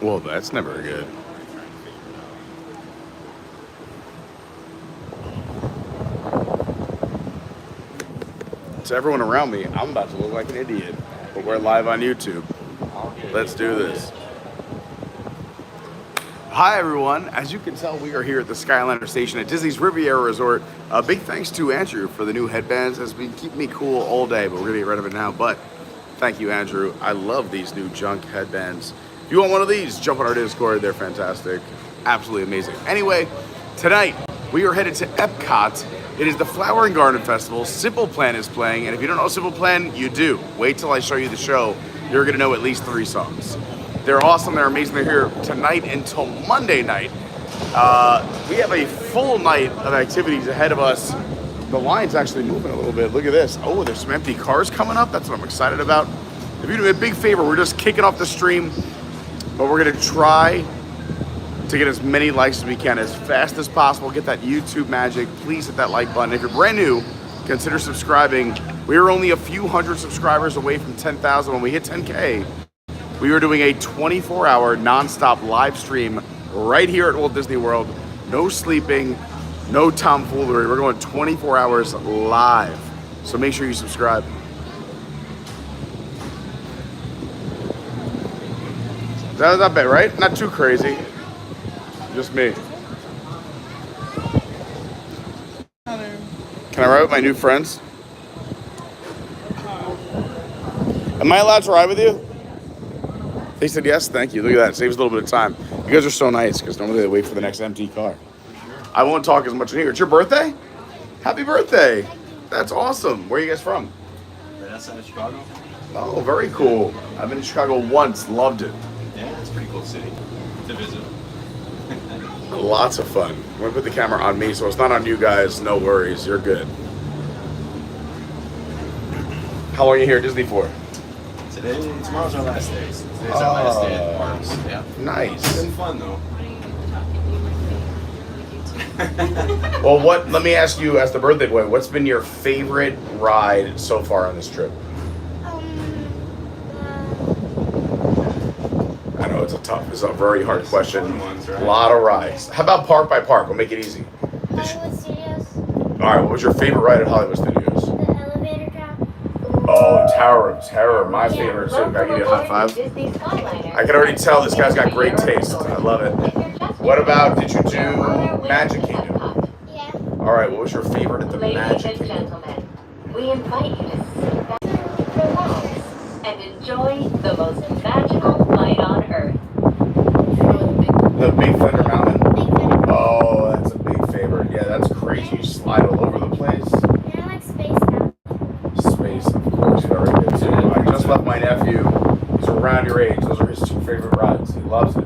Well, that's never good. To everyone around me, I'm about to look like an idiot. But we're live on YouTube. Let's do this. Hi everyone, as you can tell, we are here at the Skyliner station at Disney's Riviera Resort. Big thanks to Andrew for the new headbands. Has been keeping me cool all day, but we're gonna get rid of it now. But thank you, Andrew. I love these new junk headbands. If you want one of these, jump on our Discord. They're fantastic, absolutely amazing. Anyway, tonight we are headed to Epcot. It is the Flower and Garden Festival. Simple Plan is playing, and if you don't know Simple Plan, you do. Wait till I show you the show. You're gonna know at least 3 songs. They're awesome, they're amazing. They're here tonight until Monday night. We have a full night of activities ahead of us. The line's actually moving a little bit. Look at this. Oh, there's some empty cars coming up. That's what I'm excited about. If you do me a big favor, we're just kicking off the stream, but we're gonna try to get as many likes as we can as fast as possible. Get that YouTube magic. Please hit that like button. If you're brand new, consider subscribing. We are only a few hundred subscribers away from 10,000. When we hit 10K, we are doing a 24-hour non-stop live stream right here at Walt Disney World. No sleeping, no tomfoolery. We're going 24 hours live. So make sure you subscribe. That's not bad, right? Not too crazy. Just me. Can I ride with my new friends? Am I allowed to ride with you? They said yes, thank you. Look at that, saves a little bit of time. You guys are so nice, because normally they wait for the next empty car. I won't talk as much in here. It's your birthday? Happy birthday. That's awesome. Where are you guys from? Right outside of Chicago. Oh, very cool. I've been in Chicago once, loved it. Yeah, it's a pretty cool city to visit. Lots of fun. I'm gonna put the camera on me, so it's not on you guys. No worries, you're good. How long are you here at Disney for? Tomorrow's our last day. Today's our last day at the parks. Yeah. Nice. It's been fun though. Well, let me ask you as the birthday boy, what's been your favorite ride so far on this trip? I know it's a very hard question. A lot of rides. How about park by park? We'll make it easy. Hollywood Studios. All right, what was your favorite ride at Hollywood Studios? The elevator drop. Oh, Tower of Terror, my favorite. So can I give you a high five? I can already tell this guy's got great taste. I love it. What about, did you do Magic Kingdom? Yeah. All right, what was your favorite at the Magic Ladies and Kingdom? gentlemen, we invite you to sit back, relax, and enjoy the most magical flight on Earth. The Big Thunder Mountain? Big Thunder. Oh, that's a big favorite. Yeah, that's crazy. You slide all over the place. Yeah, I like Space now. Space, of course, very good too. I just left my nephew. He's around your age. Those are his 2 favorite rides. He loves it.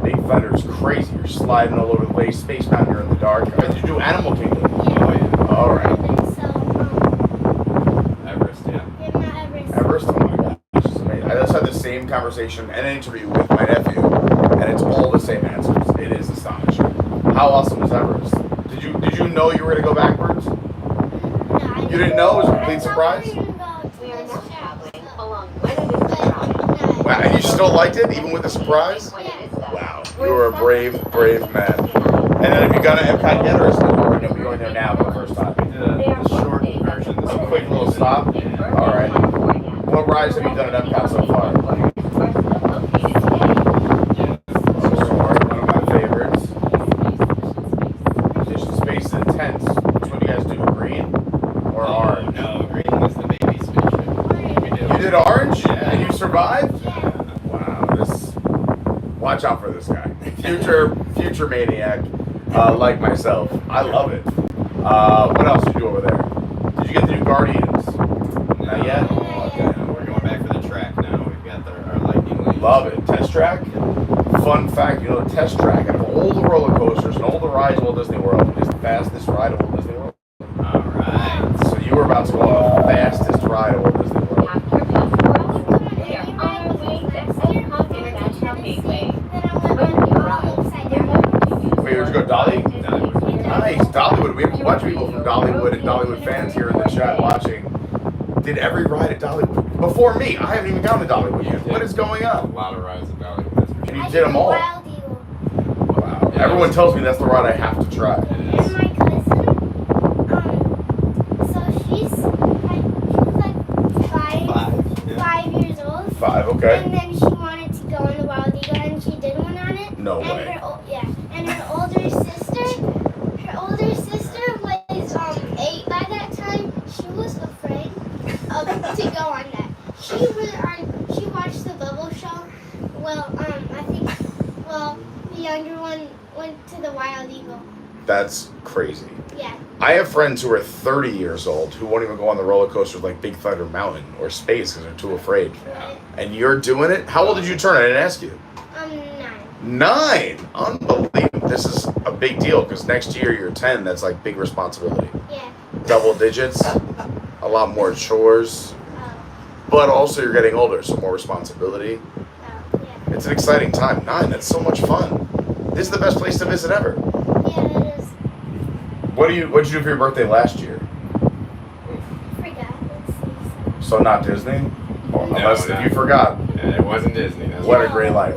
Big Thunder is crazy. You're sliding all over the place. Space Mountain, you're in the dark. Did you do Animal Kingdom? Yeah. Oh, yeah. All right. And then Everest, yeah. yeah, not Everest. Everest, oh my gosh, this is amazing. I just had the same conversation and an interview with my nephew, and it's all the same answers. It is astonishing. How awesome is Everest? Did you know you were gonna go backwards? No, I You didn't know? It was a complete surprise? We are now traveling along quite a distance ride. Wow, and you still liked it, even with the surprise? When it is done, Wow, you were a brave man. And then have you gone to Epcot yet, or is it or no, you're going there now for the first time? We did a short version this A morning. quick little stop? All right. What rides have you done at Epcot so far? One of my favorites. Mission Space is intense. Which one do you guys do, green or orange? No, green was the baby spaceship. We did. You did orange? Yeah. And you survived? Yeah. Wow, watch out for this guy. Future maniac, like myself. I love it. What else did you do over there? Did you get the new Guardians? Not yet? Okay, we're going back for the track now. We've got our lightning lane. Love it. Test track? Fun fact, you know, the test track out of all the roller coasters and all the rides at Walt Disney World is the fastest ride at Walt Disney World. Alright. So you were about to go on the fastest ride at Walt Disney World. After passports, we are on our way to Epcot International Gateway. Wait, where'd you go, Dolly? Nice, Dollywood. We have a bunch of people from Dollywood and Dollywood fans here in the chat watching. Did every ride at Dollywood. Before me, I haven't even gone to Dollywood yet. What is going A on? lot of rides at Dollywood, that's for And you I did them all. Wild Eagle. Wow. Everyone tells me that's the ride I have to try. And my cousin, so she was like five years old. 5, okay. And then she wanted to go on the Wild Eagle, and she did one on it. No and way. And her older sister was 8 by that time. She was afraid to go on that. She watched the Bubble Show. Well, the younger one went to the Wild Eagle. That's crazy. Yeah. I have friends who are 30 years old who won't even go on the roller coasters like Big Thunder Mountain or Space because they're too afraid. Right. And you're doing it? How old did you turn? I didn't ask you. 9. 9! Unbelievable. This is a big deal because next year you're 10. That's like big responsibility. Yeah. Double digits, a lot more chores, but also you're getting older, so more responsibility. Yeah. It's an exciting time. 9, that's so much fun. This is the best place to visit ever. Yeah, it is. What did you do for your birthday last year? Forgot. Let's see. So not Disney? Well, unless if you forgot. Yeah, it wasn't Disney. That's What a great life.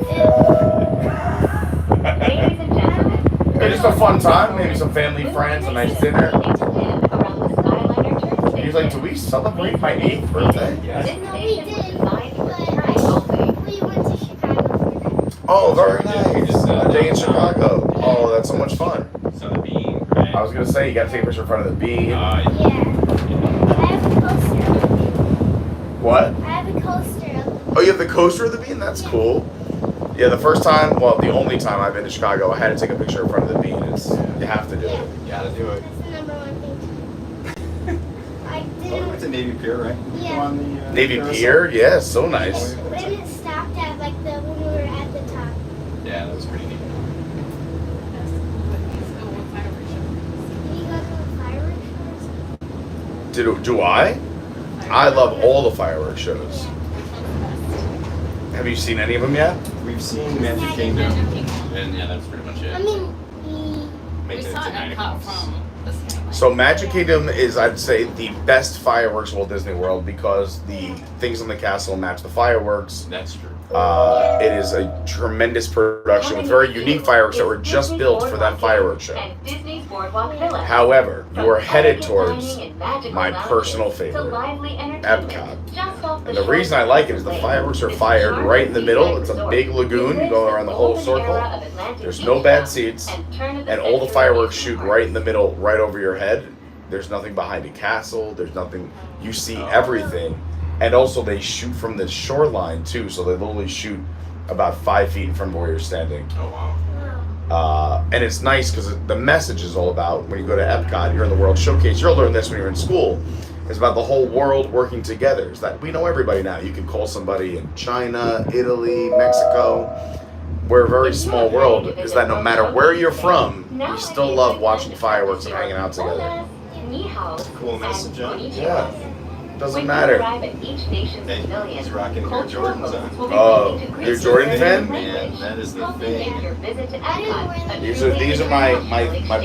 Ladies and gentlemen, It's just a fun time, maybe some family, friends, a nice dinner. around the Skyliner turn He's like, do we celebrate my 8th birthday? Yes. This No, we station was did, designed for but turn only. we went to Chicago for that. Oh, very nice. A day in Chicago. Oh, that's so much fun. So the bean, right? I was going to say, you got to take a picture in front of the bean. Yeah. I have a coaster of the bean. What? I have a coaster of the bean. Oh, you have the coaster of the bean? That's cool. Yeah, the first time, well, the only time I've been to Chicago, I had to take a picture in front of the bean. You have to do it. You gotta do it. That's the number one thing. I Oh, we didn't. went to Navy Pier, right? Yeah. Go on the, Navy carousel. Pier? Yeah, so nice. And it stopped at when we were at the top. Yeah, that was pretty neat. You go to the fireworks shows? Do I? I love all the fireworks shows. Have you seen any of them yet? We've seen Magic Kingdom, and yeah, that's pretty much I it. mean, Make We it saw to 9 o'clock. Epcot from the Skyliner. So Magic Kingdom is, I'd say, the best fireworks Walt Disney World because the things in the castle match the fireworks. That's true. It is a tremendous production with very unique fireworks that were just built for that fireworks show. And Disney's Boardwalk Villa. However, you are headed From towards dining and magical my lounges personal to favorite, lively entertainment Epcot. just off And the shore reason I like it is the fireworks are fired right in the middle. It's a big lagoon. You go around the whole circle. There's no bad seats. And all the fireworks shoot right in the middle, right over your head. There's nothing behind a castle. There's nothing. You see everything. And also they shoot from the shoreline too. So they literally shoot about 5 feet from where you're standing. Oh, wow. And it's nice because the message is all about when you go to Epcot, you're in the World Showcase. You'll learn this when you're in school. It's about the whole world working together. It's that we know everybody now. You can call somebody in China, Italy, Mexico. We're a very small world. Is that no matter where you're from, we still love watching fireworks and hanging out together. Cool message, huh? Yeah, doesn't matter. Hey, he's rocking your Jordans on. Oh, you're a Jordan fan? Man, that is the thing. These are my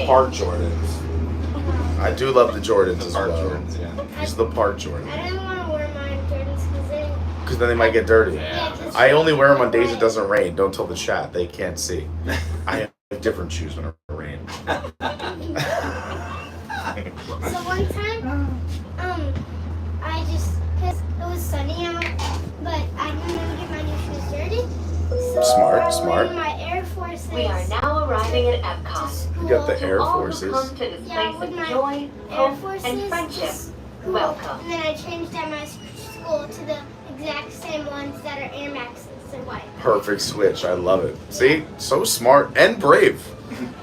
park Jordans. I do love the Jordans as Park well. Jordans, yeah. These are the park Jordans. I didn't want to wear my Jordans Because then they might get dirty. Yeah. I only wear them on days it doesn't rain. Don't tell the chat. They can't see. I have different shoes when it rains. So one time, cause it was sunny out, but I didn't want to get my new shoes dirty. So Smart, I wore smart. my Air Forces. We are now arriving at to Epcot. school. You got the Air All who Forces. come to this Yeah, place with of my joy, Air hope, Forces and to friendship. school. Welcome. And then I changed at my school to the exact same ones that are Air Maxes. They're white. Perfect switch. I love it. See? So smart and brave.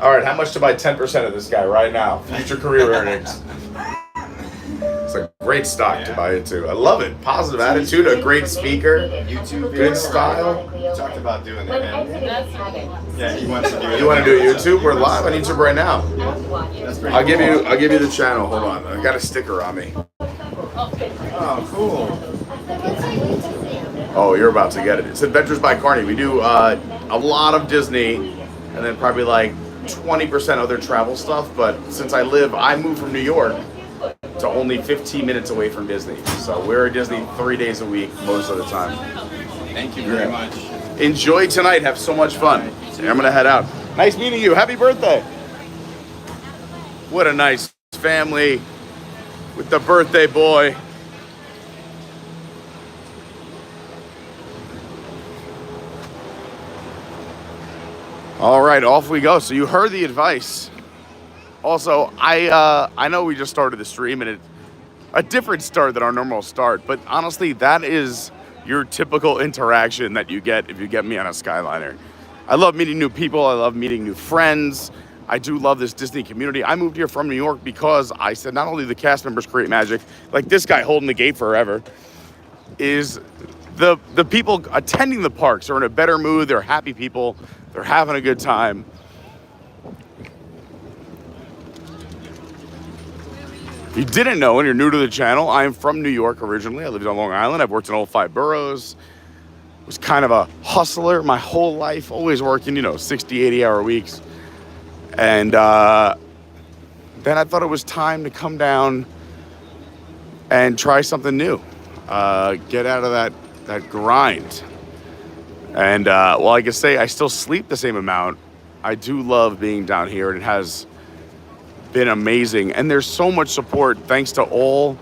All right, how much to buy 10% of this guy right now? Future career earnings. It's a great stock to buy into. I love it. Positive attitude, a great speaker. YouTube Good video. style. You talked about doing When that. exiting the cabin, Yeah, he wants to do it. You want to do YouTube? We're live on YouTube right now. house watchers. That's pretty I'll give cool. you the channel. Hold on. I got a sticker on me. Oh, cool. So what's your YouTube name? Oh, you're about to get it. It's Adventures by Carney. We do a lot of Disney and then probably like 20% other travel stuff. But since I moved from New York to only 15 minutes away from Disney. So we're at Disney 3 days a week most of the time. Thank you very Yeah. much. Enjoy tonight. Have so much fun. I'm gonna head out. Nice meeting you. Happy birthday. What a nice family with the birthday boy. All right, off we go. So you heard the advice. Also, I know we just started the stream and it's a different start than our normal start, but honestly, that is your typical interaction that you get if you get me on a Skyliner. I love meeting new people. I love meeting new friends. I do love this Disney community. I moved here from New York because I said not only the cast members create magic, like this guy holding the gate forever, is the people attending the parks are in a better mood. They're happy people. They're having a good time. If you didn't know and you're new to the channel, I am from New York originally. I lived on Long Island. I've worked in all 5 boroughs. Was kind of a hustler my whole life, always working, 60, 80-hour weeks. And then I thought it was time to come down and try something new. Get out of that grind. And while I can say I still sleep the same amount, I do love being down here, and it has been amazing. And there's so much support thanks to all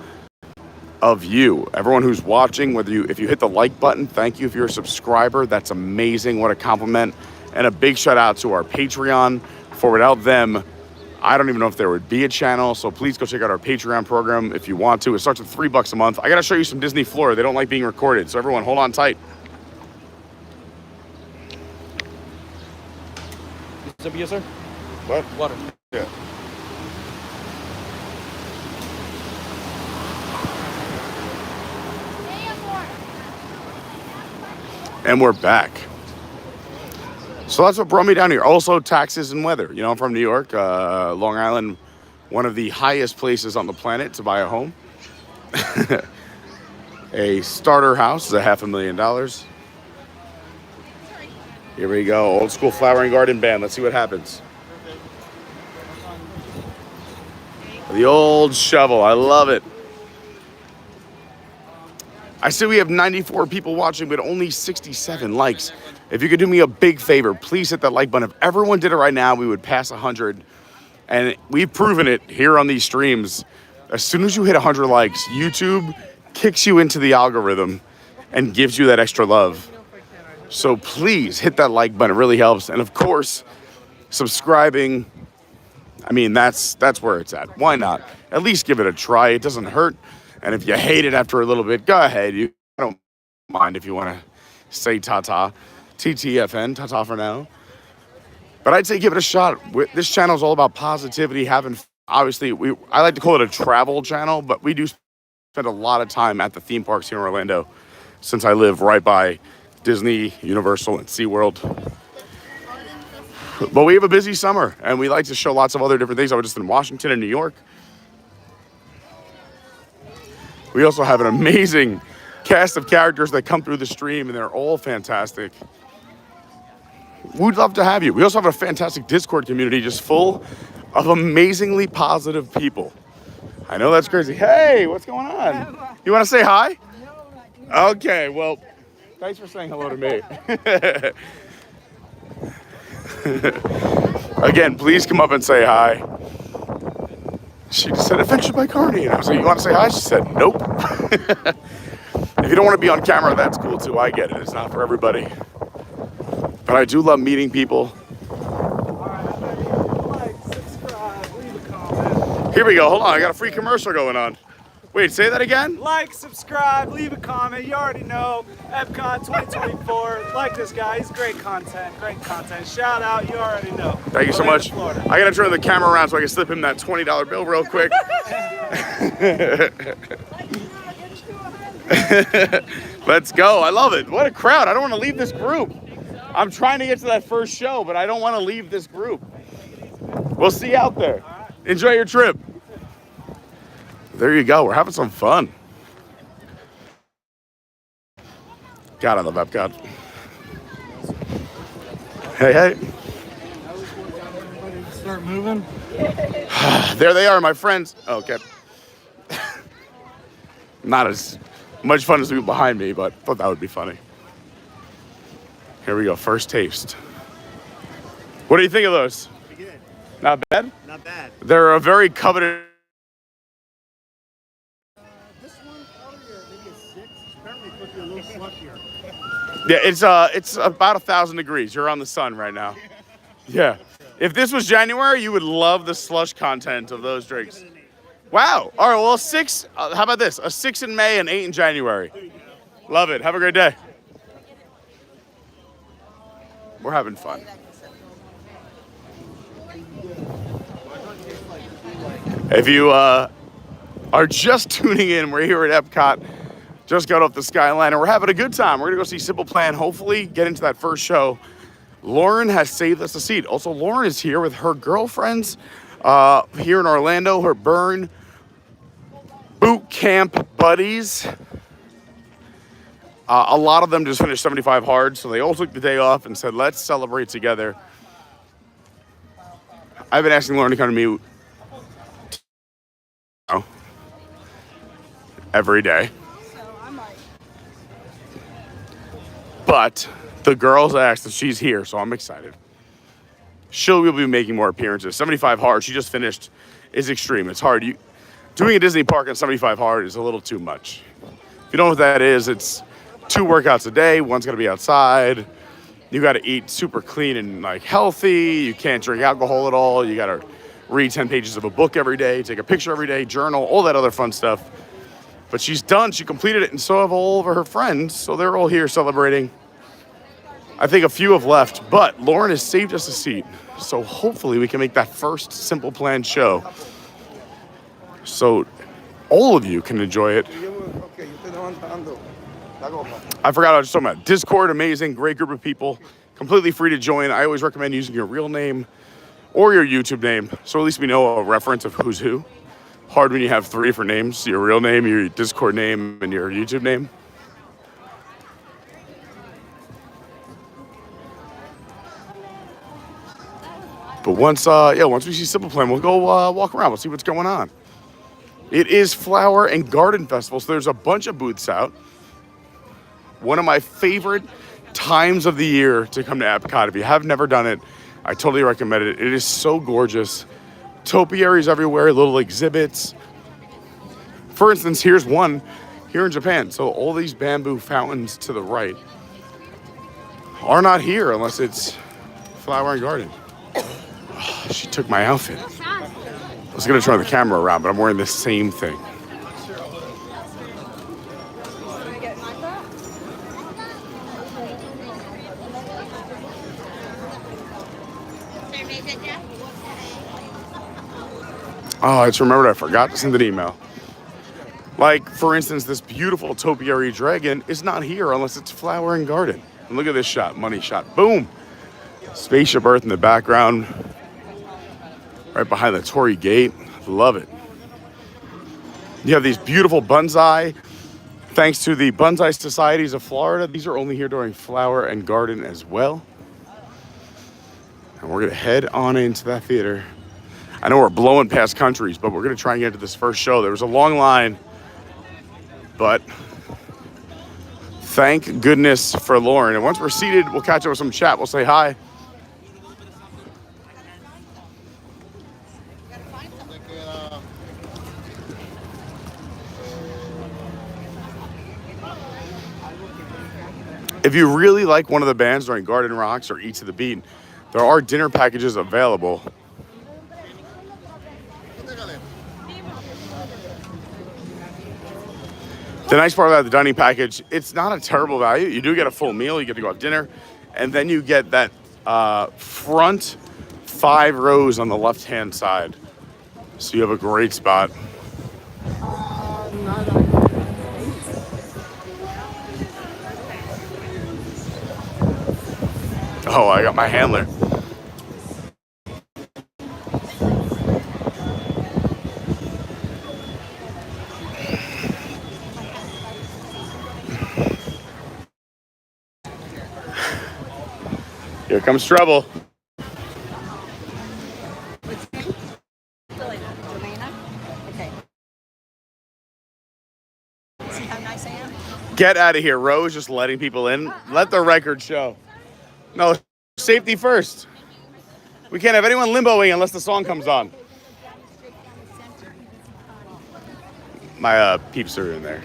of you, everyone who's watching. If you hit the like button, thank you. If you're a subscriber, that's amazing. What a compliment. And a big shout out to our Patreon. For without them, I don't even know if there would be a channel. So please go check out our Patreon program if you want to. It starts with $3 a month. I gotta show you some Disney Florida. They don't like being recorded, so everyone hold on tight. Yes, sir. What? Water. Yeah. And we're back. So that's what brought me down here. Also, taxes and weather. I'm from New York, Long Island, one of the highest places on the planet to buy a home. A starter house is $500,000. Here we go, old school flowering garden band. Let's see what happens. The old shovel, I love it. I see we have 94 people watching, but only 67 likes. If you could do me a big favor, please hit that like button. If everyone did it right now, we would pass 100. And we've proven it here on these streams. As soon as you hit 100 likes, YouTube kicks you into the algorithm and gives you that extra love. So please hit that like button. It really helps. And of course, subscribing. I mean, that's where it's at. Why not? At least give it a try. It doesn't hurt. And if you hate it after a little bit, go ahead. I don't mind if you want to say ta-ta. TTFN, ta-ta for now. But I'd say give it a shot. This channel is all about positivity, obviously, I like to call it a travel channel, but we do spend a lot of time at the theme parks here in Orlando since I live right by Disney, Universal, and SeaWorld. But we have a busy summer, and we like to show lots of other different things. I was just in Washington and New York. We also have an amazing cast of characters that come through the stream, and they're all fantastic. We'd love to have you. We also have a fantastic Discord community just full of amazingly positive people. I know that's crazy. Hey, what's going on? You want to say hi? Okay, well, thanks for saying hello to me. Again, please come up and say hi. She just said, adventure by Carney. And I was like, you want to say hi? She said, nope. If you don't want to be on camera, that's cool too. I get it. It's not for everybody. But I do love meeting people. Here we go. Hold on. I got a free commercial going on. Wait, say that again? Like, subscribe, leave a comment. You already know. Epcot 2024. Like this guy. He's great content. Great content. Shout out. You already know. Thank you so much. I got to turn the camera around so I can slip him that $20 bill real quick. Let's go. I love it. What a crowd. I don't want to leave this group. I'm trying to get to that first show, but I don't want to leave this group. We'll see you out there. Enjoy your trip. There you go. We're having some fun. God, I love Epcot. Hey, hey. Start moving. There they are, my friends. Okay. Not as much fun as the people behind me, but thought that would be funny. Here we go, first taste. What do you think of those? Pretty good. Not bad? Not bad. They're a very coveted. This one earlier, maybe a 6. Apparently, it's supposed to be a little slushier. Yeah, it's about 1,000 degrees. You're on the sun right now. Yeah. If this was January, you would love the slush content of those drinks. Wow. All right, well, 6. How about this? A 6 in May and 8 in January. Love it. Have a great day. We're having fun. If you are just tuning in, we're here at Epcot. Just got off the Skyliner. We're having a good time. We're going to go see Simple Plan, hopefully get into that first show. Lauren has saved us a seat. Also, Lauren is here with her girlfriends here in Orlando, her burn boot camp buddies. A lot of them just finished 75 hard, so they all took the day off and said, let's celebrate together. I've been asking Lauren to come to me every day. But the girls asked if she's here, so I'm excited. She will be making more appearances. 75 hard, she just finished, is extreme. It's hard. Doing a Disney park on 75 hard is a little too much. If you don't know what that is, it's 2 workouts a day. One's gotta be outside. You gotta eat super clean and like healthy. You can't drink alcohol at all. You gotta read 10 pages of a book every day, take a picture every day, journal, all that other fun stuff. But she's done, she completed it, and so have all of her friends. So they're all here celebrating. I think a few have left, but Lauren has saved us a seat. So hopefully we can make that first Simple Plan show. So all of you can enjoy it. I forgot I was just talking about Discord, amazing, great group of people, completely free to join. I always recommend using your real name or your YouTube name, so at least we know a reference of who's who. Hard when you have 3 different names, your real name, your Discord name, and your YouTube name. But once we see Simple Plan, we'll go walk around. We'll see what's going on. It is Flower and Garden Festival, so there's a bunch of booths out. One of my favorite times of the year to come to Epcot. If you have never done it, I totally recommend it. It is so gorgeous. Topiaries everywhere, little exhibits. For instance, here's one here in Japan. So all these bamboo fountains to the right are not here unless it's Flower and Garden. Oh, she took my outfit. I was gonna turn the camera around, but I'm wearing the same thing. Oh, I just remembered I forgot to send an email. Like, for instance, this beautiful topiary dragon is not here unless it's Flower and Garden. And look at this shot, money shot, boom! Spaceship Earth in the background, right behind the Torii Gate. Love it. You have these beautiful bonsai. Thanks to the Bonsai Societies of Florida, these are only here during Flower and Garden as well. And we're gonna head on into that theater. I know we're blowing past countries, but we're gonna try and get to this first show. There was a long line, but thank goodness for Lauren. And once we're seated, we'll catch up with some chat. We'll say hi. If you really like one of the bands during Garden Rocks or Eat to the Beat, there are dinner packages available. The nice part about the dining package, it's not a terrible value. You do get a full meal, you get to go have dinner, and then you get that front 5 rows on the left-hand side. So you have a great spot. Oh, I got my handler. Here comes trouble. Get out of here. Rose just letting people in. Let the record show. No, safety first. We can't have anyone limboing unless the song comes on. My peeps are in there.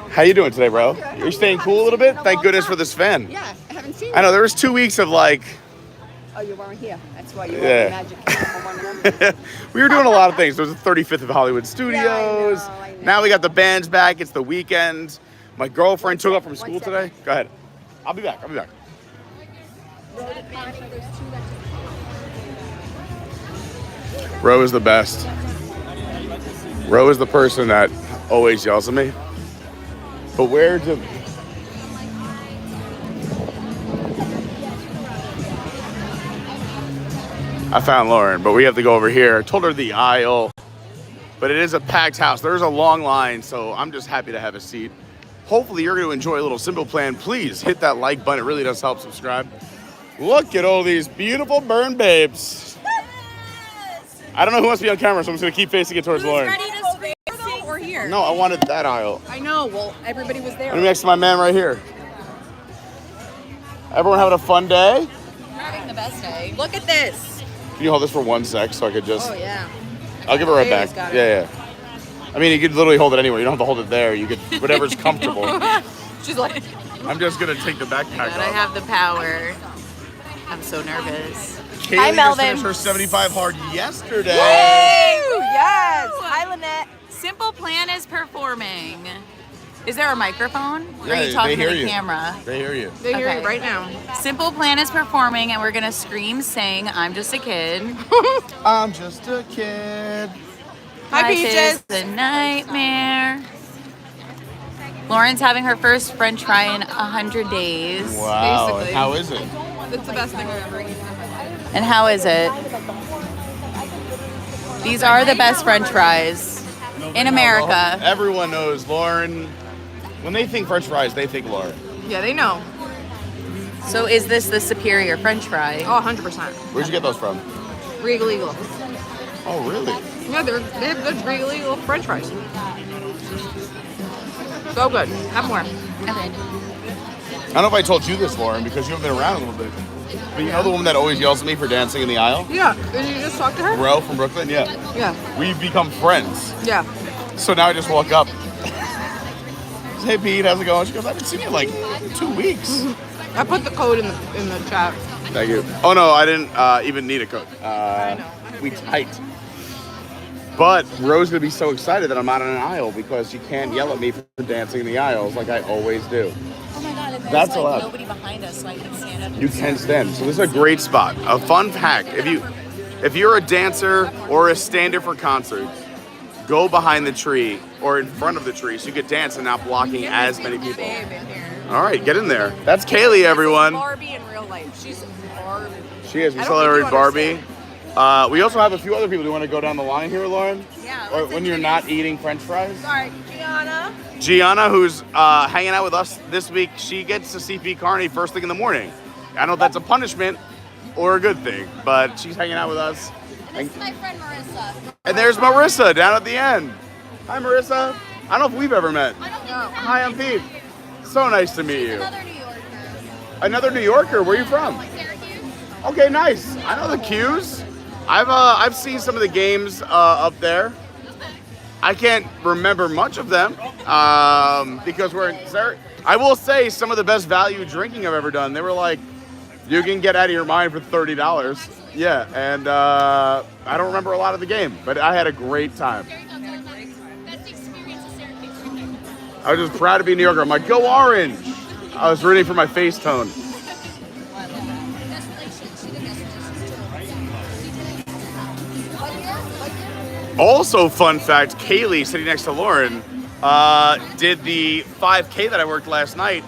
How you doing today, bro? Are you staying cool a little bit? Thank goodness for this fan. Yeah, I haven't seen I know there was 2 weeks of like. Oh, you weren't here. That's why you were Yeah. magic for one of them. We were doing a lot of things. There was the 35th of Hollywood Studios. I know. Now we got the bands back. It's the weekend. My girlfriend took up from school today. Go ahead. I'll be back. Ro is the best. Ro is the person that always yells at me. But where do... I found Lauren, but we have to go over here. I told her the aisle, but it is a packed house. There's a long line, so I'm just happy to have a seat. Hopefully you're going to enjoy a little Simple Plan. Please hit that like button. It really does help. Subscribe. Look at all these beautiful burn babes. I don't know who wants to be on camera, so I'm just going to keep facing it towards Lauren. Ready to scream though, or here? No, I wanted that aisle. I know. Well, everybody was there. I'm next to my man right here. Everyone having a fun day? Having the best day. Look at this. Can you hold this for 1 sec so I could just... Oh yeah. I'll give it right Kayla's back. got it. Yeah. I mean, you could literally hold it anywhere. You don't have to hold it there. You could, whatever's comfortable. She's like. I'm just gonna take the backpack God, off. I have the power. I'm so nervous. Kaylee Hi, just Melvin. finished her 75 hard yesterday. Yes. Hi, Lynette. Simple Plan is performing. Is there a microphone? Or Yeah, are you talking they hear to the you. camera? They hear you. They hear Okay. you right now. Simple Plan is performing, and we're gonna scream, sing. I'm just a kid. I'm just a kid. Hi, Life Peaches. is a nightmare. Lauren's having her first French fry in 100 days. Wow. Basically. And how is it? It's the best thing I've ever eaten. And how is it? These are the best French fries in America. Everyone knows Lauren. When they think French fries, they think Lauren. Yeah, they know. So is this the superior French fry? Oh, 100%. Where'd you get those from? Regal Eagle. Oh, really? Yeah, they have good Regal Eagle French fries. So good. Have more. Okay. I don't know if I told you this, Lauren, because you haven't been around a little bit. But you know the woman that always yells at me for dancing in the aisle? Yeah. Did you just talk to her? Ro from Brooklyn? Yeah. Yeah. We've become friends. Yeah. So now I just walk up. Hey, Pete, how's it going? She goes, I haven't seen you in like 2 weeks. I put the code in the chat. Thank you. Oh, no, I didn't even need a code. I know. We typed. But Ro's going to be so excited that I'm out on an aisle because you can't yell at me for dancing in the aisles like I always do. Oh my God, and there's That's allowed. nobody behind us, so I can stand up. You can stand. So this is a great spot. A fun hack. If you're a dancer or a stander for concerts, go behind the tree or in front of the tree so you could dance and not blocking as many people. All right, get in there. That's Kaylee, everyone. Barbie in real life. She's Barbie. She is. We I don't celebrate think you Barbie. We also have a few other people. Do you want to go down the line here, Lauren? Yeah. Or when you're not eating French fries? Sorry, Gianna. Gianna, who's hanging out with us this week, she gets to see Carney first thing in the morning. I don't know if that's a punishment or a good thing, but she's hanging out with us. This is my friend Marissa. And there's Marissa down at the end. Hi, Marissa. I don't know if we've ever met. I don't think we have. Hi, I'm Pete. So nice to meet you. Another New Yorker. Another New Yorker. Where are you from? Syracuse. Okay, nice. I know the Qs. I've seen some of the games up there. I can't remember much of them because we're in Syracuse. I will say some of the best value drinking I've ever done. They were like, you can get out of your mind for $30. Yeah, and I don't remember a lot of the game, but I had a great time. That's the experience of Syracuse right there. I was just proud to be a New Yorker. I'm like, go Orange! I was rooting for my face tone. Best relations. She did best relations too. Also, fun fact, Kaylee, sitting next to Lauren, did the 5K that I worked last night,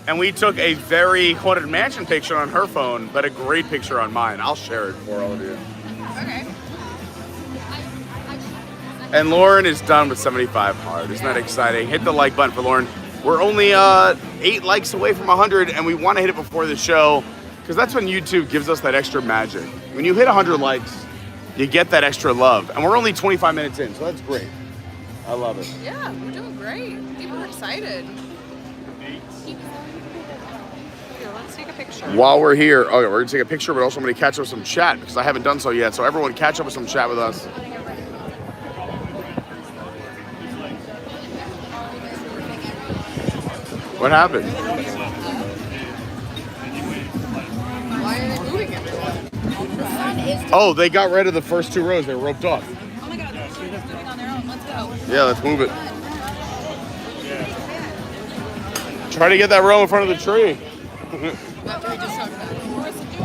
and we took a very Haunted Mansion picture on her phone, but a great picture on mine. I'll share it for all of you. Okay. And Lauren is done with 75 hard. Isn't that exciting? Hit the like button for Lauren. We're only 8 likes away from 100, and we want to hit it before the show, because that's when YouTube gives us that extra magic. When you hit 100 likes, you get that extra love. And we're only 25 minutes in, so that's great. I love it. Yeah, we're doing great. People are excited. take a picture. While we're here, okay, we're gonna take a picture, but also I'm gonna catch up with some chat because I haven't done so yet. So everyone catch up with some chat with us. What happened? Why are they moving it? Oh, they got rid of the first 2 rows. They were roped off. Oh my god, they're doing on their own. Let's go. Yeah, let's move it. Try to get that row in front of the tree. After we just talked about it. Let's do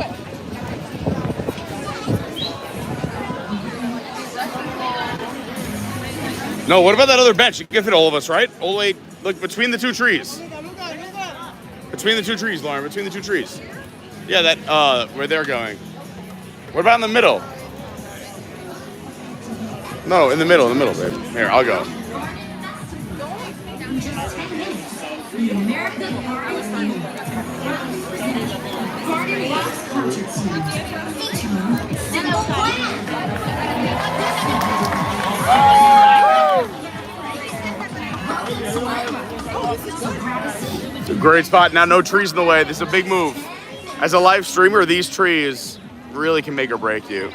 it. No, what about that other bench? You can fit all of us, right? All the way, look, between the 2 trees. Between the 2 trees, Lauren, between the 2 trees. Yeah, that, where they're going. What about in the middle? No, in the middle, babe. Here, I'll go. It's a great spot. Now, no trees in the way. This is a big move. As a live streamer, these trees really can make or break you.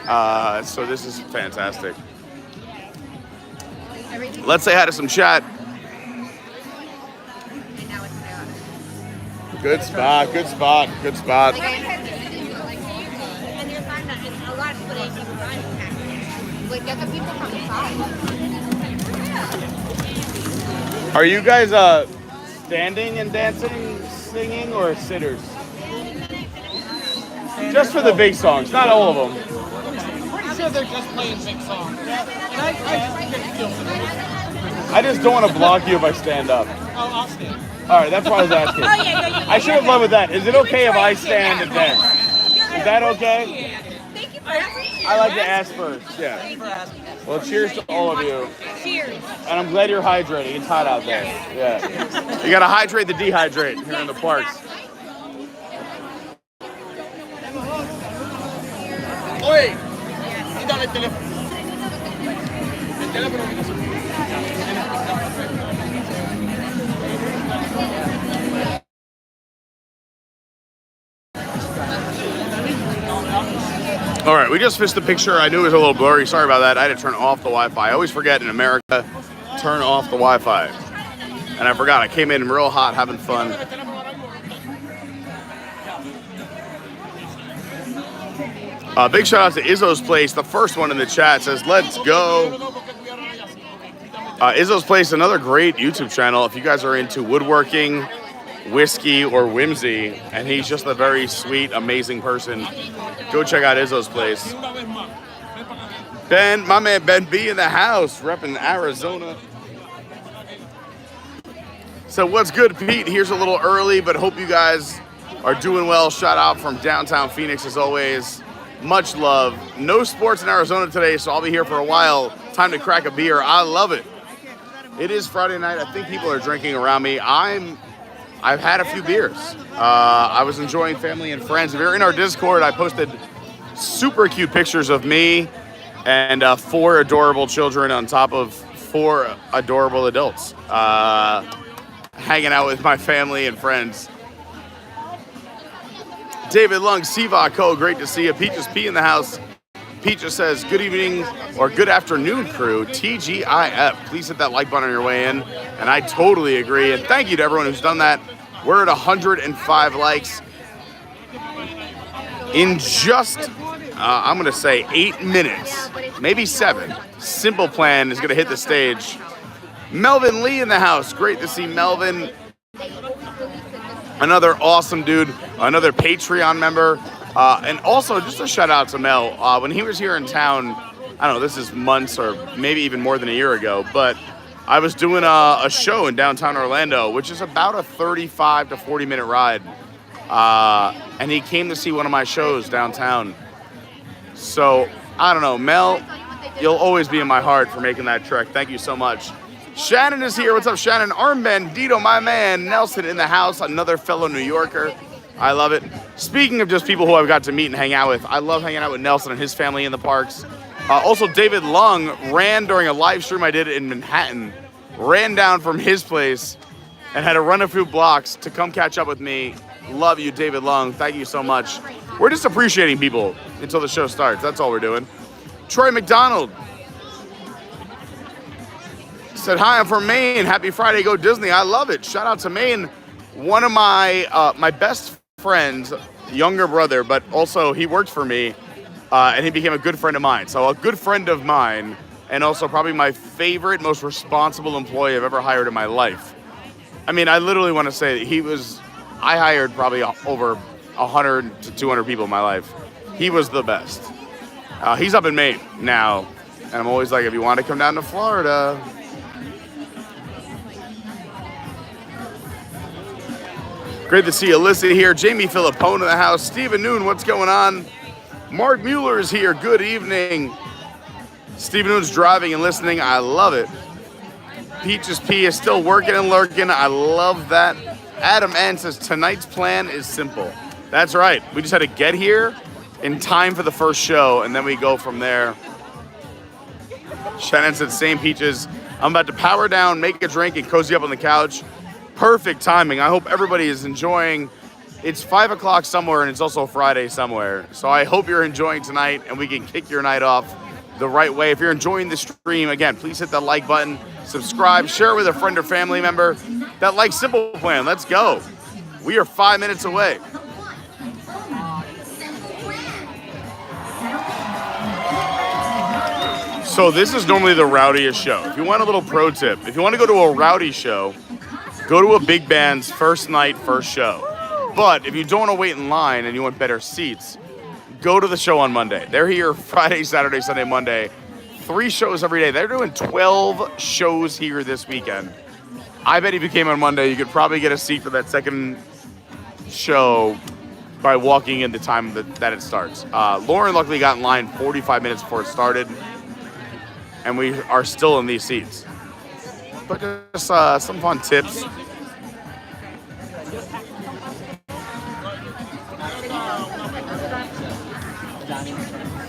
So this is fantastic. Let's say hi to some chat. Good spot, good spot, good spot. Are you guys standing and dancing, singing, or sitters? Just for the big songs, not all of them. Pretty sure they're just playing big songs. And I just feel I just don't want to block you if I stand up. Oh, I'll stand. All right, that's what I was asking. I should have led with that. Is it okay if I stand and dance? Is that okay? I like to ask first. Yeah. Well, cheers to all of you. Cheers. And I'm glad you're hydrating. It's hot out there. Yeah. You got to hydrate the dehydrate here in the parks. Oye, quítale el teléfono. El teléfono. All right, we just missed the picture. I knew it was a little blurry. Sorry about that. I had to turn off the Wi-Fi. I always forget in America, turn off the Wi-Fi. And I forgot. I came in real hot, having fun. Big shout out to Izzo's Place. The first one in the chat says, let's go. Izzo's Place, another great YouTube channel. If you guys are into woodworking, whiskey, or whimsy, and he's just a very sweet, amazing person, go check out Izzo's Place. Ben, my man Ben B in the house, repping Arizona. So what's good, Pete? Here's a little early, but hope you guys are doing well. Shout out from downtown Phoenix as always. Much love. No sports in Arizona today, so I'll be here for a while. Time to crack a beer. I love it. It is Friday night. I think people are drinking around me. I've had a few beers. I was enjoying family and friends. If you're in our Discord, I posted super cute pictures of me and 4 adorable children on top of 4 adorable adults. Hanging out with my family and friends. David Lung, Siva Co, great to see you. Peaches P in the house. Peaches says, good evening or good afternoon, crew. TGIF. Please hit that like button on your way in. And I totally agree. And thank you to everyone who's done that. We're at 105 likes. In just, I'm going to say 8 minutes, maybe 7, Simple Plan is going to hit the stage. Melvin Lee in the house. Great to see Melvin. Another awesome dude, another Patreon member. And also just a shout out to Mel. When he was here in town, I don't know, this is months or maybe even more than a year ago, but I was doing a show in downtown Orlando, which is about a 35 to 40 minute ride. And he came to see one of my shows downtown. So, I don't know, Mel, you'll always be in my heart for making that trek. Thank you so much. Shannon is here. What's up, Shannon? Armband, Dito, my man. Nelson in the house, another fellow New Yorker. I love it. Speaking of just people who I've got to meet and hang out with, I love hanging out with Nelson and his family in the parks. Also, David Lung ran during a live stream I did in Manhattan, ran down from his place and had to run a few blocks to come catch up with me Love you, David Long. Thank you so much. We're just appreciating people until the show starts. That's all we're doing. Troy McDonald said, hi, I'm from Maine. Happy Friday, go Disney. I love it. Shout out to Maine. One of my best friends, younger brother, but also he worked for me, and he became a good friend of mine. So a good friend of mine, and also probably my favorite, most responsible employee I've ever hired in my life. I mean, I literally want to say that I hired probably over 100 to 200 people in my life. He was the best. He's up in Maine now, and I'm always like, if you want to come down to Florida. Great to see Alyssa here. Jamie Filippone in the house. Stephen Noon, what's going on? Mark Mueller is here. Good evening. Stephen Noon's driving and listening. I love it. Peaches P is still working and lurking. I love that. Adam N says, tonight's plan is simple. That's right. We just had to get here in time for the first show, and then we go from there. Shannon said, same Peaches. I'm about to power down, make a drink, and cozy up on the couch. Perfect timing. I hope everybody is enjoying. It's 5 o'clock somewhere, and it's also Friday somewhere. So I hope you're enjoying tonight, and we can kick your night off the right way. If you're enjoying the stream, again, please hit the like button, subscribe, share it with a friend or family member. That like simple plan. Let's go. We are 5 minutes away. So this is normally the rowdiest show. If you want a little pro tip, if you want to go to a rowdy show, go to a big band's first night, first show. But if you don't want to wait in line and you want better seats, go to the show on Monday. They're here Friday, Saturday, Sunday, Monday. 3 shows every day. They're doing 12 shows here this weekend. I bet if you came on Monday, you could probably get a seat for that second show by walking in the time that it starts. Lauren luckily got in line 45 minutes before it started, and we are still in these seats. But just some fun tips.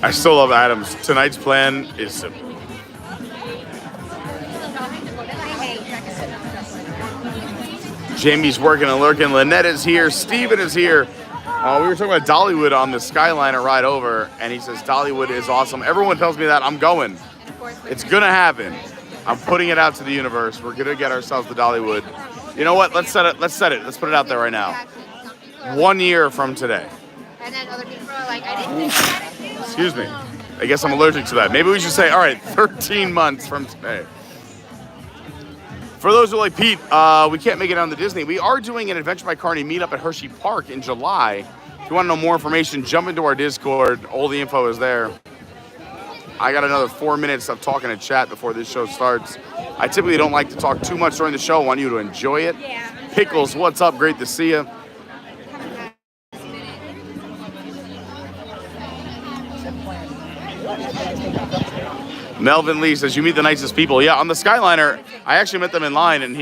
I still love Adams. Tonight's plan is simple. Jamie's working and lurking. Lynette is here. Steven is here. We were talking about Dollywood on the Skyliner ride over, and he says Dollywood is awesome. Everyone tells me that. I'm going. It's going to happen. I'm putting it out to the universe. We're going to get ourselves to Dollywood. You know what? Let's set it. Let's put it out there right now. 1 year from today. And then other people are like, I didn't think about it. Excuse me. I guess I'm allergic to that. Maybe we should say, all right, 13 months from today. For those who like Pete, we can't make it on the Disney. We are doing an Adventure by Carney meetup at Hershey Park in July. If you want to know more information, jump into our Discord. All the info is there. I got another 4 minutes of talking to chat before this show starts. I typically don't like to talk too much during the show. I want you to enjoy it. Pickles, what's up? Great to see you. Melvin Lee says, you meet the nicest people. Yeah, on the Skyliner, I actually met them in line, and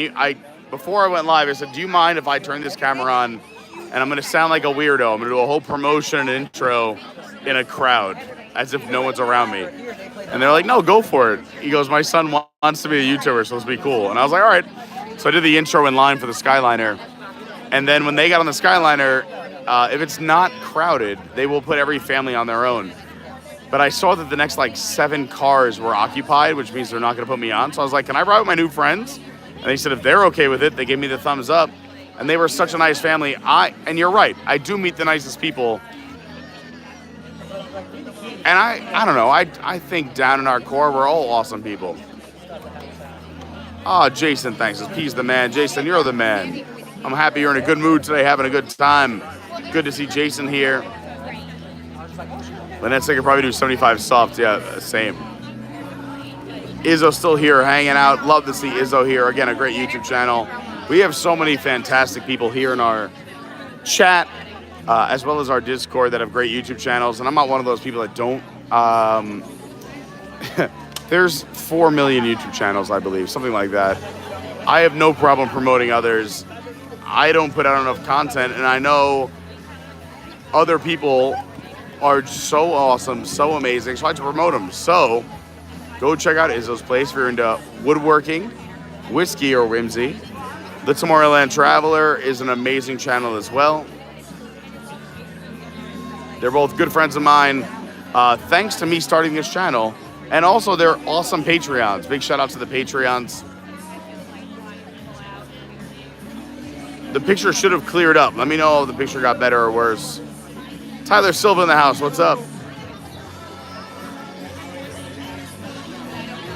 before I went live, I said, do you mind if I turn this camera on, and I'm going to sound like a weirdo. I'm going to do a whole promotion and intro in a crowd, as if no one's around me. And they're like, no, go for it. He goes, my son wants to be a YouTuber, so let's be cool. And I was like, all right. So I did the intro in line for the Skyliner. And then when they got on the Skyliner, if it's not crowded, they will put every family on their own. But I saw that the next 7 cars were occupied, which means they're not going to put me on. So I was like, can I ride with my new friends? And they said if they're okay with it, they gave me the thumbs up. And they were such a nice family. And you're right, I do meet the nicest people. And I don't know, I think down in our core, we're all awesome people. Oh, Jason, thanks. He's the man. Jason, you're the man. I'm happy you're in a good mood today, having a good time. Good to see Jason here. Lynette said I could probably do 75 soft. Yeah, same. Izzo's still here hanging out. Love to see Izzo here. Again, a great YouTube channel. We have so many fantastic people here in our chat, as well as our Discord that have great YouTube channels. And I'm not one of those people that don't. There's 4 million YouTube channels, I believe, something like that. I have no problem promoting others. I don't put out enough content, and I know other people are so awesome, so amazing, so I like to promote them. So go check out Izzo's place if you're into woodworking, whiskey, or whimsy. The Tomorrowland Traveler is an amazing channel as well. They're both good friends of mine. Thanks to me starting this channel. And also, they're awesome Patreons. Big shout out to the Patreons. The picture should have cleared up. Let me know if the picture got better or worse. Tyler Silva in the house. What's up?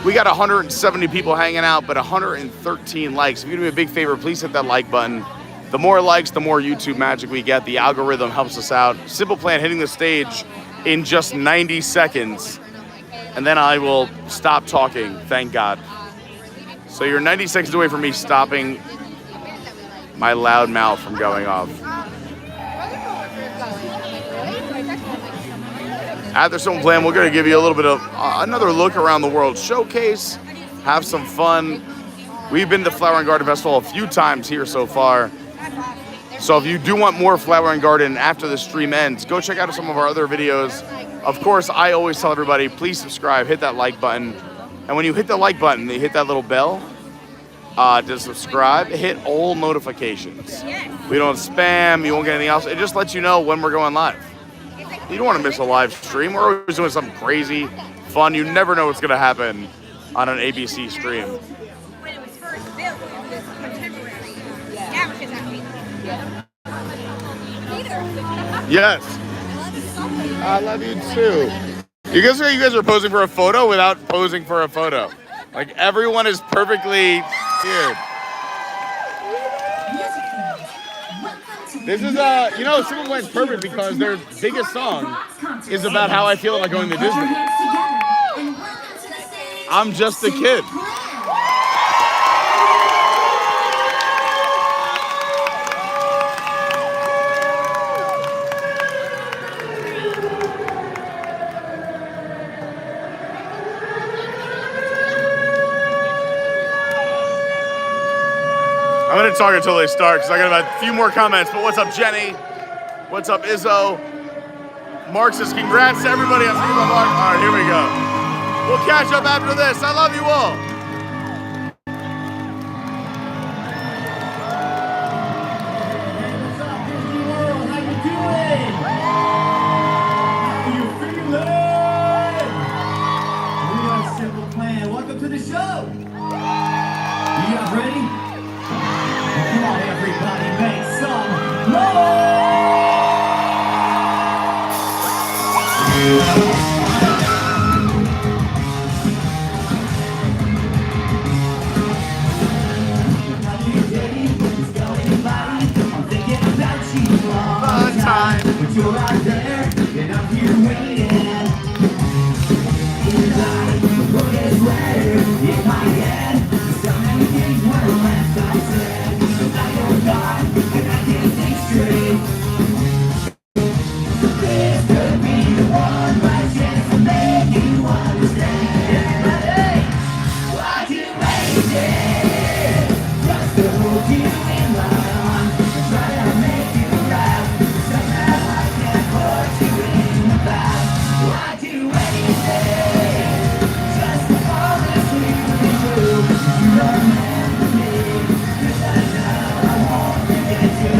We got 170 people hanging out, but 113 likes. If you do me a big favor, please hit that like button. The more likes, the more YouTube magic we get. The algorithm helps us out. Simple plan, hitting the stage in just 90 seconds. And then I will stop talking, thank God. So you're 90 seconds away from me stopping my loud mouth from going off. After Simple Plan, we're gonna give you a little bit of another look around the world showcase, have some fun. We've been to Flower and Garden Festival a few times here so far. So if you do want more Flower and Garden after the stream ends, go check out some of our other videos. Of course, I always tell everybody, please subscribe, hit that like button. And when you hit the like button, you hit that little bell to subscribe, hit all notifications. We don't spam, you won't get anything else. It just lets you know when we're going live. You don't want to miss a live stream. We're always doing something crazy, fun. You never know what's going to happen on an ABC stream. When it was first built, it was contemporary. Amateurs, I mean. Yes. I love you too. You guys are posing for a photo without posing for a photo. Like everyone is perfectly here. This is Simple Plan's perfect because their biggest song is about how I feel about going to Disney. I'm just a kid. I'm gonna talk until they start because I got about a few more comments. But what's up, Jenny? What's up, Izzo? Mark says congrats to everybody on Stream Mark. All right, here we go. We'll catch up after this. I love you all. What's up, Disney World? How you doing? How you feeling? We got a Simple Plan. Welcome to the show. You guys ready? Come on, everybody, make some Fun time. But you're out there, and I'm here waiting. Look at sweater in my head. So many things were left unsaid. I forgot, and I can't think straight. This could be the one last chance to make you understand. Everybody, why'd you wait it? Just to hold you in my arms and try to make you laugh. Somehow I can't put you in the back. Why'd you wait it? Just to fall asleep with you. You remember me, 'cause I know I won't forget you.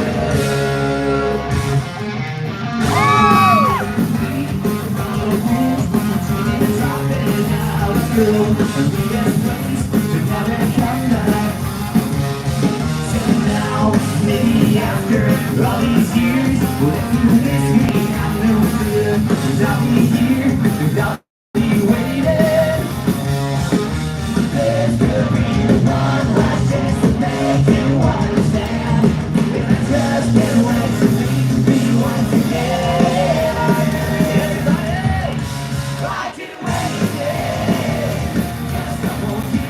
Maybe after all these years, well, if you miss me, I'm no good. 'Cause I'll be here, and I'll be waiting. This could be the one last chance to make you understand. And I just can't wait to meet me once again. Everybody, why'd you wait? 'Cause I won't keep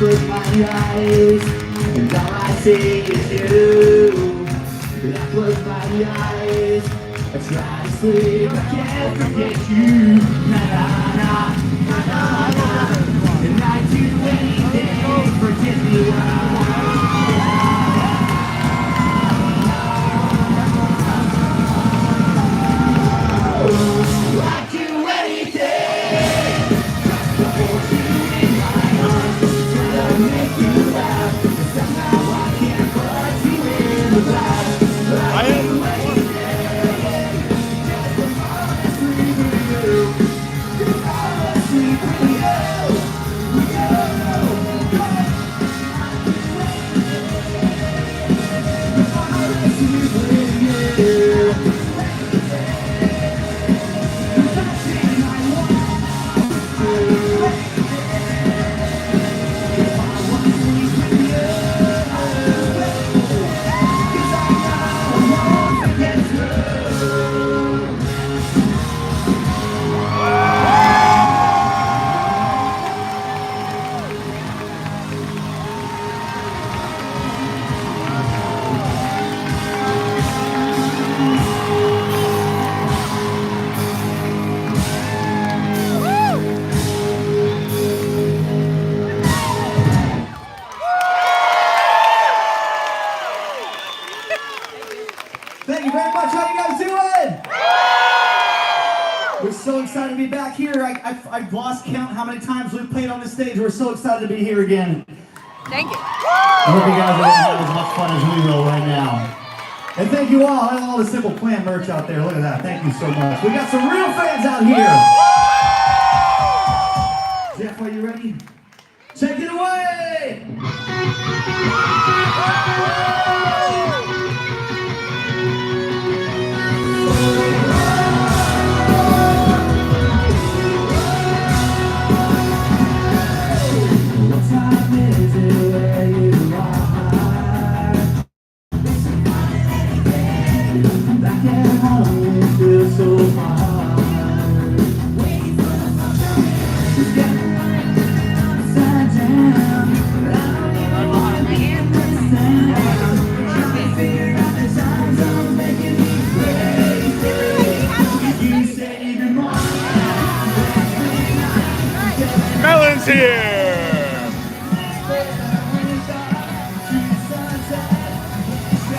close my eyes, and all I see is you. I close my eyes, I try to sleep, I can't forget you. Na na na, na na na, and I'd do anything for Disney World. I'd do anything just to hold you in my arms, till I make you laugh, and somehow I can't put you in the past. I'd do anything just to fall asleep with you, to fall asleep with you, with you. To fall asleep with you. Thank you very much. How you guys doing? We're so excited to be back here. I've lost count how many times we've played on this stage. We're so excited to be here again. Thank you. I hope you guys are having as much fun as we will right now. And thank you all the Simple Plan merch out there. Look at that. Thank you so much. We got some real fans out here. Jeff, are you ready? Take it away! What time is it where you are? Back at home, it feels so hard. Just getting upside down, but I don't even want to get this down. Trying to figure out the time zone making me crazy. You say good morning. Melon's here.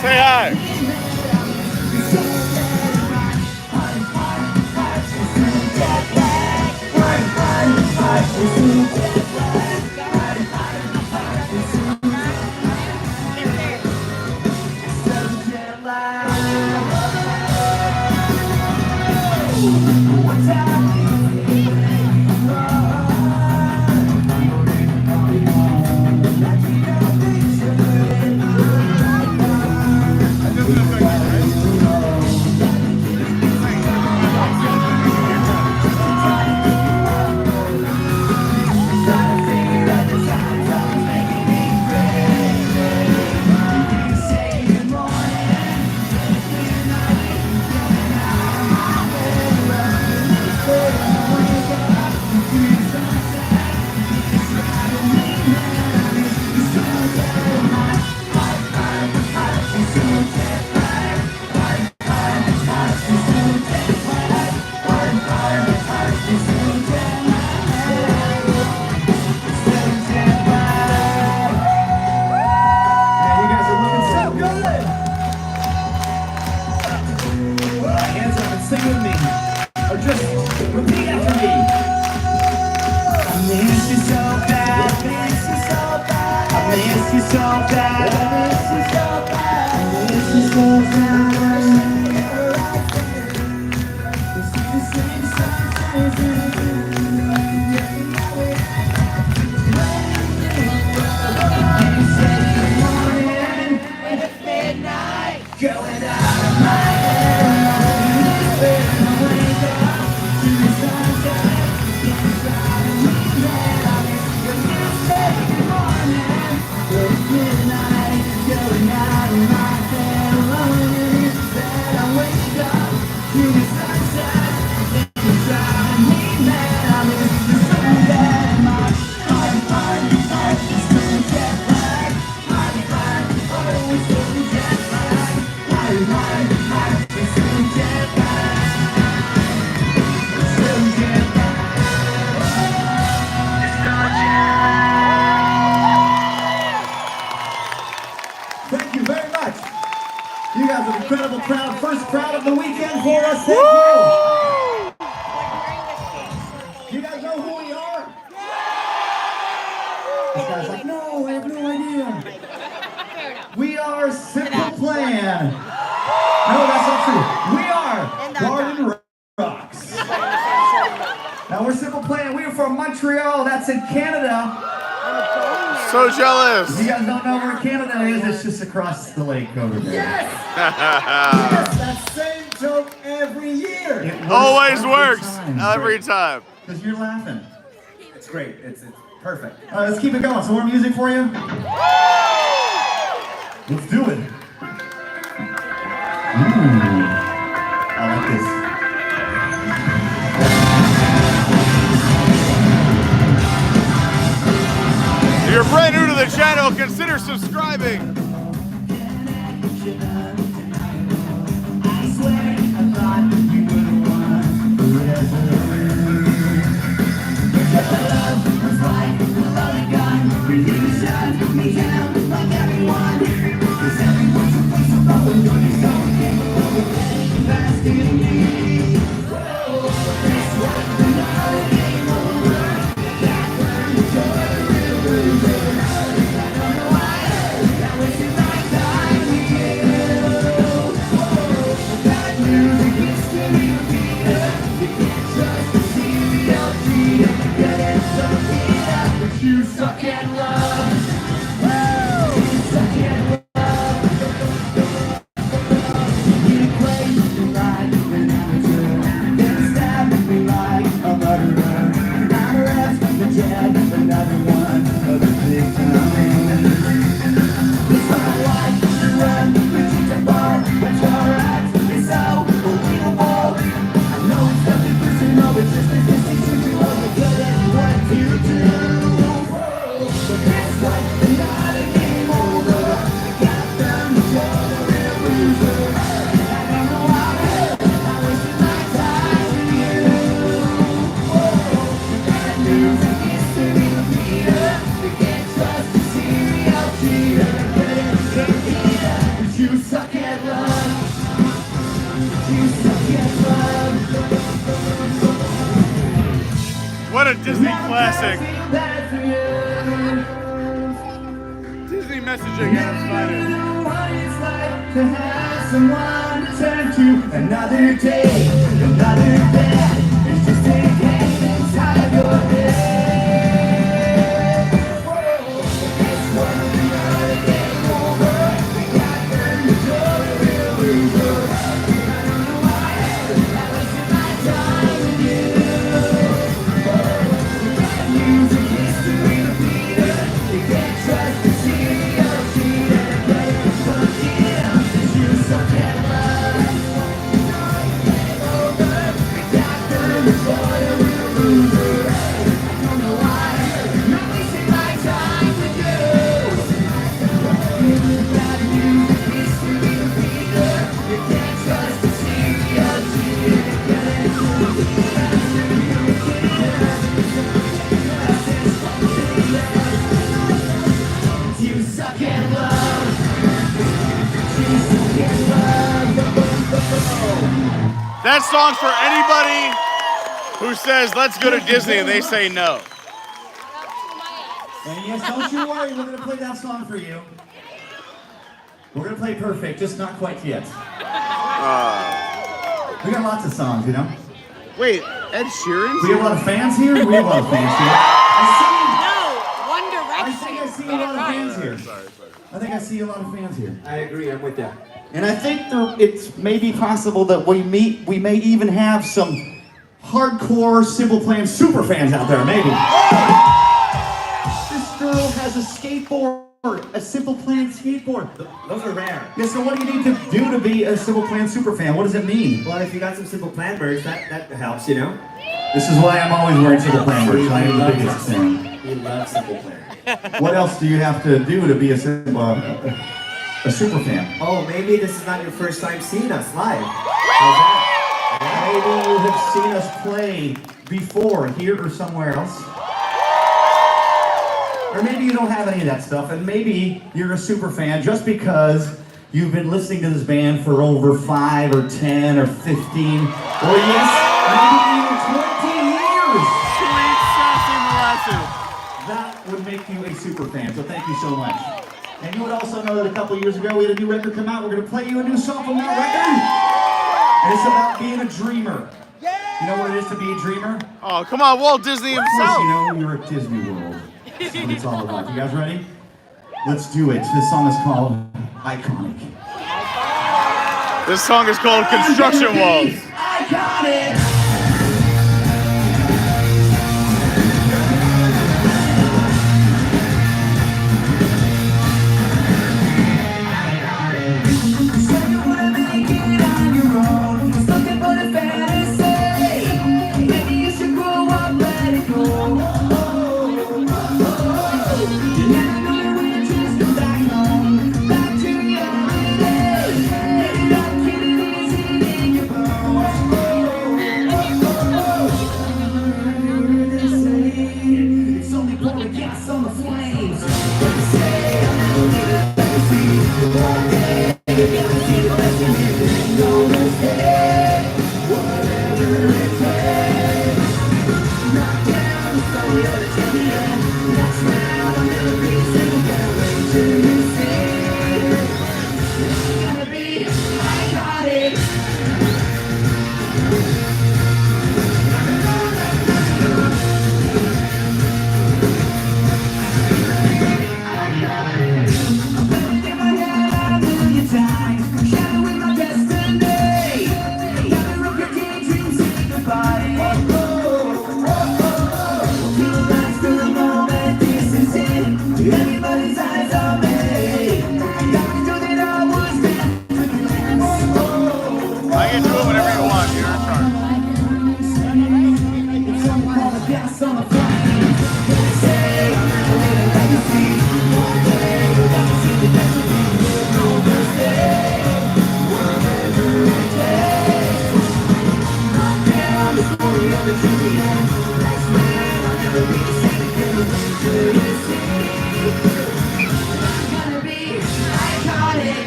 Say hi. Midnight. Yes, thank you. You guys know who we are? This guy's like, no, I have no idea. We are Simple Plan. No, that's not true. We are Garden Rocks. Now we're Simple Plan. We are from Montreal. That's in Canada. So jealous. If you guys don't know where Canada is, it's just across the lake over there. Yes! Yes, that same joke every year. Always works. Every time. Because you're laughing. It's great. It's perfect. All right, let's keep it going. Some more music for you? Let's do it. I like this. If you're brand new to the channel, consider subscribing. I swear I thought you were the one forever. But your love was like a loaded gun. You shot me down like everyone. Cause everyone's supposed to know when you're so capable of getting past in me. That's what another game over. That burned the joy of real loser. I don't know why I'm wasting my time with you. That music is to be repeated. You can't trust the serial cheater. Get it stuck in up, but you suck at love. You suck at love. You play me like an amateur. Then stab me like a murderer. I'm left the dead, another one of the big time. It's my life to run, but you can bar, but your act is so unbelievable. I know it's nothing personal, but just as this is you are good at what you do. But that's like another game over. I got them, but you're the real loser. I don't know why I wasted my time with you. That music is to be repeated. You can't trust the serial cheater. But you suck at love. You suck at love. What a Disney classic. I feel bad for you. Disney messaging at its finest. What it's like to have someone to turn to. Another day, another bed. It's just a game inside your head. It's one another game over. We got burned, but you're a real loser. I don't know why I wasted my time with you. That music is to be repeated. You can't trust the serial cheater. Get it stuck in, 'cause you suck at love. Over, we got burned, but you're a real loser. I don't know why I'm not wasting my time with you. That music is to be repeated. You can't trust the serial cheater. Get it stuck in, you suck at love. You suck at love. That song's for anybody who says, let's go to Disney, and they say no. And yes, don't you worry, we're going to play that song for you. We're going to play Perfect, just not quite yet. We got lots of songs, you know? Wait, Ed Sheeran's We have a lot of fans here? We have a lot of fans here. One Direction. I see a lot of fans here. I think I see a lot of fans here. I agree. I'm with you. And I think it's maybe possible that we may even have some hardcore Simple Plan super fans out there, maybe. This girl has a skateboard, a Simple Plan skateboard. Those are rare. Yeah, so what do you need to do to be a Simple Plan super fan? What does it mean? Well, if you got some Simple Plan merch, that helps, you know? This is why I'm always wearing Simple Plan merch. I am the biggest fan. You love Simple Plan. What else do you have to do to be a super fan? Oh, maybe this is not your first time seeing us live. How's that? Maybe you have seen us play before, here or somewhere else. Or maybe you don't have any of that stuff, and maybe you're a super fan just because You've been listening to this band for over 5 or 10 or 15, or yes, maybe even 20 years. Sweet sassy molasses. That would make you a super fan, so thank you so much. And you would also know that a couple years ago we had a new record come out. We're going to play you a new song from that record. And it's about being a dreamer. You know what it is to be a dreamer? Oh, come on, Walt Disney Of course himself. you know you're at Disney World. That's what it's all about. You guys ready? Let's do it. This song is called Iconic. This song is called Construction Walls. Iconic!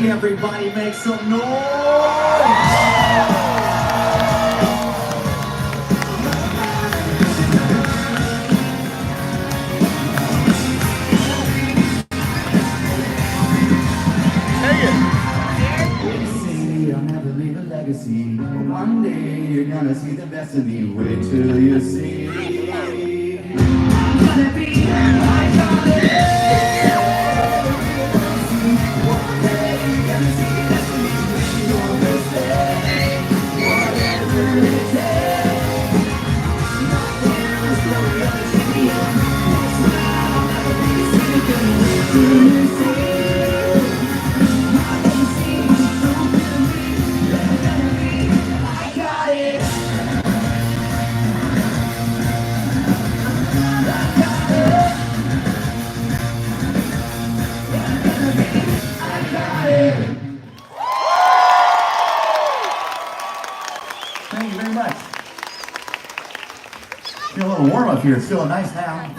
Everybody make some noise! I'll never leave a legacy. One day you're gonna see the best of me. Wait till you see. I'm gonna be iconic. Thank you very much. Feel a little warm up here. It's feeling nice now.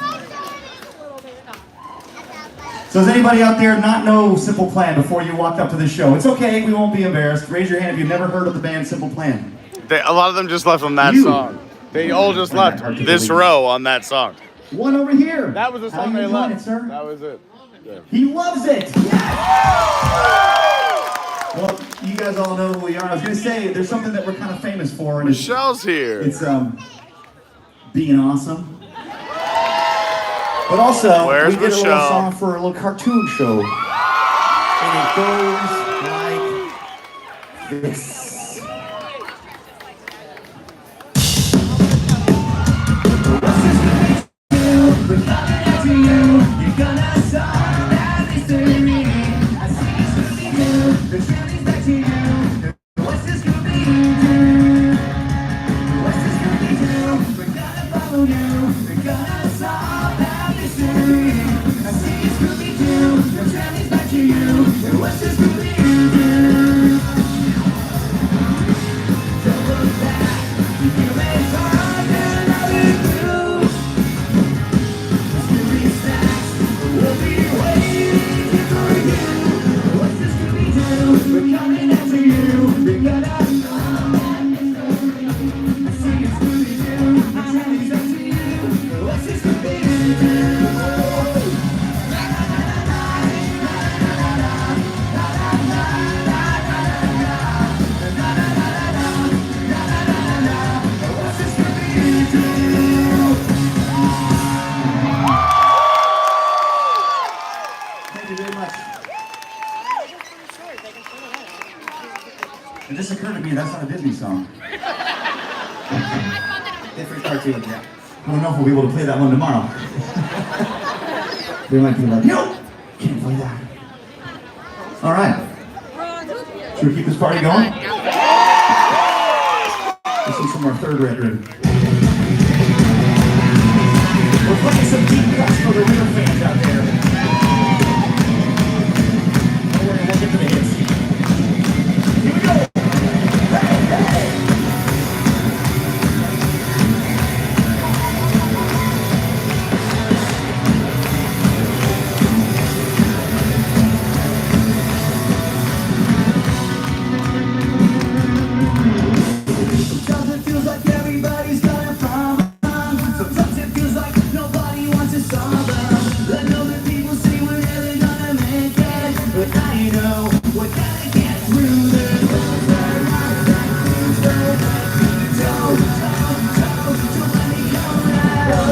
So does anybody out there not know Simple Plan before you walked up to the show? It's okay, we won't be embarrassed. Raise your hand if you've never heard of the band Simple Plan. A lot of them just left on that song. They all just left this row on that song. One over here. That was the song they left. That was it. Yeah. He loves it. Well, you guys all know who we are. I was going to say, there's something that we're kind of famous for. And Michelle's here. It's being awesome. But also, Where's we did Michelle? a little song for a little cartoon show. And it goes like this. We're coming after you. You're gonna solve that mystery. I see Scooby-Doo. The truth is back to you. What's the Scooby-Doo? What's the Scooby-Doo? We're gonna follow you. We're gonna solve that mystery. I see Scooby-Doo. The truth is back to you. What's the Scooby-Doo? Don't look back. You may find another clue. We'll be waiting for you. What's the Scooby-Doo? just occurred to me that's not a Disney song. Different cartoon, yeah. I don't know if we'll be able to play that one tomorrow. They might be like, nope, can't play that. All right. Should we keep this party going? This is from our third record. We're playing some deep cuts for the real fans out there. We'll get to the hits. Here we go. Hey, hey. Sometimes it feels like everybody's got a problem. Sometimes it feels like nobody wants to solve them. I know that people say we're never gonna make it, but I know we're gonna get through this. Don't let me go now.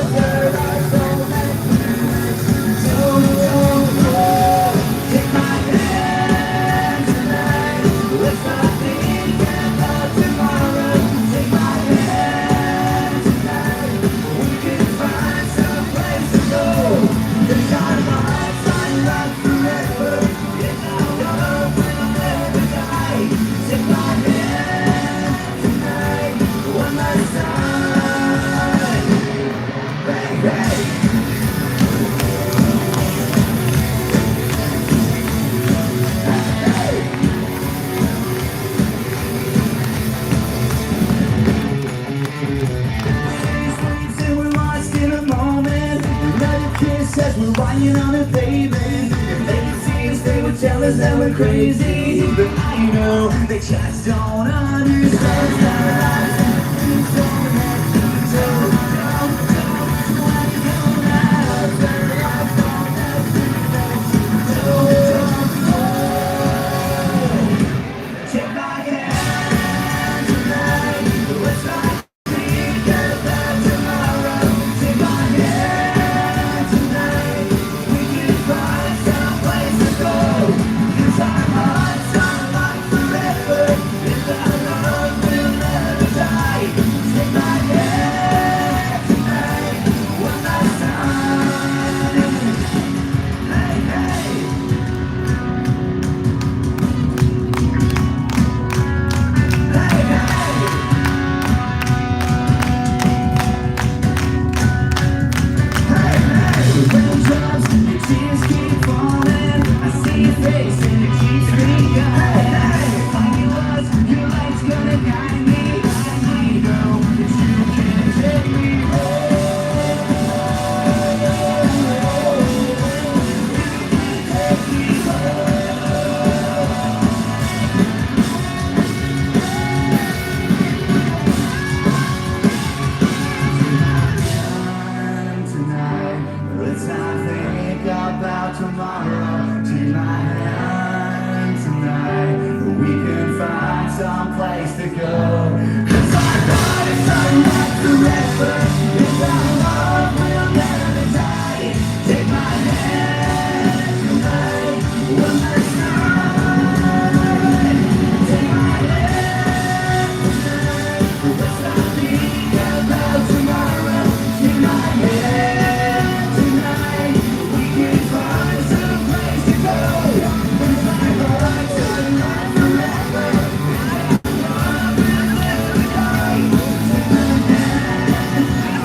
Take my hand tonight. Let's not think about tomorrow. Take my hand tonight. We can find some place to go. There's our hearts unlock forever. In our love we'll never die. Take my hand tonight. One last time. Bang, bang. Say we're lost in a moment. Another kiss as we're riding on a pavement. If they could see us, they would tell us that we're crazy. But I know they just don't understand. Take my hand tonight. Let's not think about tomorrow. Take my hand tonight. We can find some place to go. 'Cause our hearts are locked forever. If our love will never die. Take my hand tonight. One last time. Hey, hey. Hey, hey. Raindrops, your tears keep falling. I see your face and it keeps me going. Finding love's your light's gonna guide me. I know that you can take me tonight. Let's not think about tomorrow. Take my hand tonight. We can find some place to go. 'Cause our heart is unlocked forever. If our love will never die. Take my hand tonight. One last time. Take my hand tonight. Let's not think about tomorrow. Take my hand tonight. We can find some place to go. 'Cause my heart's unlocked forever. Love will never die. Take my hand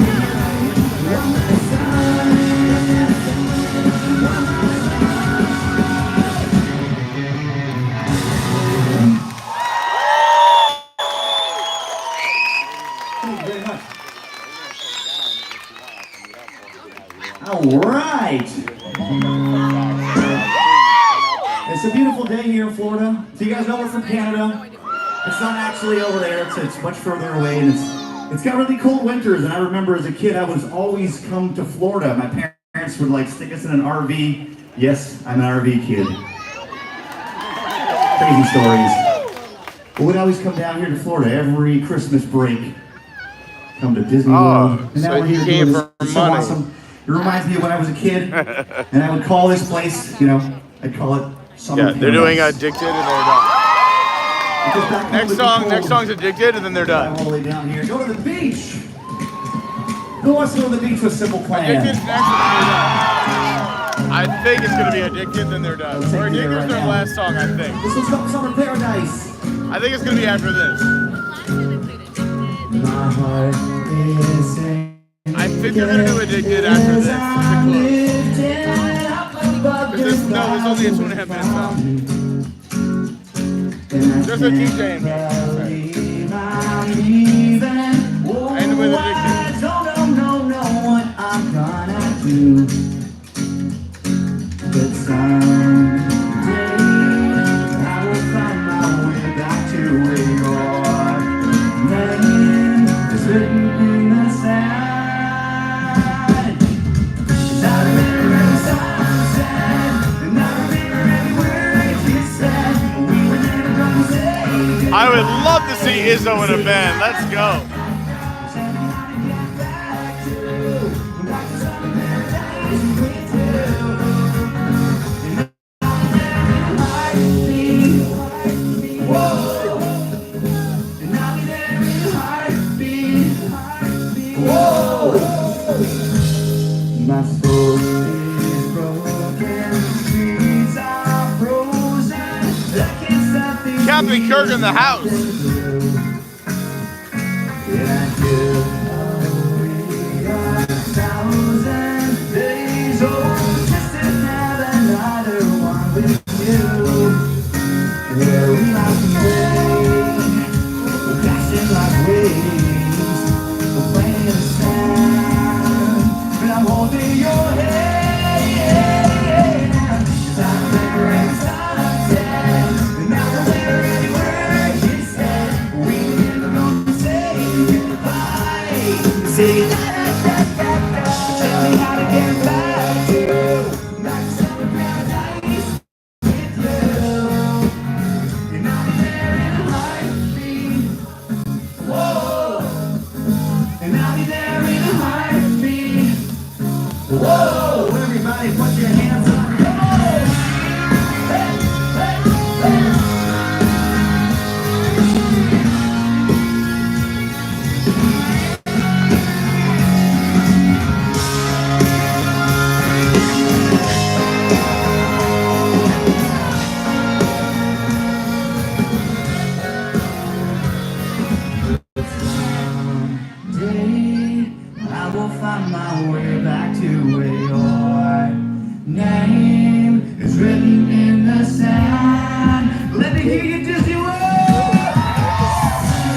tonight. One last time. One last Thank you very much. All right. It's a beautiful day here in Florida. So you guys know we're from Canada. It's not actually over there. It's much further away, and it's got really cold winters. And I remember as a kid, I was always come to Florida. My parents would like stick us in an RV. Yes, I'm an RV kid. Crazy stories. But we'd always come down here to Florida every Christmas break. Come to Disney World. And so now we're you here came doing for this. It's so money. awesome. It reminds me of when I was a kid, and I would call this place, I'd call it Summer Yeah, they're doing Paradise. Addicted and they're done. Next song's Addicted, and then they're done. All the way down here. Go to the beach. Who wants to go to the beach with Simple Plan? Addicted next, and then they're done. I think it's gonna be Addicted, then they're done. Or Addicted's their last song, I think. This one's called Summer Paradise. I think it's gonna be after this. My heart is I think they're gonna do Addicted after this. This is only a 2.5 minute song. There's a DJ in there. And with Addicted. I don't know what I'm gonna do. But someday I will find my way back to where your name is written in the sand. 'Cause I remember every sunset, and I remember every word you said. We were never gonna say goodbye. I would love to see Izzo in a band. Let's go. My soul is broken, streets are frozen. I can't stop thinking Captain Kirk in the house. that you'll wait 1,000 days. Oh, just to have another one with you. Where we like to play, we're crashing like waves, we're playing the sand, and I'm holding your hand. 'Cause I remember every sunset, and I remember every word you said. We were never gonna say goodbye. Say da-da-da-da-da. Tell me how to get back to summer paradise with you. And I'll be there in a heartbeat. Whoa. And I'll be there in a heartbeat. Whoa. Everybody put your hands up. Come on. Hey, hey, hey. Someday I will find my way back to where your name is written in the sand. Let me hear you, Disney World.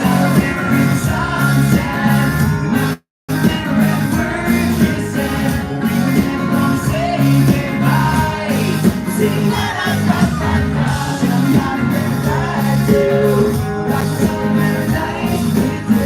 I remember every sunset, and I remember every word you said. We were never gonna say goodbye. Sing la la la la la. Tell me how to get back to summer paradise with you.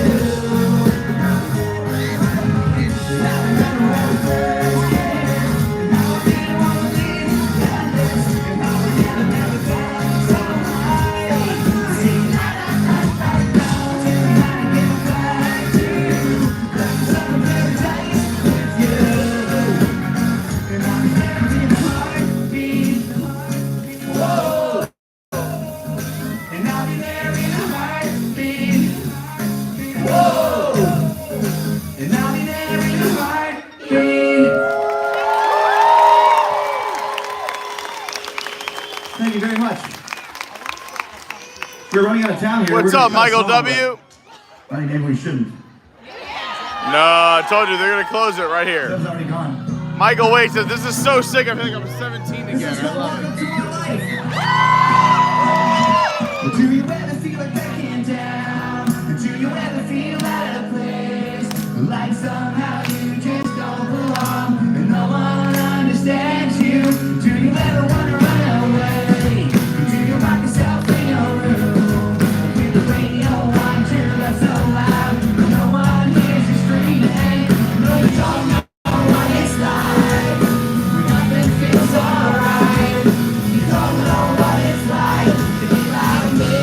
Thank you very much. We're running out of time here. What's We're up, gonna cut Michael a song, W? but maybe we shouldn't. No, I told you they're gonna close it right here. That's already gone. Michael Wade says, "This is so sick. I feel like I'm 17 again." This is I love it. welcome to our life. Do you ever feel like backing down? Do you ever feel out of place? Like somehow you just don't belong and no one understands you? Do you ever want to run away? Do you lock yourself in your room? With the radio on, your love so loud, no one hears you screaming. No, you don't know what it's like. Nothing feels alright. You don't know what it's like to be like me.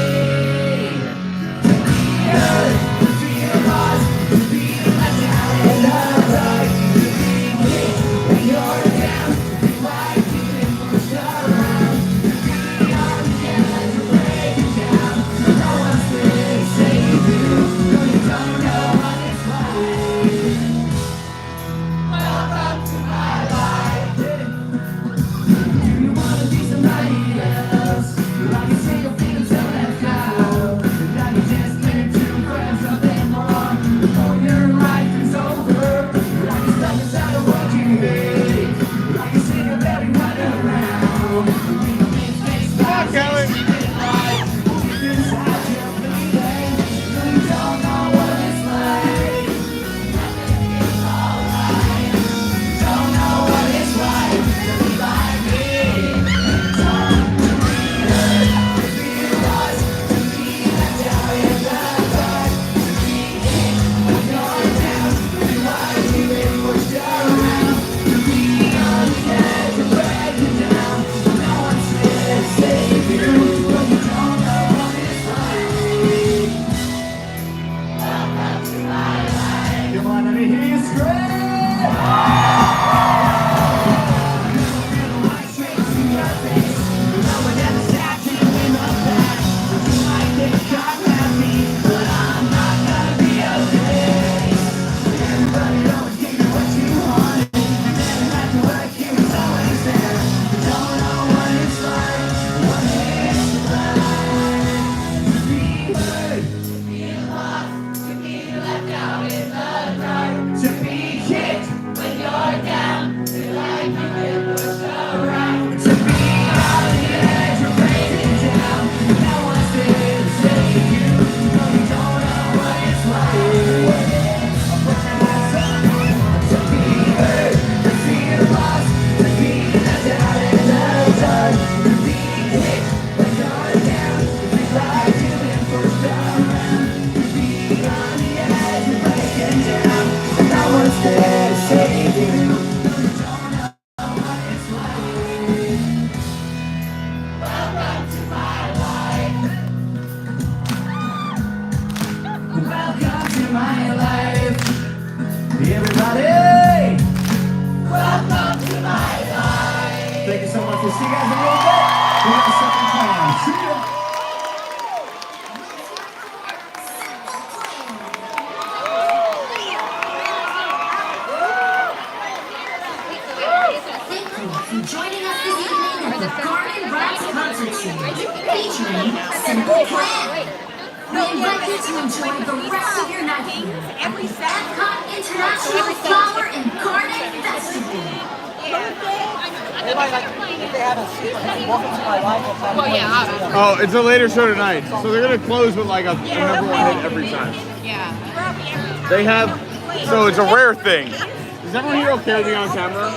Thank you so much. We'll see you guys in a little bit. We'll have a second time. See ya. Joining us this evening at the Carney concert series, featuring Simple Plan. We invite you to enjoy the rest of your night here at the Epcot International Flower and Garden Festival. If they have a secret, welcome to my life. Oh, it's a later show tonight, so they're gonna close with like a number one hit every time. Yeah. They have, so it's a rare thing. Is everyone here okay with being on camera?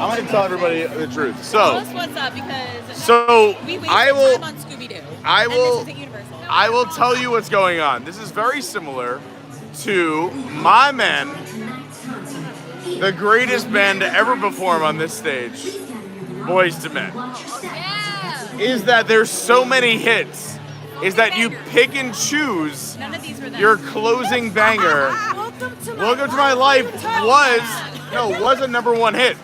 I'm gonna tell everybody the truth. Tell So, us what's up because I we wasted will, time on Scooby-Doo. I will, And this isn't Universal. I will tell you what's going on. This is very similar to my men, the greatest band to ever perform on this stage, Boys to Men. Is that there's so many hits, is that you pick and choose None of these were them. your closing banger. Welcome to My Life was a number one hit.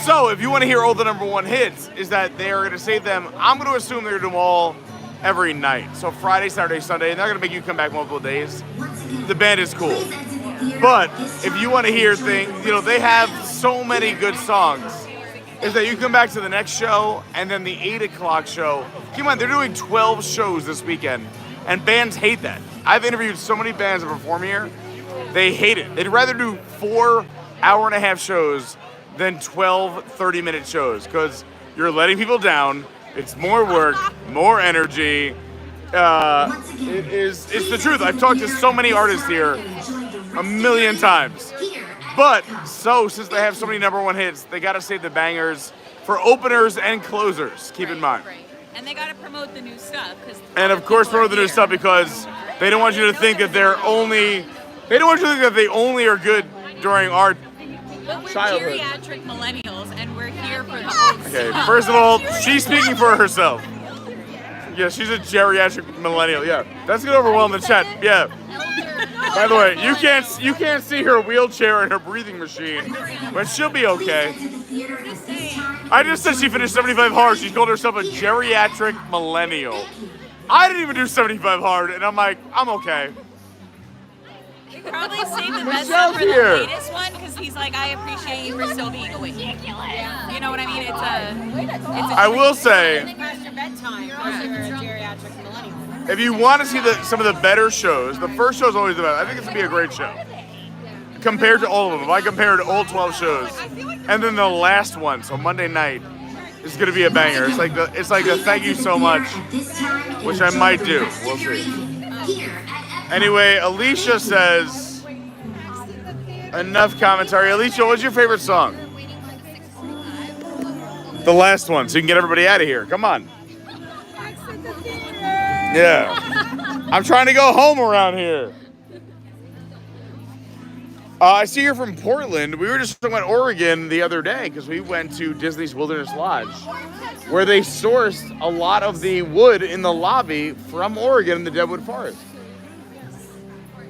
So if you want to hear all the number one hits, is that they are going to save them. I'm going to assume they're going to do them all every night. So Friday, Saturday, Sunday, and they're going to make you come back multiple days. The band is cool. But if you want to hear things, they have so many good songs. Is that you come back to the next show and then the 8 o'clock show. Keep in mind, they're doing 12 shows this weekend, and bands hate that. I've interviewed so many bands that perform here. They hate it. They'd rather do 4 hour-and-a-half shows than 12 30-minute shows because you're letting people down. It's more work, more energy. It's the truth. I've talked to so many artists here a million times. But since they have so many number one hits, they got to save the bangers for openers and closers. Keep in mind. Right. And they got to promote the new stuff. And of course, promote the new stuff because they don't want you to think that they only are good during our But we're childhood. geriatric millennials, and we're here for the old Okay, stuff. first of all, she's speaking for herself. Yeah, she's a geriatric millennial. Yeah, that's gonna overwhelm the chat. Yeah. By the way, you can't see her wheelchair and her breathing machine, but she'll be okay. I just said she finished 75 hard. She called herself a geriatric millennial. I didn't even do 75 hard, and I'm like, I'm okay. Probably save the best Michelle's stuff for here. the latest one because he's like, I appreciate you for still being awake. You know what I mean? It's a I will say, Past your bedtime because you're a geriatric millennial. if you want to see some of the better shows, the first show is always the best. I think it's gonna be a great show compared to all of them. If I compared all 12 shows, and then the last one, so Monday night, is gonna be a banger. It's like the thank you so much, which I might do. We'll see. Anyway, Alicia says, enough commentary. Alicia, what's your favorite song? The last one, so you can get everybody out of here. Come on. Yeah. I'm trying to go home around here. I see you're from Portland. We were just talking about Oregon the other day because we went to Disney's Wilderness Lodge where they sourced a lot of the wood in the lobby from Oregon in the Deadwood Forest.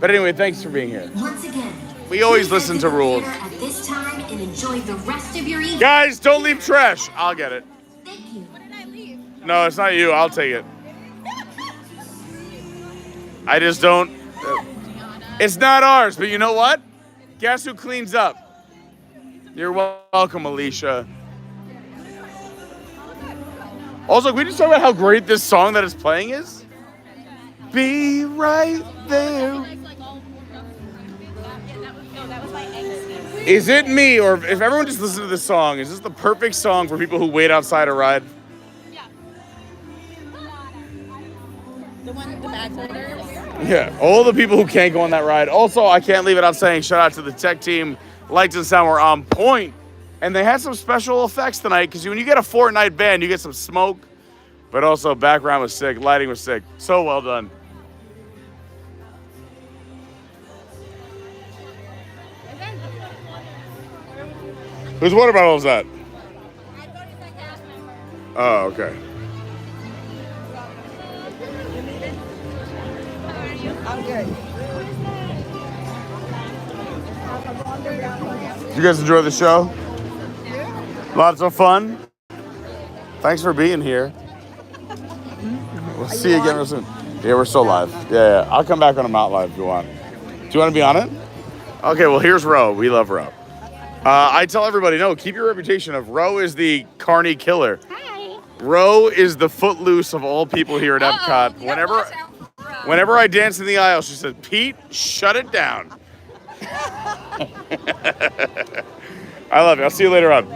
But anyway, thanks for being here. Once again, We always listen to rules. at this time and enjoy the rest of your evening. Guys, don't leave trash. I'll get it. Thank you. No, it's not you. I'll take it. I just don't. It's not ours, but you know what? Guess who cleans up? You're welcome, Alicia. Also, can we just talk about how great this song that is playing is? Be right there. Is it me, or if everyone just listens to this song, is this the perfect song for people who wait outside a ride? The bag holders. Yeah, all the people who can't go on that ride. Also, I can't leave it out saying shout out to the tech team. Lights and sound were on point. And they had some special effects tonight because when you get a Fortnite band, you get some smoke, but also background was sick, lighting was sick. So well done. Whose water bottle is that? Oh, okay. I'm good. Did you guys enjoy the show? Lots of fun. Thanks for being here. We'll see you again real soon. Yeah, we're still live. Yeah. I'll come back when I'm not live if you want. Do you want to be on it? Okay, well, here's Ro. We love Ro. I tell everybody, no, keep your reputation of Ro is the Carney killer. Hi. Ro is the footloose of all people here at Epcot. Whenever I dance in the aisle, she said, Pete, shut it down. I love it. I'll see you later on.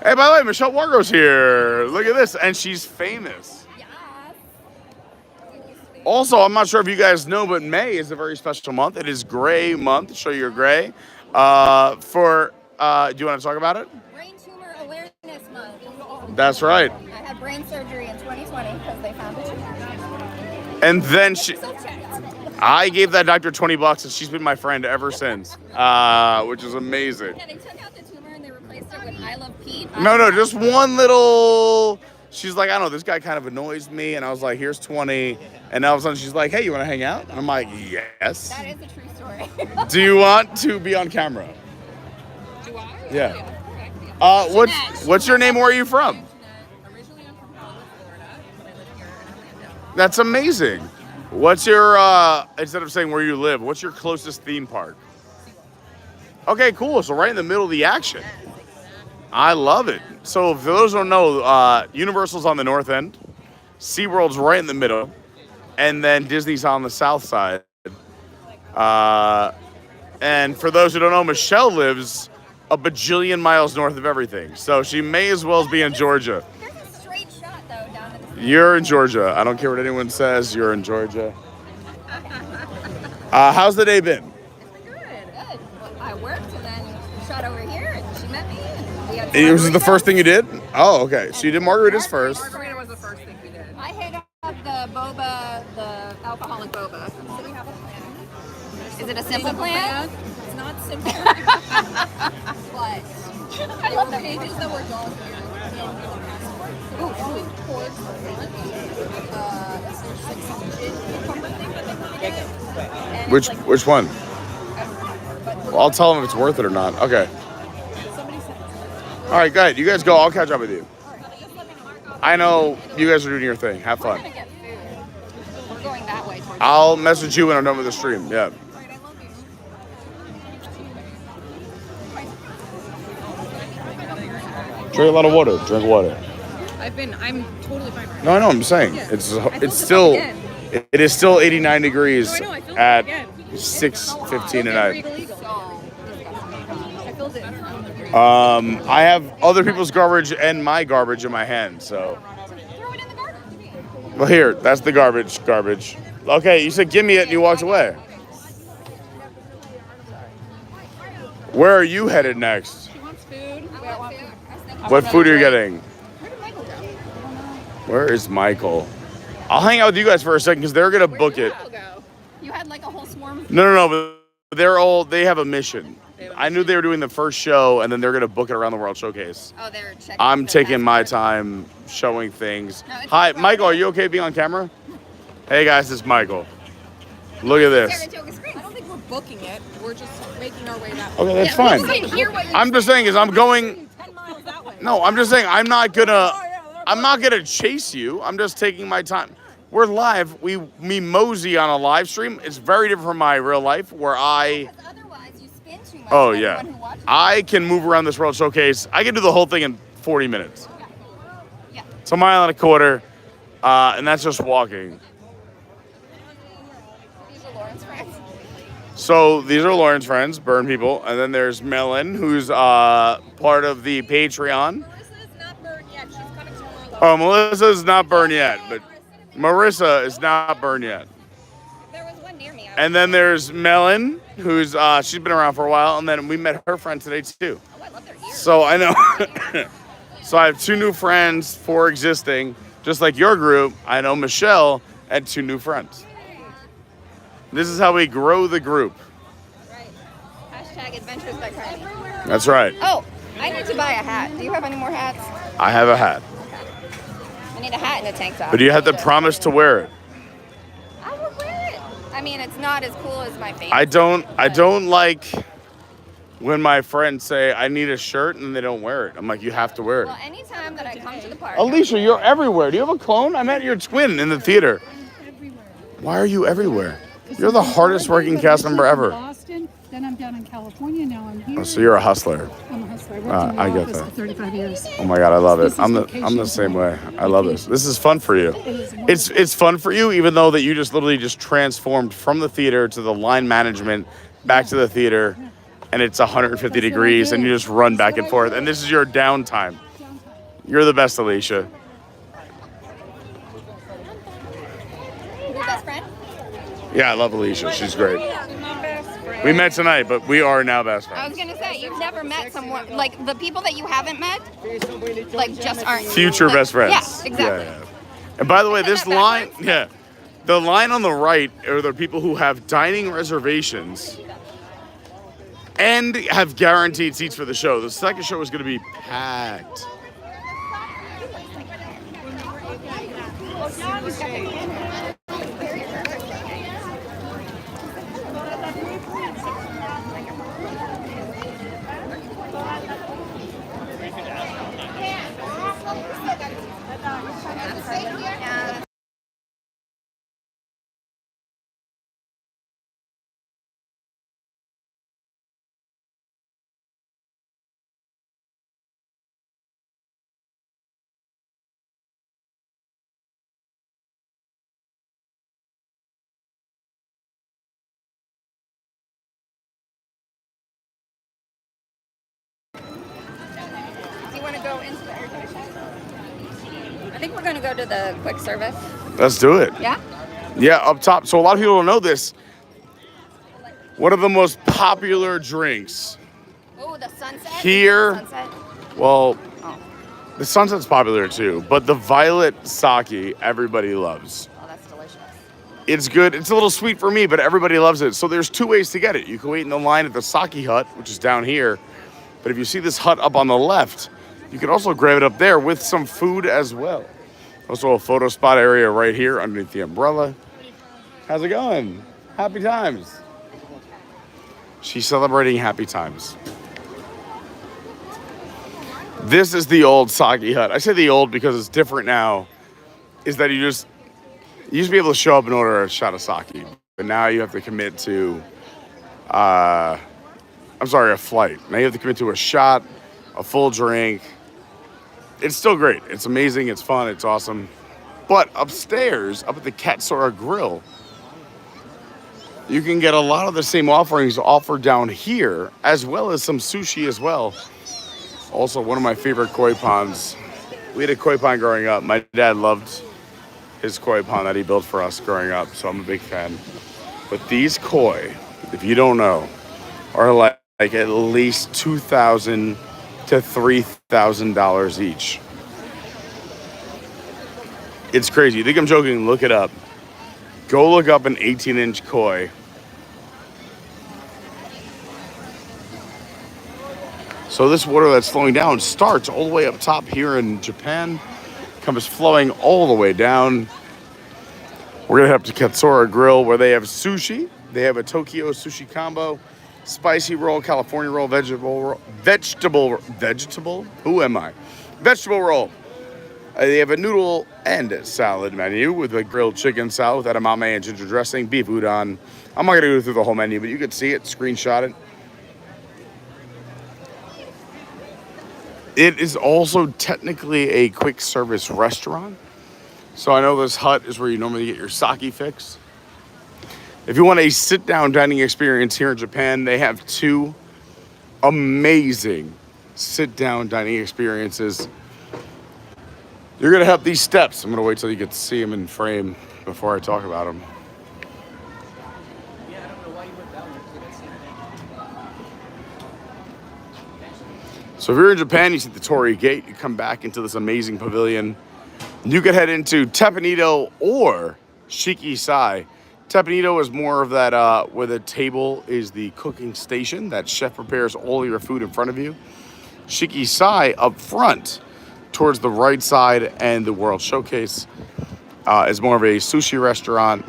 Hey, by the way, Michelle Wargo's here. Look at this. And she's famous. Also, I'm not sure if you guys know, but May is a very special month. It is Gray Month. Show you your gray. Do you want to talk about it? Brain Tumor Awareness Month. That's right. I had brain surgery in 2020 because they found it. And then I gave that doctor $20 and she's been my friend ever since, which is amazing. Yeah, they took out the tumor and they replaced it with I Love Pete. No, just one little, she's like, I don't know, this guy kind of annoys me. And I was like, here's 20. And all of a sudden she's like, hey, you want to hang out? And I'm like, yes. That is a true story. Do you want to be on camera? Do I? Yeah. What's your name? Where are you from? Originally, I'm from Florida, but I live here in Orlando. That's amazing. What's your, instead of saying where you live, what's your closest theme park? Okay, cool. So right in the middle of the action. I love it. So for those who don't know, Universal's on the north end, SeaWorld's right in the middle, and then Disney's on the south side. And for those who don't know, Michelle lives a bajillion miles north of everything. So she may as well be in Georgia. There's a straight shot, though, down to the You're in Georgia. I don't care what anyone says. You're in Georgia. How's the day been? It's been good. Well, I worked and then shot over here and she met me. And we had It was the first thing you did? Oh, okay. So you did margaritas first. Margarita was the first thing we did. I hit up the boba, the alcoholic boba. So we have a plan. Is it a simple plan? It's not simple. But I love the pages that were drawn here. Moving towards the front. Which one? Well, I'll tell them if it's worth it or not. Okay. All right, go ahead. You guys go. I'll catch up with you. I know you guys are doing your thing. Have fun. We're going that way. I'll message you when I'm done with the stream. Yeah. Drink a lot of water. Drink water. I'm totally fine. No, I know. I'm saying it is still 89 degrees at 6:15 at night. I have other people's garbage and my garbage in my hand, so. Throw it in the garbage. Well, here, that's the garbage. Okay, you said give me it and you walked away. Where are you headed next? She wants food. I want food. What food are you getting? Where did Michael go? Where is Michael? I'll hang out with you guys for a second because they're gonna book it. You had like a whole swarm of No, but they have a mission. I knew they were doing the first show and then they're gonna book it around the World Showcase. Oh, they're checking. I'm taking my time showing things. Hi, Michael, are you okay being on camera? Hey guys, it's Michael. Look at this. I don't think we're booking it. We're just making our way that way. Okay, that's fine. I'm just saying I'm going. 10 miles that way. No, I'm just saying I'm not gonna chase you. I'm just taking my time. We're live. We mosey on a live stream. It's very different from my real life where I. Otherwise, you spin too much. Oh yeah, I can move around this World Showcase. I can do the whole thing in 40 minutes. Yeah. It's a mile and a quarter, and that's just walking. These are Lauren's friends. So these are Lauren's friends, Burn people, and then there's Melon, who's part of the Patreon. Melissa's not burned yet. She's coming tomorrow. Oh, Melissa's not burned yet, but Marissa is not burned yet. There was one near me. And then there's Melon, who's she's been around for a while, and then we met her friend today too. Oh, I love their ears. So I know. So I have 2 new friends, 4 existing, just like your group. I know Michelle and 2 new friends. This is how we grow the group. Right. Hashtag Adventures by Carney. That's right. Oh, I need to buy a hat. Do you have any more hats? I have a hat. I need a hat and a tank top. But you have to promise to wear it. I will wear it. I mean, it's not as cool as my face. I don't like when my friends say I need a shirt and they don't wear it. I'm like, you have to wear it. Well, anytime that I come to the park. Alicia, you're everywhere. Do you have a clone? I met your twin in the theater. Why are you everywhere? You're the hardest working cast member ever. Boston, then I'm down in California. Now I'm here. Oh, so you're a hustler. I'm a hustler. I worked in the I get office that. for 35 years. Oh my God, I love it. This is I'm the vacation same time. way. I love this. This is fun for you. It is wonderful. It's fun for you, even though that you just literally just transformed from the theater to the line management, back to the theater, and it's 150 degrees, and you just run back and forth. And this is your downtime. You're the best, Alicia. Your best friend? Yeah, I love Alicia. She's great. We met tonight, but we are now best I friends. was gonna say you've never met someone like the people that you haven't met, like just aren't Future like, best friends. Yeah, exactly. Yeah. And by the way, this line, the line on the right are the people who have dining reservations and have guaranteed seats for the show. The second show is going to be packed. Do you want to go into the air conditioning? I think we're gonna go to the quick service. Let's do it. Yeah. Yeah, up top. So a lot of people don't know this. One of the most popular drinks Oh, the sunset. here. Sunset. Well, the sunset's popular too, but the violet sake everybody loves. Oh, that's delicious. It's good. It's a little sweet for me, but everybody loves it. So there's two ways to get it. You can wait in the line at the sake hut, which is down here. But if you see this hut up on the left, you can also grab it up there with some food as well. Also a photo spot area right here underneath the umbrella. How's it going? Happy times. She's celebrating happy times. This is the old sake hut. I say the old because it's different now. Is that you used to be able to show up and order a shot of sake, but now you have to commit to, a flight. Now you have to commit to a shot, a full drink. It's still great. It's amazing. It's fun. It's awesome. But upstairs, up at the Katsura Grill, you can get a lot of the same offerings offered down here, as well as some sushi as well. Also, one of my favorite koi ponds. We had a koi pond growing up. My dad loved his koi pond that he built for us growing up, so I'm a big fan. But these koi, if you don't know, are like at least $2,000 to $3,000 each. It's crazy. You think I'm joking? Look it up. Go look up an 18-inch koi. So this water that's flowing down starts all the way up top here in Japan, comes flowing all the way down. We're gonna head up to Katsura Grill where they have sushi. They have a Tokyo sushi combo, spicy roll, California roll, vegetable. Who am I? Vegetable roll. They have a noodle and salad menu with a grilled chicken salad with edamame and ginger dressing, beef udon. I'm not gonna go through the whole menu, but you can see it, screenshot it. It is also technically a quick service restaurant. So I know this hut is where you normally get your sake fix. If you want a sit-down dining experience here in Japan, they have two amazing sit-down dining experiences. You're gonna have these steps. I'm gonna wait till you get to see them in frame before I talk about them. So if you're in Japan, you see the Torii Gate, you come back into this amazing pavilion. You could head into Teppanydo or Shikisai. Teppanydo is more of that where the table is the cooking station. That chef prepares all your food in front of you. Shikisai up front towards the right side and the World Showcase is more of a sushi restaurant.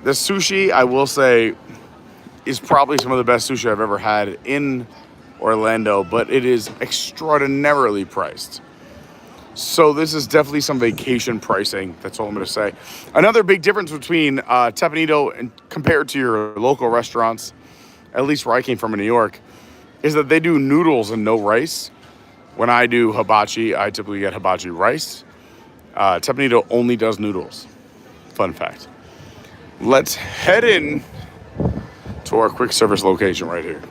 The sushi, I will say, is probably some of the best sushi I've ever had in Orlando, but it is extraordinarily priced. So this is definitely some vacation pricing. That's all I'm going to say. Another big difference between Tapanito and compared to your local restaurants, at least where I came from in New York, is that they do noodles and no rice. When I do hibachi, I typically get hibachi rice. Tapanito only does noodles. Fun fact. Let's head in to our quick service location right here.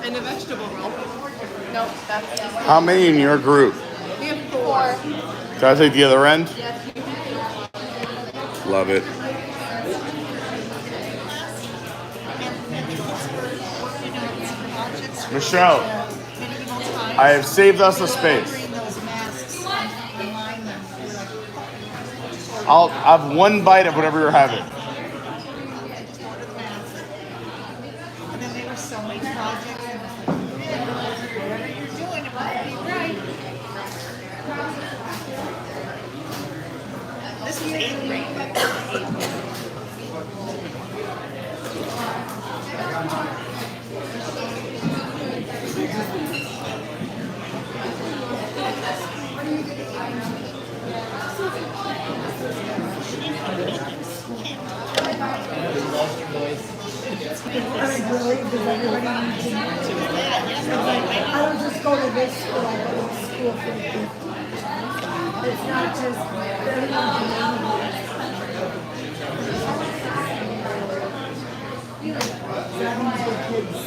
And a vegetable roll. Nope, that's How many in your group? We have 4. Can I take the other end? Yes. Love it. Michelle, I have saved us a space. I'll have one bite of whatever you're having. And then there were so many projects. Whatever you're doing, it might be right. This is 8th grade. I don't just go to this school, I go to school for the kids. It's not just that means the kids.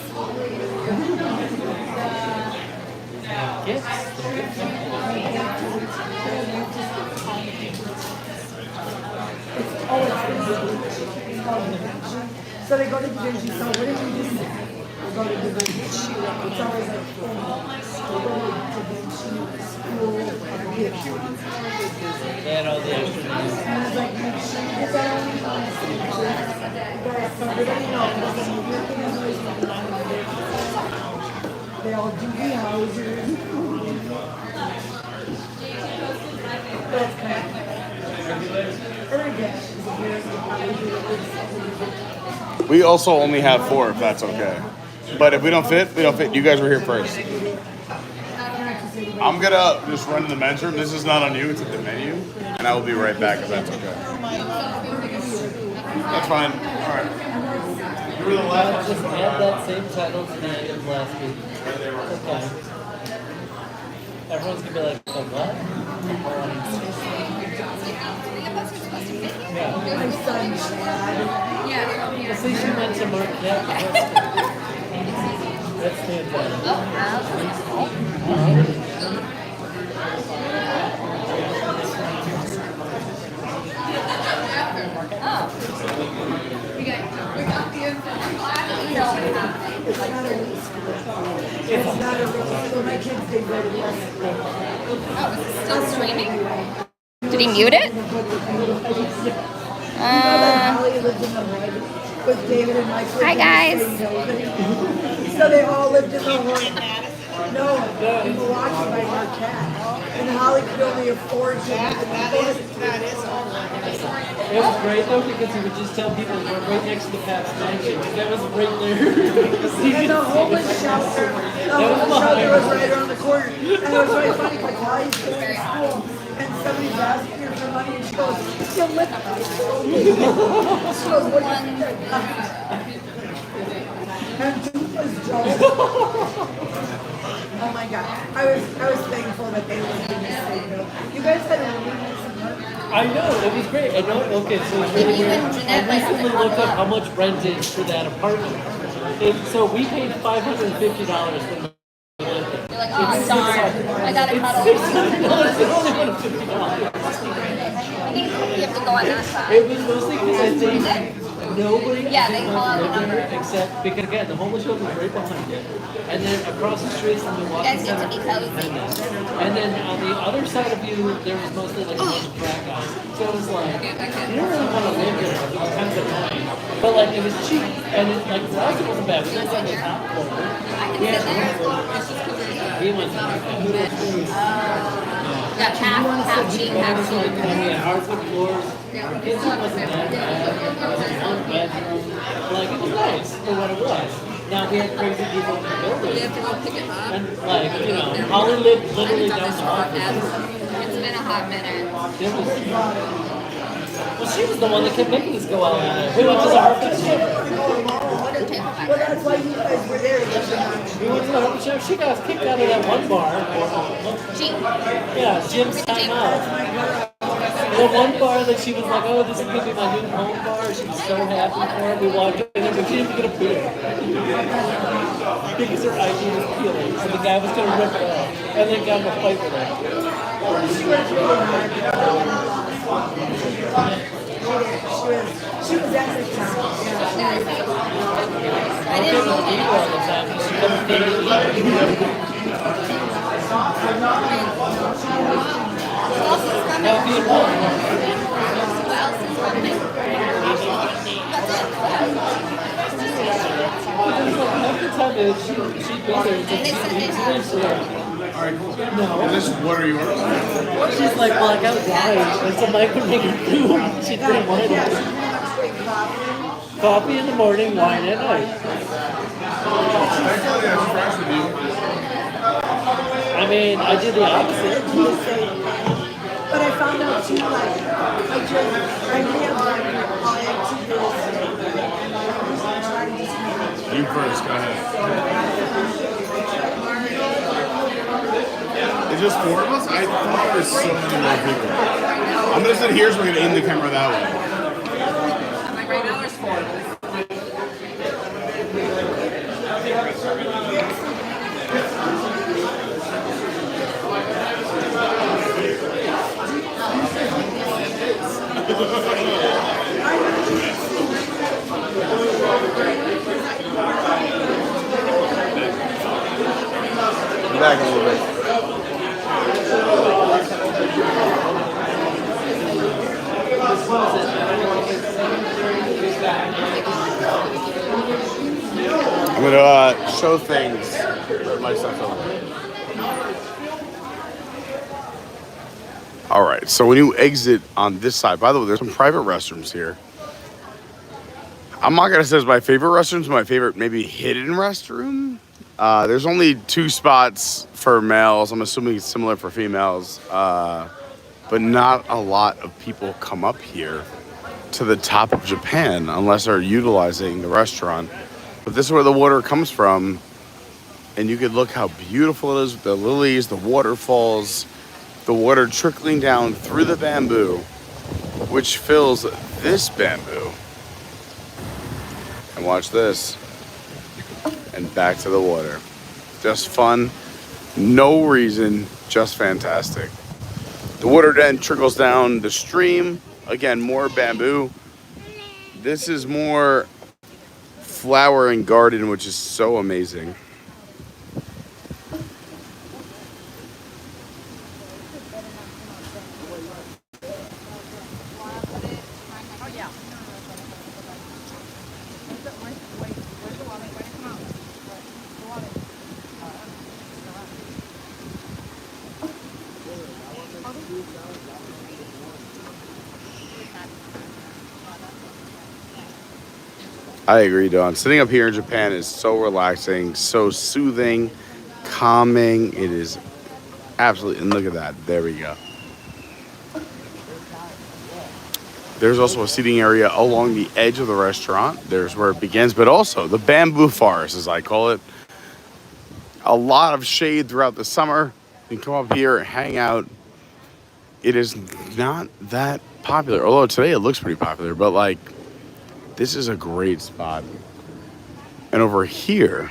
So they go to Da Vinci. So what did we just say? We go to Da Vinci. It's always like, we go to Da Vinci school. They had all the extra names. And I was like, make sure you get that on your phone. Everybody knows. They all do the houses. That's kind of. And I guess. We also only have 4, if that's okay. But if we don't fit, we don't fit. You guys were here first. I'm gonna just run to the men's room. This is not on you, it's at the menu. And I will be right back if that's okay. That's fine. All right. You were the last. Just add that same title to the end of last week. Okay. Everyone's gonna be like, the what? Yeah. My son, Chad. Yeah. At least you went to Marquette. That's fantastic. It's not a real school. My kids, they go to less school. Oh, is it still streaming? Did he mute it? Holly lived in the hood with David and Michael. Hi, guys. So they all lived in the hood. No, in Milwaukee by Marquette. And Holly could only afford to live in the hood. That is all right. It was great though because he would just tell people we're right next to the Pabst Mansion. That was right there. And the homeless shelter, was right around the corner. And it was very funny because Holly's going to school and somebody's asking her for money and she goes, "She'll live." She goes, "What do you think?" And Duke was Joe. Oh my God. I was thankful that they were in this thing. You guys had a really nice apartment. I know, it was great. I know, okay, so it's really weird. I recently looked up how much rent is for that apartment. So we paid $550 for the You're like, oh, darn. I got a cuddle. It's only $150. I think you have to go on that side. It was mostly because I think nobody Yeah, they call out the number. except, because again, the homeless shelter was right behind it. And then across the street from the You Milwaukee guys get to be cozy. And then on the other side of you, there was mostly like a bunch of frat guys. So it was like, you don't really want to live there. It was kind of annoying. But like, it was cheap. And it, like, the house wasn't bad. We lived on the top floor. I can sit there. He went to Yeah, half cheap, half like, cheap. hardwood floors. The kitchen wasn't that bad. It was one bedroom. Like, it was nice for what it was. Now we had crazy people in the building. We have to go pick it up. And like, you know, Holly lived literally down the street. It's been a hot minute. Well, she was the one that kept making us go out. We went to the Harvard Show. Well, that's why you guys were there. We went to the Harvard Show. She got us kicked out of that one bar. Yeah, Jim's time out. The one bar that she was like, oh, this is going to be my new home bar. She was so happy for it. We walked in and she didn't get a beer. Because her ID was peeling. So the guy was going to rip it off. And then got in a fight with her. She was at the time. I didn't know that. All the time. She couldn't get it. Who else is coming? Happy and warm. Who else is coming? That's it. Half the time she'd be there. It's like, no. Is this, what are yours? She's like, well, I got wine. And so Mike would make her food. She'd drink wine. Coffee in the morning, wine at night. I mean, I did the opposite. But I found out too, like, I have You first, go ahead. Is just 4 of us? I thought there was so many more people. I'm gonna sit here so we're gonna aim the camera that way. Like right now there's 4 of us. Back a little bit. I'm gonna show things. My stuff's over. All right, so when you exit on this side, by the way, there's some private restrooms here. I'm not gonna say it's my favorite restrooms, my favorite maybe hidden restroom. There's only 2 spots for males. I'm assuming it's similar for females, but not a lot of people come up here to the top of Japan unless they're utilizing the restaurant. But this is where the water comes from, and you could look how beautiful it is with the lilies, the waterfalls, the water trickling down through the bamboo, which fills this bamboo. And watch this. And back to the water. Just fun, no reason, just fantastic. The water then trickles down the stream. Again, more bamboo. This is more flower and garden, which is so amazing. I agree, Dawn. Sitting up here in Japan is so relaxing, so soothing, calming. It is absolutely, and look at that. There we go. There's also a seating area along the edge of the restaurant. There's where it begins, but also the bamboo forest, as I call it. A lot of shade throughout the summer. You can come up here and hang out. It is not that popular, although today it looks pretty popular, but like, this is a great spot. And over here,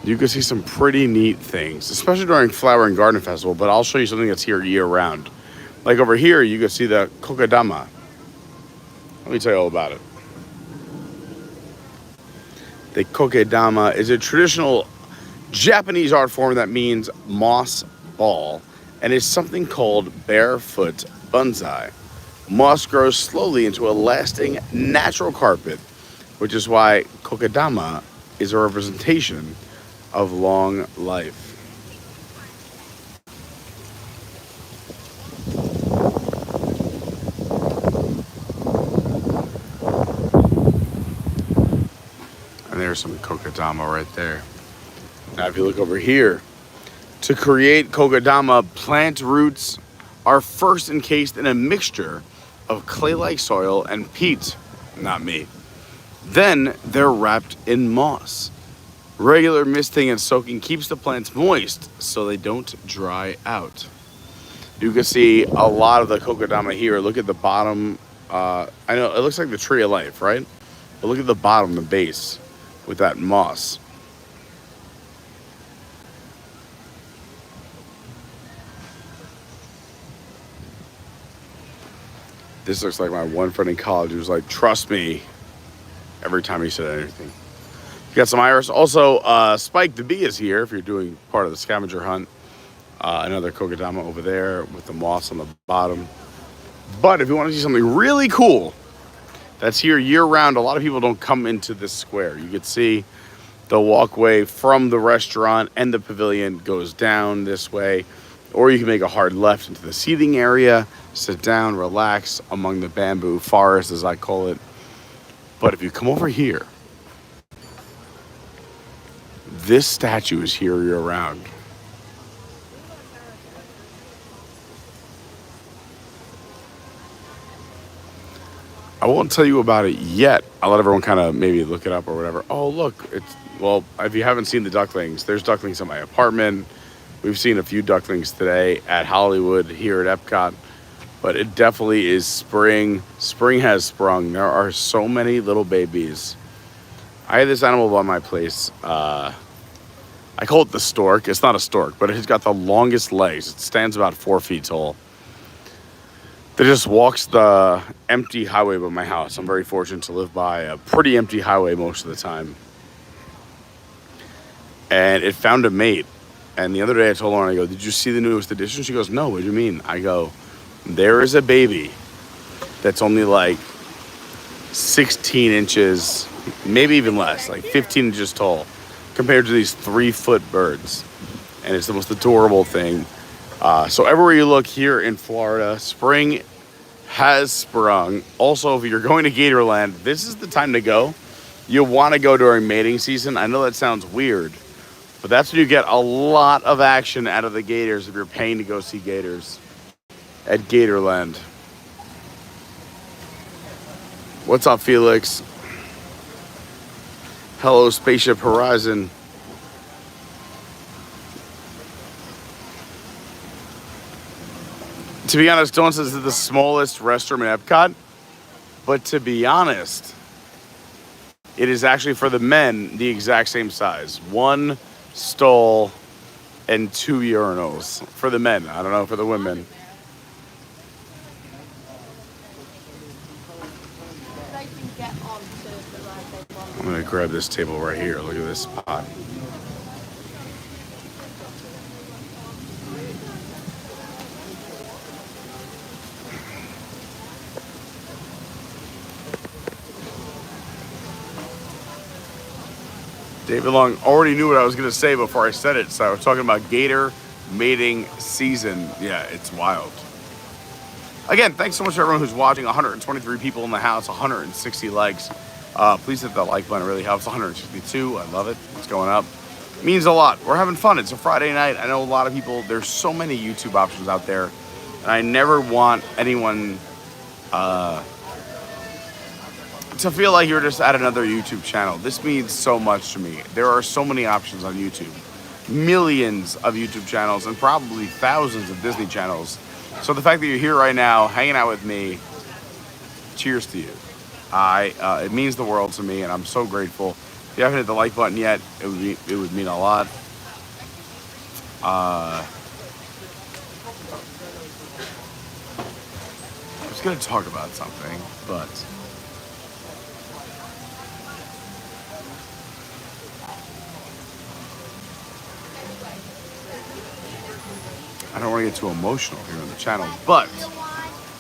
you can see some pretty neat things, especially during Flower and Garden Festival, but I'll show you something that's here year round. Like over here, you can see the kokedama. Let me tell you all about it. The kokedama is a traditional Japanese art form that means moss ball, and is something called barefoot bonsai. Moss grows slowly into a lasting natural carpet, which is why kokedama is a representation of long life. And there's some kokodama right there. Now, if you look over here, to create kokodama, plant roots are first encased in a mixture of clay-like soil and peat, not me. Then they're wrapped in moss. Regular misting and soaking keeps the plants moist so they don't dry out. You can see a lot of the kokodama here. Look at the bottom. I know it looks like the tree of life, right? But look at the bottom, the base, with that moss. This looks like my one friend in college who was like, trust me, every time he said anything. You got some iris. Also, Spike the Bee is here if you're doing part of the scavenger hunt. Another kokodama over there with the moss on the bottom. But if you want to see something really cool that's here year-round, a lot of people don't come into this square. You can see the walkway from the restaurant and the pavilion goes down this way. Or you can make a hard left into the seating area, sit down, relax among the bamboo forest, as I call it. But if you come over here, this statue is here year-round. I won't tell you about it yet. I'll let everyone kind of maybe look it up or whatever. Oh, look, well, if you haven't seen the ducklings, there's ducklings in my apartment. We've seen a few ducklings today at Hollywood, here at Epcot, but it definitely is spring. Spring has sprung. There are so many little babies. I had this animal by my place. I call it the stork. It's not a stork, but it's got the longest legs. It stands about 4 feet tall. That just walks the empty highway by my house. I'm very fortunate to live by a pretty empty highway most of the time. And it found a mate. And the other day I told Lauren, I go, did you see the newest edition? She goes, no, what do you mean? I go, there is a baby that's only like 16 inches, maybe even less, like 15 inches tall, compared to these 3-foot birds. And it's the most adorable thing. So everywhere you look here in Florida, spring has sprung. Also, if you're going to Gatorland, this is the time to go. You'll want to go during mating season. I know that sounds weird, but that's when you get a lot of action out of the gators if you're paying to go see gators at Gatorland. What's up, Felix? Hello, Spaceship Horizon. To be honest, Dawn says it's the smallest restroom in Epcot. But to be honest, it is actually for the men the exact same size. 1 stall and 2 urinals for the men. I don't know for the women. I'm gonna grab this table right here. Look at this spot. David Long already knew what I was going to say before I said it. So I was talking about gator mating season. Yeah, it's wild. Again, thanks so much to everyone who's watching. 123 people in the house, 160 likes. Please hit that like button. It really helps. 162. I love it. It's going up. It means a lot. We're having fun. It's a Friday night. I know a lot of people, there's so many YouTube options out there. And I never want anyone to feel like you're just at another YouTube channel. This means so much to me. There are so many options on YouTube. Millions of YouTube channels and probably thousands of Disney channels. So the fact that you're here right now, hanging out with me, cheers to you. It means the world to me, and I'm so grateful. If you haven't hit the like button yet, it would mean a lot. I was gonna talk about something, but I don't want to get too emotional here on the channel, but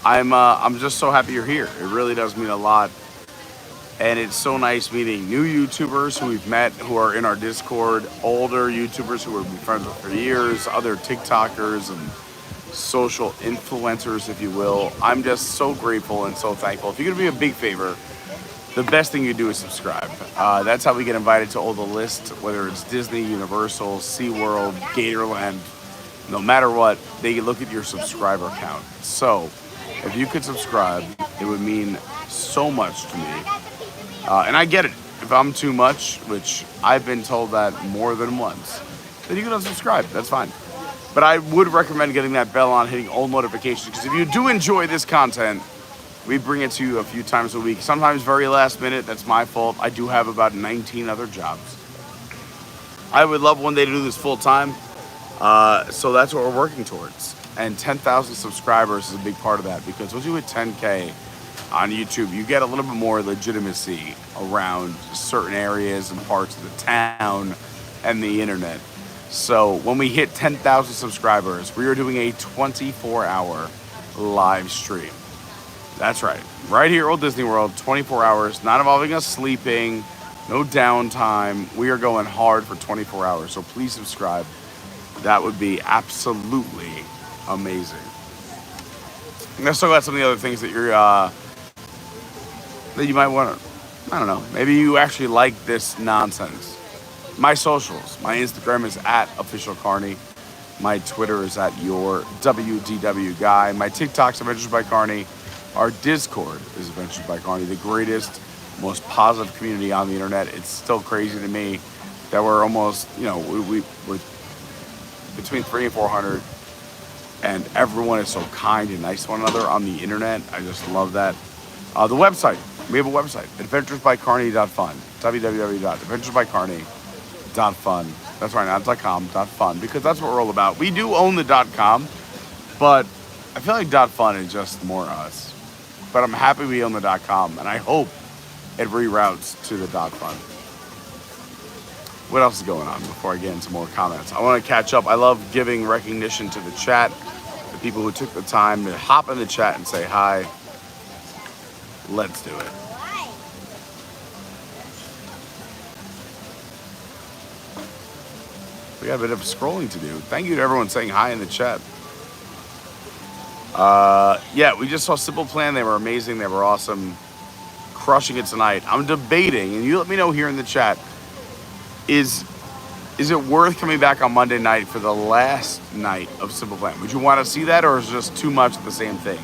I'm just so happy you're here. It really does mean a lot. And it's so nice meeting new YouTubers who we've met who are in our Discord, older YouTubers who we've been friends with for years, other TikTokers and social influencers, if you will. I'm just so grateful and so thankful. If you're gonna be a big favor, the best thing you do is subscribe. That's how we get invited to all the lists, whether it's Disney, Universal, SeaWorld, Gatorland. No matter what, they look at your subscriber count. So if you could subscribe, it would mean so much to me. And I get it. If I'm too much, which I've been told that more than once, then you can unsubscribe. That's fine. But I would recommend getting that bell on, hitting all notifications, because if you do enjoy this content, we bring it to you a few times a week, sometimes very last minute. That's my fault. I do have about 19 other jobs. I would love one day to do this full time. So that's what we're working towards. And 10,000 subscribers is a big part of that, because once you hit 10K on YouTube, you get a little bit more legitimacy around certain areas and parts of the town and the internet. So when we hit 10,000 subscribers, we are doing a 24-hour live stream. That's right. Right here at Walt Disney World, 24 hours, not involving us sleeping, no downtime. We are going hard for 24 hours. So please subscribe. That would be absolutely amazing. And let's talk about some of the other things that you're that you might want to, I don't know, maybe you actually like this nonsense. My socials, my Instagram is @officialcarney. My Twitter is @yourwdwguy. My TikTok's Adventures by Carney. Our Discord is Adventures by Carney, the greatest, most positive community on the internet. It's still crazy to me that we're almost, we're between 300 and 400, and everyone is so kind and nice to one another on the internet. I just love that. The website, we have a website, adventuresbycarney.fun, www.adventuresbycarney.fun. That's right, not .com, .fun, because that's what we're all about. We do own the .com, but I feel like .fun is just more us. But I'm happy we own the .com, and I hope it reroutes to the .fun. What else is going on before I get into more comments? I want to catch up. I love giving recognition to the chat, the people who took the time to hop in the chat and say hi. Let's do it. We got a bit of scrolling to do. Thank you to everyone saying hi in the chat. Yeah, we just saw Simple Plan. They were amazing. They were awesome. Crushing it tonight. I'm debating, and you let me know here in the chat, is it worth coming back on Monday night for the last night of Simple Plan? Would you want to see that, or is it just too much of the same thing?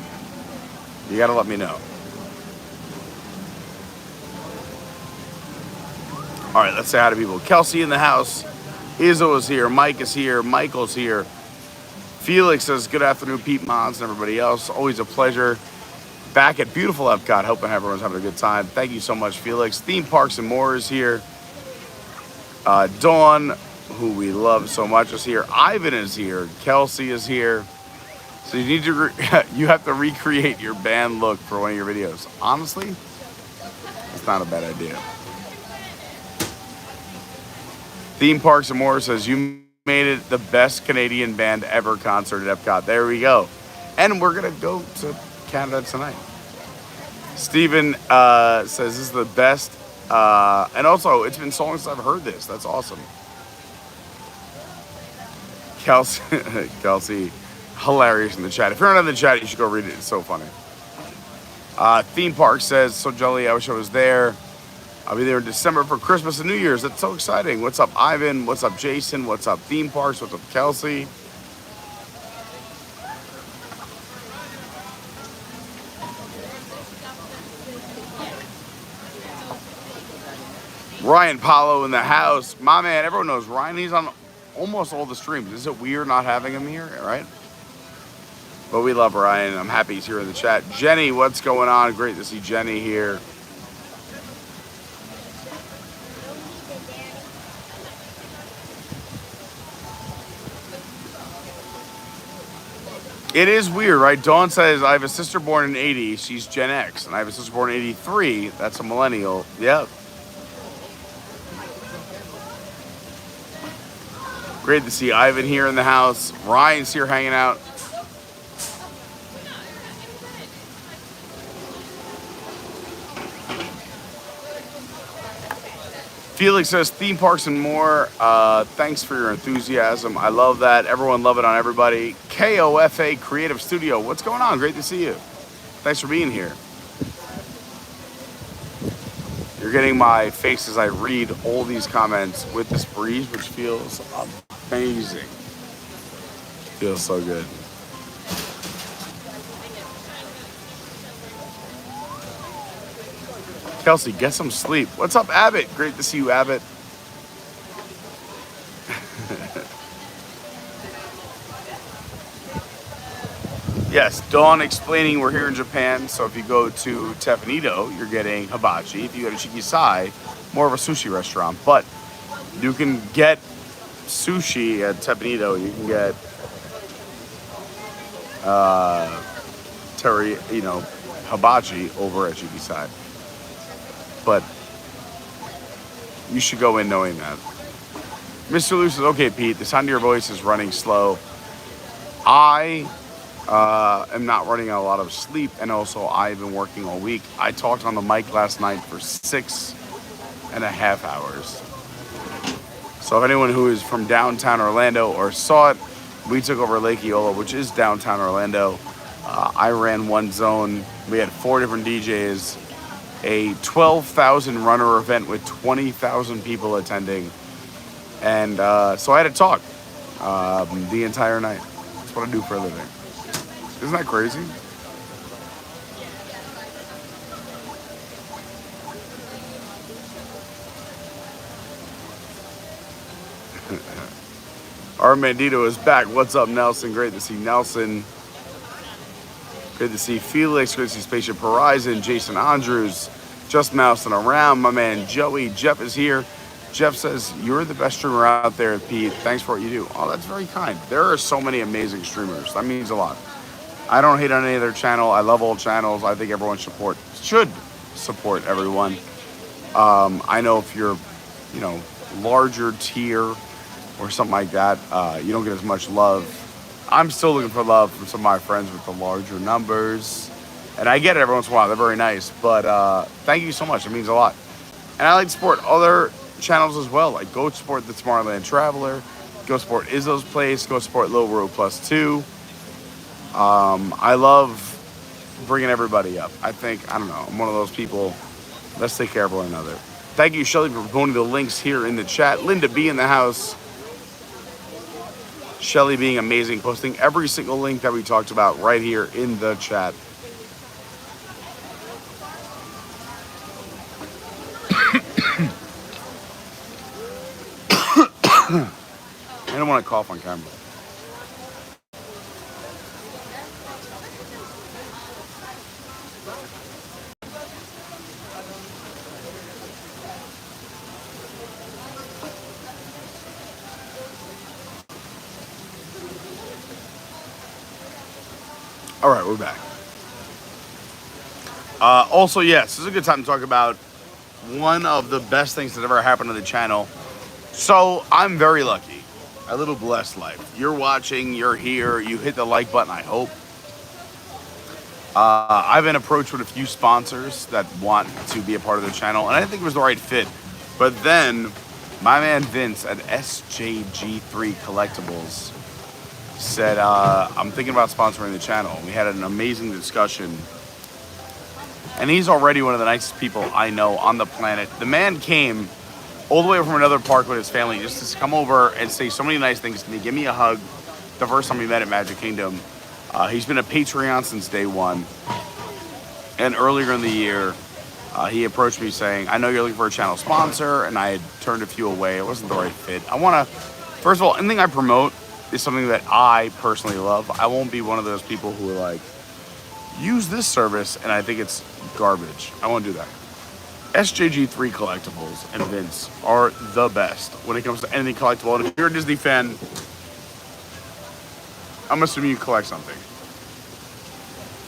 You got to let me know. All right, let's say hi to people. Kelsey in the house. Izzo is here. Mike is here. Michael's here. Felix says, good afternoon, Pete Mons and everybody else. Always a pleasure. Back at beautiful Epcot. Hoping everyone's having a good time. Thank you so much, Felix. Theme Parks and More is here. Dawn, who we love so much, is here. Ivan is here. Kelsey is here. So you need to you have to recreate your band look for one of your videos. Honestly, it's not a bad idea. Theme Parks and More says, you made it the best Canadian band ever concert at Epcot. There we go. And we're going to go to Canada tonight. Steven says, this is the best. And also, it's been so long since I've heard this. That's awesome. Kelsey, hilarious in the chat. If you're not in the chat, you should go read it. It's so funny. Theme Park says, so jolly, I wish I was there. I'll be there in December for Christmas and New Year's. That's so exciting. What's up, Ivan? What's up, Jason? What's up, Theme Parks? What's up, Kelsey? Ryan Paulo in the house. My man, everyone knows Ryan. He's on almost all the streams. Is it weird not having him here, right? But we love Ryan. I'm happy he's here in the chat. Jenny, what's going on? Great to see Jenny here. It is weird, right? Dawn says, I have a sister born in 80. She's Gen X. And I have a sister born in 83. That's a millennial. Yep. Great to see Ivan here in the house. Ryan's here hanging out. Felix says theme parks and more. Thanks for your enthusiasm. I love that. Everyone love it on everybody. KOFA Creative Studio. What's going on? Great to see you. Thanks for being here. You're getting my face as I read all these comments with this breeze, which feels amazing. Feels so good. Kelsey, get some sleep. What's up, Abbott? Great to see you, Abbott. Yes, Dawn explaining we're here in Japan, so if you go to Teppanydo, you're getting hibachi. If you go to Chikisai, more of a sushi restaurant. But you can get sushi at Teppanydo. You can get hibachi over at Chikisai. But you should go in knowing that. Mr. Luce says, okay, Pete, the sound of your voice is running slow. I am not running a lot of sleep, and also I've been working all week. I talked on the mic last night for 6.5 hours. So if anyone who is from downtown Orlando or saw it, we took over Lake Eola, which is downtown Orlando. I ran one zone. We had 4 different DJs. A 12,000 runner event with 20,000 people attending. And so I had to talk the entire night. That's what I do for a living. Isn't that crazy? Armandito is back. What's up, Nelson? Great to see Nelson. Great to see Felix. Great to see Spaceship Horizon. Jason Andrews. Just mousing around. My man Joey. Jeff is here. Jeff says, you're the best streamer out there, Pete. Thanks for what you do. Oh, that's very kind. There are so many amazing streamers. That means a lot. I don't hate on any other channel. I love all channels. I think everyone should support everyone. I know if you're, larger tier or something like that, you don't get as much love. I'm still looking for love from some of my friends with the larger numbers. And I get it every once in a while. They're very nice. But thank you so much. It means a lot. And I like to support other channels as well. Like go support the Tomorrowland Traveler. Go support Izzo's Place. Go support Little Road Plus 2. I love bringing everybody up. I'm one of those people. Let's take care of one another. Thank you, Shelly, for posting the links here in the chat. Linda B in the house. Shelly being amazing, posting every single link that we talked about right here in the chat. I don't want to cough on camera. All right, we're back. Also, yes, this is a good time to talk about one of the best things that ever happened to the channel. So I'm very lucky. A little blessed life. You're watching, you're here, you hit the like button, I hope. I've been approached with a few sponsors that want to be a part of the channel, and I didn't think it was the right fit. But then my man Vince at SJG3 Collectibles said, I'm thinking about sponsoring the channel. We had an amazing discussion. And he's already one of the nicest people I know on the planet. The man came all the way from another park with his family just to come over and say so many nice things to me. Give me a hug the first time we met at Magic Kingdom. He's been a Patreon since day one. And earlier in the year, he approached me saying, I know you're looking for a channel sponsor, and I had turned a few away. It wasn't the right fit. I want to, first of all, anything I promote is something that I personally love. I won't be one of those people who are like, use this service, and I think it's garbage. I won't do that. SJG3 Collectibles and Vince are the best when it comes to anything collectible. And if you're a Disney fan, I'm assuming you collect something.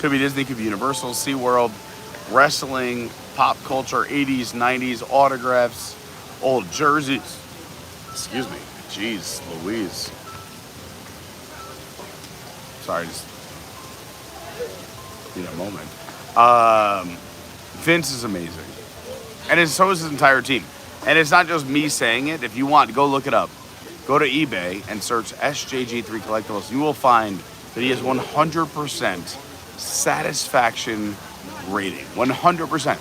Could be Disney, could be Universal, SeaWorld, wrestling, pop culture, 80s, 90s, autographs, old jerseys. Excuse me. Jeez Louise. Sorry, just need a moment. Vince is amazing. And so is his entire team. And it's not just me saying it. If you want, go look it up. Go to eBay and search SJG3 Collectibles. You will find that he has 100% satisfaction rating. 100%.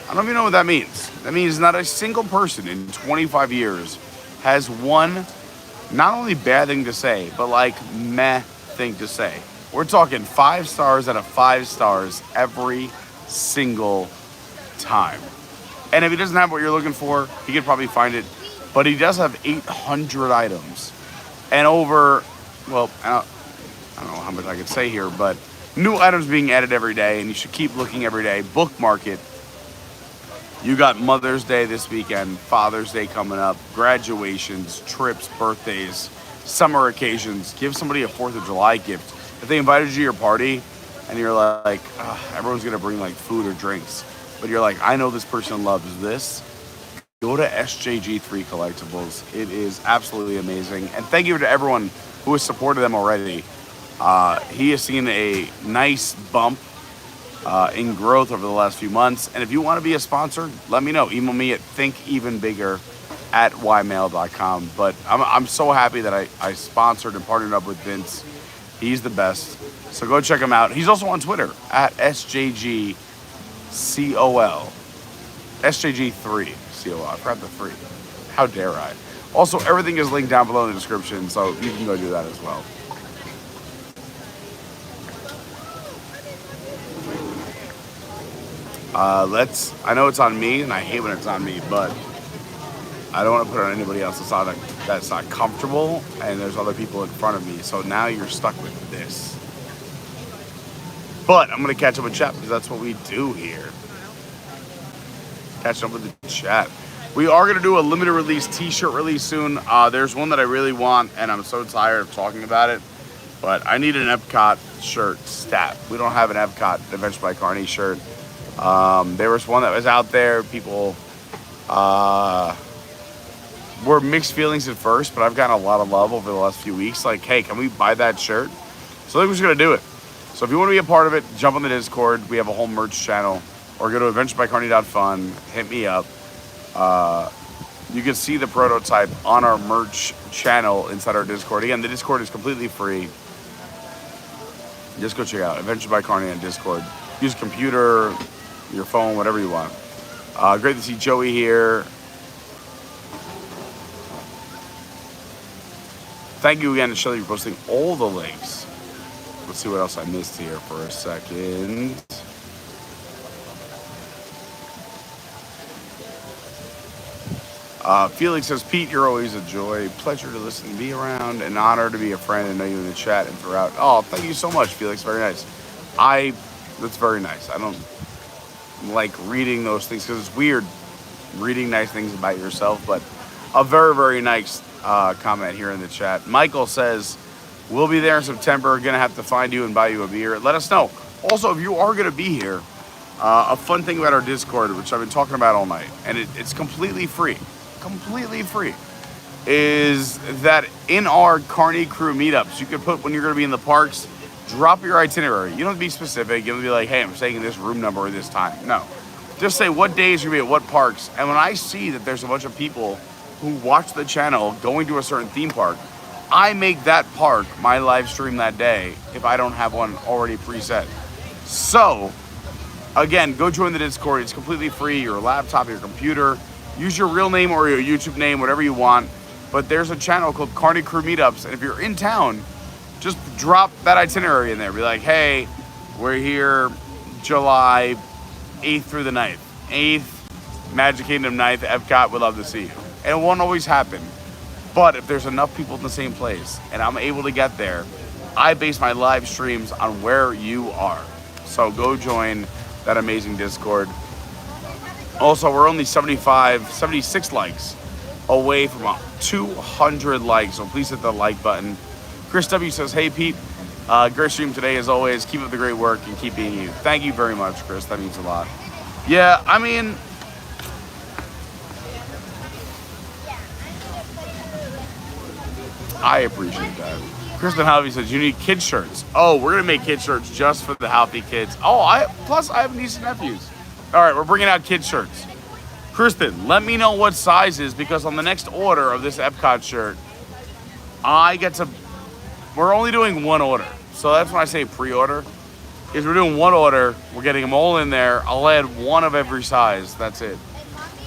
I don't even know what that means. That means not a single person in 25 years has one, not only bad thing to say, but like meh thing to say. We're talking 5 stars out of 5 stars every single time. And if he doesn't have what you're looking for, he could probably find it. But he does have 800 items. And over, well, I don't know how much I could say here, but new items being added every day, and you should keep looking every day. Bookmark it. You got Mother's Day this weekend, Father's Day coming up, graduations, trips, birthdays, summer occasions. Give somebody a 4th of July gift. If they invited you to your party and you're like, everyone's gonna bring like food or drinks, but you're like, I know this person loves this, go to SJG3 Collectibles. It is absolutely amazing. And thank you to everyone who has supported them already. He has seen a nice bump in growth over the last few months. And if you want to be a sponsor, let me know. Email me at thinkevenbigger@ymail.com. But I'm so happy that I sponsored and partnered up with Vince. He's the best. So go check him out. He's also on Twitter at SJGCOL. SJG3 COL. I forgot the 3. How dare I? Also, everything is linked down below in the description, so you can go do that as well. I know it's on me, and I hate when it's on me, but I don't want to put it on anybody else that's not comfortable, and there's other people in front of me, so now you're stuck with this. But I'm going to catch up with chat, because that's what we do here. Catch up with the chat. We are going to do a limited release t-shirt release soon. There's one that I really want, and I'm so tired of talking about it, but I need an Epcot shirt stat. We don't have an Epcot Adventure by Carney shirt. There was one that was out there. People were mixed feelings at first, but I've gotten a lot of love over the last few weeks. Like, hey, can we buy that shirt? So I think we're just going to do it. So if you want to be a part of it, jump on the Discord. We have a whole merch channel. Or go to adventurebycarney.fun. Hit me up. You can see the prototype on our merch channel inside our Discord. Again, the Discord is completely free. Just go check it out. Adventure by Carney on Discord. Use a computer, your phone, whatever you want. Great to see Joey here. Thank you again to Shelly for posting all the links. Let's see what else I missed here for a second. Felix says, Pete, you're always a joy. Pleasure to listen and be around. An honor to be a friend and know you in the chat and throughout. Oh, thank you so much, Felix. Very nice. That's very nice. I don't like reading those things because it's weird reading nice things about yourself, but a very, very nice comment here in the chat. Michael says, we'll be there in September. Gonna have to find you and buy you a beer. Let us know. Also, if you are gonna be here, a fun thing about our Discord, which I've been talking about all night, and it's completely free, is that in our Carney crew meetups, you could put when you're going to be in the parks, drop your itinerary. You don't have to be specific. You don't have to be like, hey, I'm staying in this room number at this time. No. Just say what days you're going to be at what parks. And when I see that there's a bunch of people who watch the channel going to a certain theme park, I make that park my live stream that day if I don't have one already preset. So, again, go join the Discord. It's completely free. Your laptop, your computer. Use your real name or your YouTube name, whatever you want. But there's a channel called Carney Crew Meetups. And if you're in town, just drop that itinerary in there. Be like, hey, we're here July 8th through the 9th. 8th, Magic Kingdom, 9th, Epcot, would love to see you. And it won't always happen. But if there's enough people in the same place and I'm able to get there, I base my live streams on where you are. So go join that amazing Discord. Also, we're only 76 likes away from 200 likes, so please hit the like button. Chris W says, hey Pete, great stream today as always. Keep up the great work and keep being you. Thank you very much, Chris. That means a lot. Yeah, I mean, I appreciate that. Kristen Halvey says, you need kid shirts. Oh, we're going to make kid shirts just for the Halvey kids. Oh, plus I have nieces and nephews. All right, we're bringing out kid shirts. Kristen, let me know what sizes, because on the next order of this Epcot shirt, I get to, we're only doing one order. So that's when I say pre-order, is we're doing one order, we're getting them all in there. I'll add one of every size, that's it.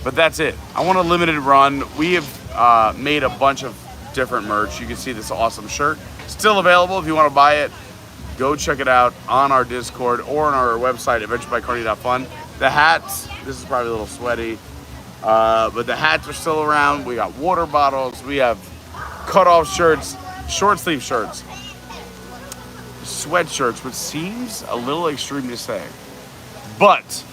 But that's it. I want a limited run. We have made a bunch of different merch. You can see this awesome shirt. Still available if you want to buy it. Go check it out on our Discord or on our website, adventurebycarney.fun. The hats, this is probably a little sweaty, but the hats are still around. We got water bottles. We have cut-off shirts, short sleeve shirts, sweatshirts, which seems a little extreme to say. But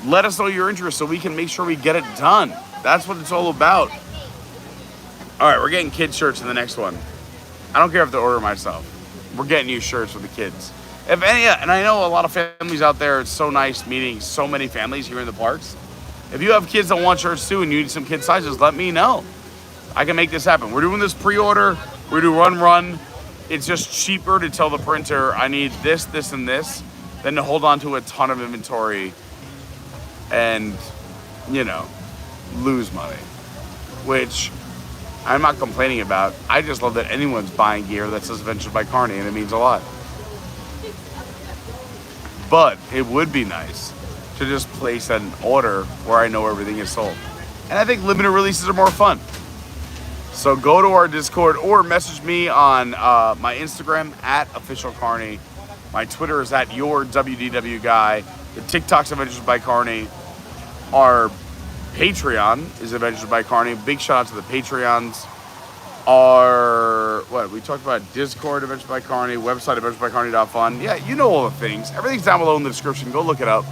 let us know your interest so we can make sure we get it done. That's what it's all about. All right, we're getting kids shirts in the next one. I don't care if they order myself. We're getting you shirts for the kids. If any, and I know a lot of families out there, it's so nice meeting so many families here in the parks. If you have kids that want shirts too and you need some kid sizes, let me know. I can make this happen. We're doing this pre-order. We're doing run. It's just cheaper to tell the printer, I need this, this, and this, than to hold on to a ton of inventory and, you know, lose money, which I'm not complaining about. I just love that anyone's buying gear that says Adventure by Carney, and it means a lot. But it would be nice to just place an order where I know everything is sold. And I think limited releases are more fun. So go to our Discord or message me on my Instagram at @officialcarney. My Twitter is at @yourwdwguy. The TikTok's Adventures by Carney. Our Patreon is Adventures by Carney. Big shout out to the Patreons. We talked about Discord, Adventures by Carney, website, adventuresbycarney.fun. Yeah, you know all the things. Everything's down below in the description. Go look it up.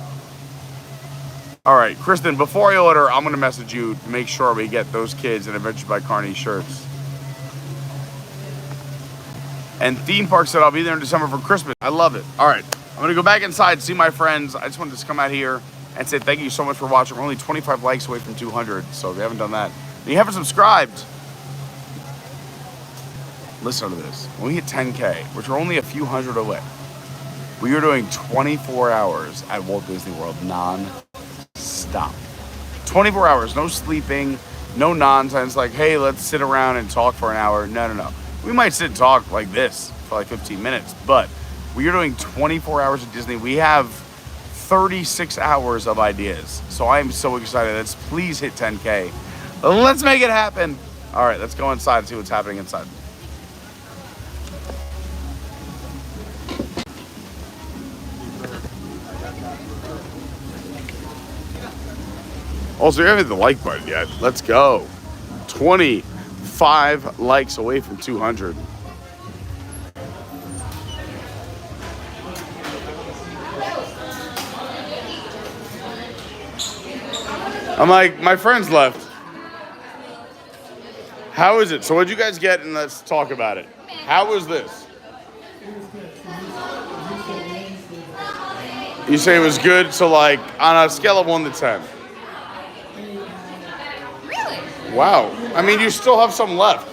All right, Kristen, before I order, I'm going to message you to make sure we get those kids in Adventures by Carney shirts. And Theme Park said I'll be there in December for Christmas. I love it. All right, I'm going to go back inside, see my friends. I just wanted to come out here and say thank you so much for watching. We're only 25 likes away from 200, so if you haven't done that, and you haven't subscribed, listen to this. When we hit 10K, which are only a few hundred away, we are doing 24 hours at Walt Disney World non-stop. 24 hours, no sleeping, no nonsense like, hey, let's sit around and talk for an hour. No. We might sit and talk like this for like 15 minutes, but we are doing 24 hours at Disney. We have 36 hours of ideas. So I am so excited. Let's please hit 10K. Let's make it happen. All right, let's go inside and see what's happening inside. Also, you haven't hit the like button yet. Let's go. 25 likes away from 200. I'm like, my friends left. How is it? So what'd you guys get? And let's talk about it. How was this? You say it was good, so like on a scale of 1 to 10. Really? Wow. I mean, you still have some left.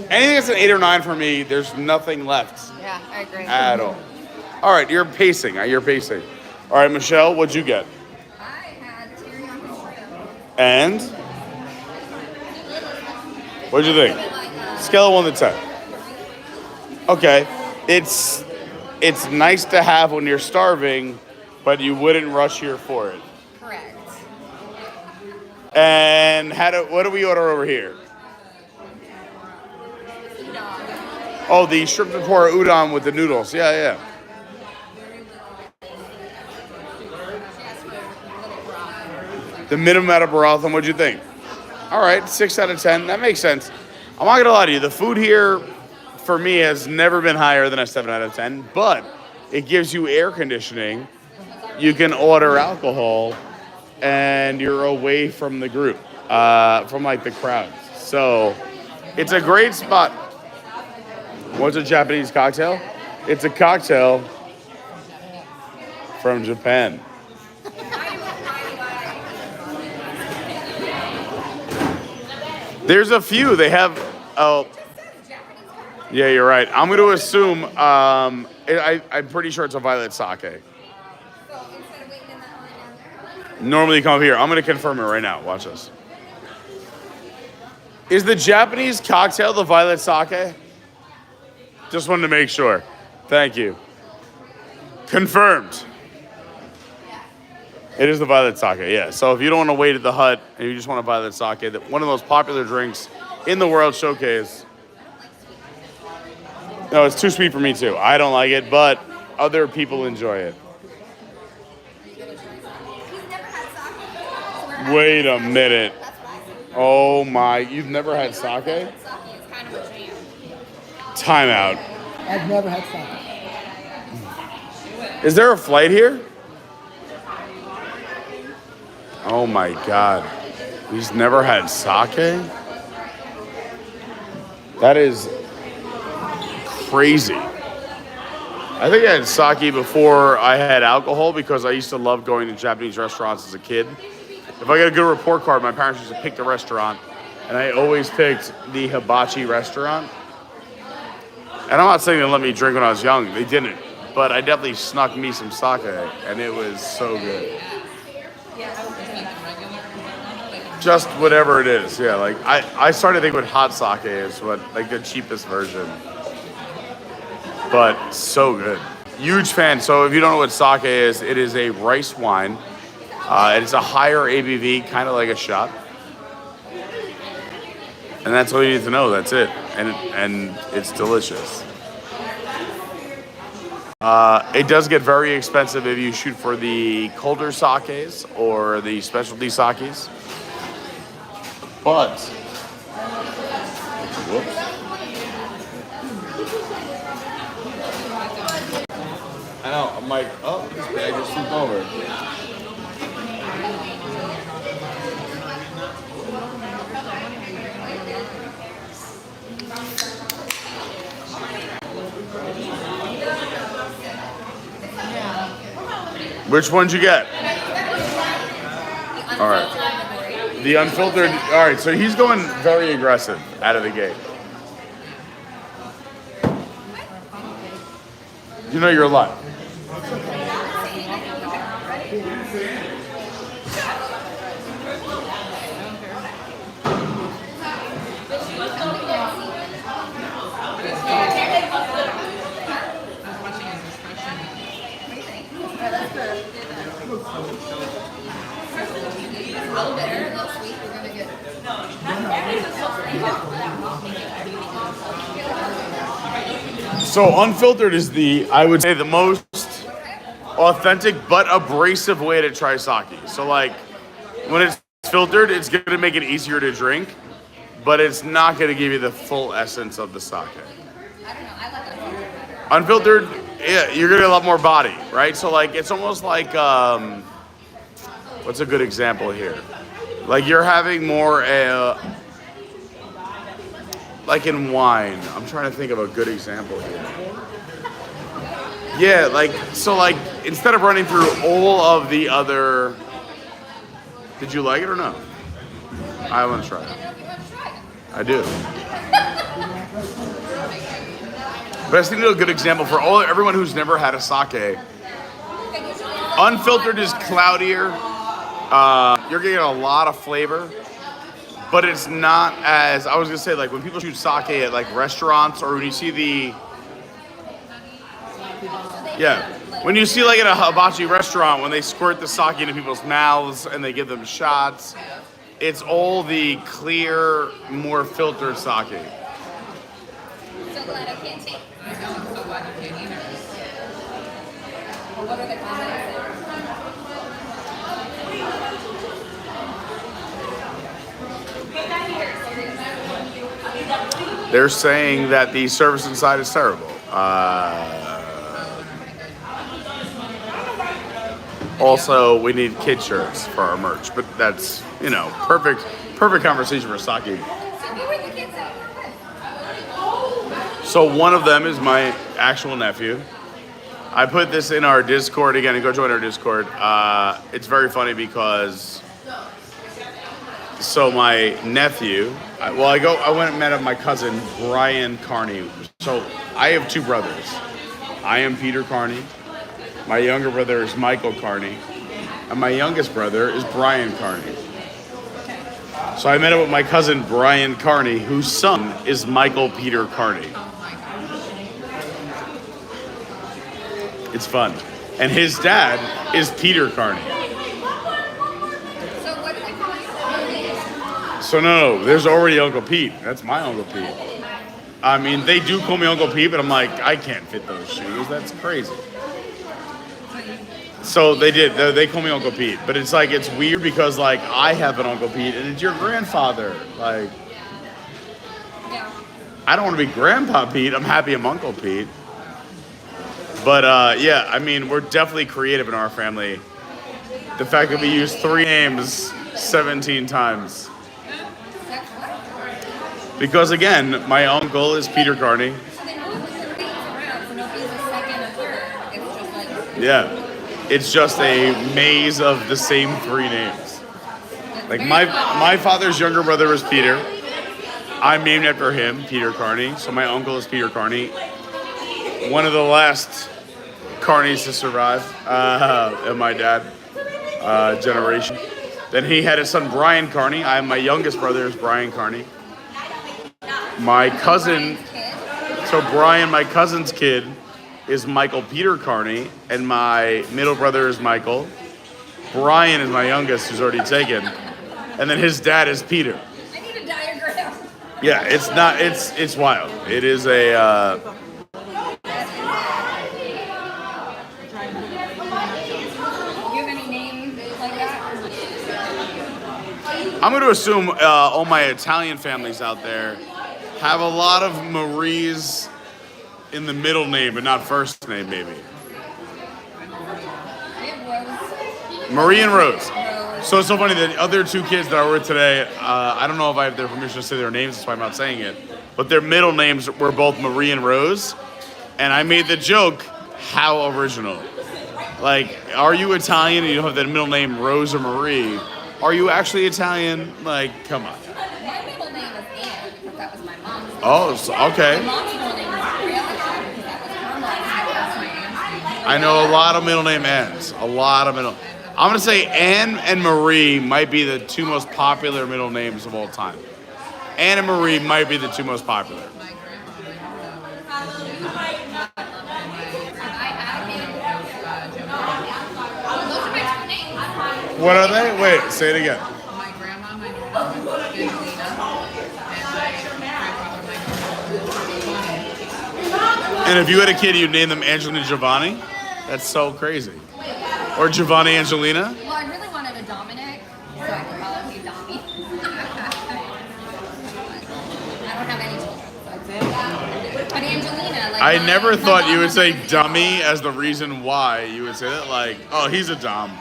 Anything that's an 8 or 9 for me, there's nothing left. Yeah, I agree. At all. All right, you're pacing. You're pacing. All right, Michelle, what'd you get? I had teriyaki shrimp. And? What'd you think? Scale of 1 to 10. Okay. It's nice to have when you're starving, but you wouldn't rush here for it. Correct. And what do we order over here? Oh, the shrimp tempura udon with the noodles. Yeah. The minimum out of broth, and what'd you think? All right, 6 out of 10. That makes sense. I'm not gonna lie to you. The food here, for me, has never been higher than a 7 out of 10, but it gives you air conditioning. You can order alcohol, and you're away from the group, from like the crowds. So it's a great spot. What's a Japanese cocktail? It's a cocktail from Japan. There's a few. They have. Oh, yeah, you're right. I'm going to assume. I'm pretty sure it's a violet sake. normally come here. I'm going to confirm it right now. Watch this. Is the Japanese cocktail the violet sake? Just wanted to make sure. Thank you. Confirmed. It is the violet sake, yeah. So if you don't want to wait at the hut and you just want a violet sake, one of the most popular drinks in the World Showcase. No, it's too sweet for me too. I don't like it, but other people enjoy it. Wait a minute. Oh my, you've never had sake? Time out. I've never had sake. Is there a flight here? Oh my God. He's never had sake? That is crazy. I think I had sake before I had alcohol because I used to love going to Japanese restaurants as a kid. If I got a good report card, my parents used to pick the restaurant, and I always picked the hibachi restaurant. And I'm not saying they let me drink when I was young. They didn't. But I definitely snuck me some sake, and it was so good. Just whatever it is, yeah. Like I started thinking what hot sake is, what like the cheapest version. But so good. Huge fan. So if you don't know what sake is, it is a rice wine. It's a higher ABV, kind of like a shot. And that's all you need to know. That's it. And it's delicious. It does get very expensive if you shoot for the colder sakes or the specialty sakes. But, whoops. I know, I'm like, oh, this bag just flipped over. Which one'd you get? All right. The unfiltered. All right, so he's going very aggressive out of the gate. You know you're live. So unfiltered is I would say, the most authentic but abrasive way to try sake. So like, when it's filtered, it's going to make it easier to drink, but it's not going to give you the full essence of the sake. Unfiltered, yeah, you're going to get a lot more body, right? So like, it's almost like, what's a good example here? Like you're having more, like in wine. I'm trying to think of a good example here. Yeah, like, so like, instead of running through all of the other, did you like it or no? I want to try it. I do. But I just need a good example for everyone who's never had a sake. Unfiltered is cloudier. You're getting a lot of flavor, but it's not as, I was gonna say, like when people shoot sake at like restaurants or when you see when you see like at a hibachi restaurant, when they squirt the sake into people's mouths and they give them shots, it's all the clear, more filtered sake. So glad I can't take. I'm so glad you can't either. What are the comments? They're saying that the service inside is terrible. Also, we need kid shirts for our merch, but that's, perfect conversation for sake. So one of them is my actual nephew. I put this in our Discord again, and go join our Discord. It's very funny because, so my nephew, I went and met up my cousin, Brian Carney. So I have two brothers. I am Peter Carney. My younger brother is Michael Carney. and my youngest brother is Brian Carney. So I met up with my cousin Brian Carney, whose son is Michael Peter Carney. It's fun. And his dad is Peter Carney. So what do they call you? So no, there's already Uncle Pete. That's my Uncle Pete. I mean, they do call me Uncle Pete, but I'm like, I can't fit those shoes. That's crazy. So they did. They call me Uncle Pete, but it's like it's weird because like I have an Uncle Pete and it's your grandfather. Like, I don't want to be Grandpa Pete. I'm happy I'm Uncle Pete. But yeah, I mean, we're definitely creative in our family. The fact that we use 3 names 17 times. Because again, my uncle is Peter Carney. Yeah. It's just a maze of the same 3 names. Like my father's younger brother is Peter. I'm named after him, Peter Carney. So my uncle is Peter Carney. One of the last Carneys to survive in my dad generation. Then he had his son Brian Carney. My youngest brother is Brian Carney. My cousin, so Brian, my cousin's kid, is Michael Peter Carney, and my middle brother is Michael. Brian is my youngest, who's already taken, and then his dad is Peter. I need a diagram. Yeah, it's wild. It is a. I'm going to assume all my Italian families out there have a lot of Maries in the middle name, but not first name, maybe. Marie and Rose. So it's so funny that the other 2 kids that I were with today, I don't know if I have their permission to say their names, that's why I'm not saying it, but their middle names were both Marie and Rose, and I made the joke, how original. Like, are you Italian and you don't have that middle name Rose or Marie? Are you actually Italian? Like, come on. My middle name is Anne because that was my mom's name. Oh, so, okay. My mom's middle name is Gabriella because that was her mom's name. I know a lot of middle name Anns. A lot of middle. I'm gonna say Anne and Marie might be the 2 most popular middle names of all time. Anne and Marie might be the 2 most popular. What are they? Wait, say it again. My grandma, my nonna was Angelina, and my grandfather, And if you had a kid, you'd name them Angelina Giovanni? That's so crazy. Or Giovanni Angelina? Well, I really wanted a Dominic, so I could probably be Dommy. I don't have any children. But Angelina, like I never thought you would say dummy as the reason why you would say that. Like, oh, he's a dom.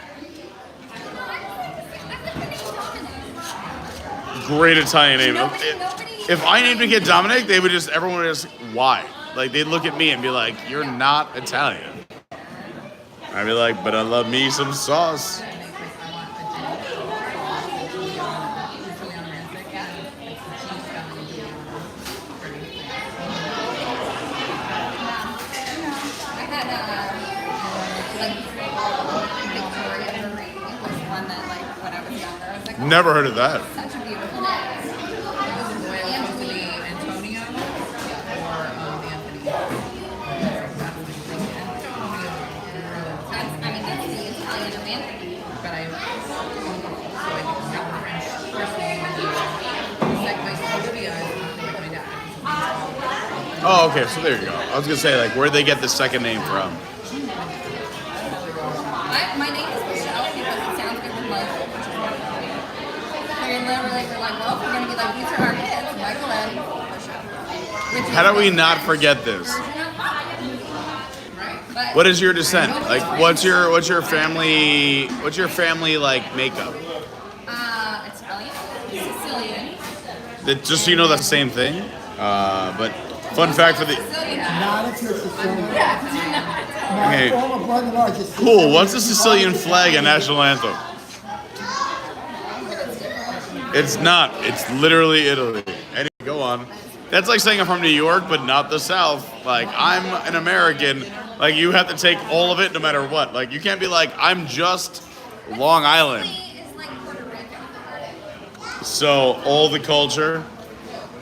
Great Italian name. If I named a kid Dominic, everyone would just, why? Like, they'd look at me and be like, you're not Italian. I'd be like, but I love me some sauce. Never heard of that. Such a beautiful name. Anthony Antonio or Anthony. That's the Italian of Anthony. But I French first name. Like my Olivia is my dad. Oh, okay, so there you go. I was gonna say, like, where'd they get the second name from? My name is Michelle because it sounds good with Michael, which is wonderful. They're literally like, well, we're gonna be like, these are our kids, Michael and Michelle. How do we not forget this? What is your descent? Like, what's your family like makeup? Italian, Sicilian. Just so you know, that's the same thing. But fun fact for the. Not if you're Sicilian. Okay. All the blood and ours is Cool. What's the Sicilian flag and national anthem? It's not. It's literally Italy. Anyway, go on. That's like saying I'm from New York, but not the South. Like, I'm an American. Like, you have to take all of it no matter what. Like, you can't be like, I'm just Long Island. Is like Puerto Rico. So all the culture,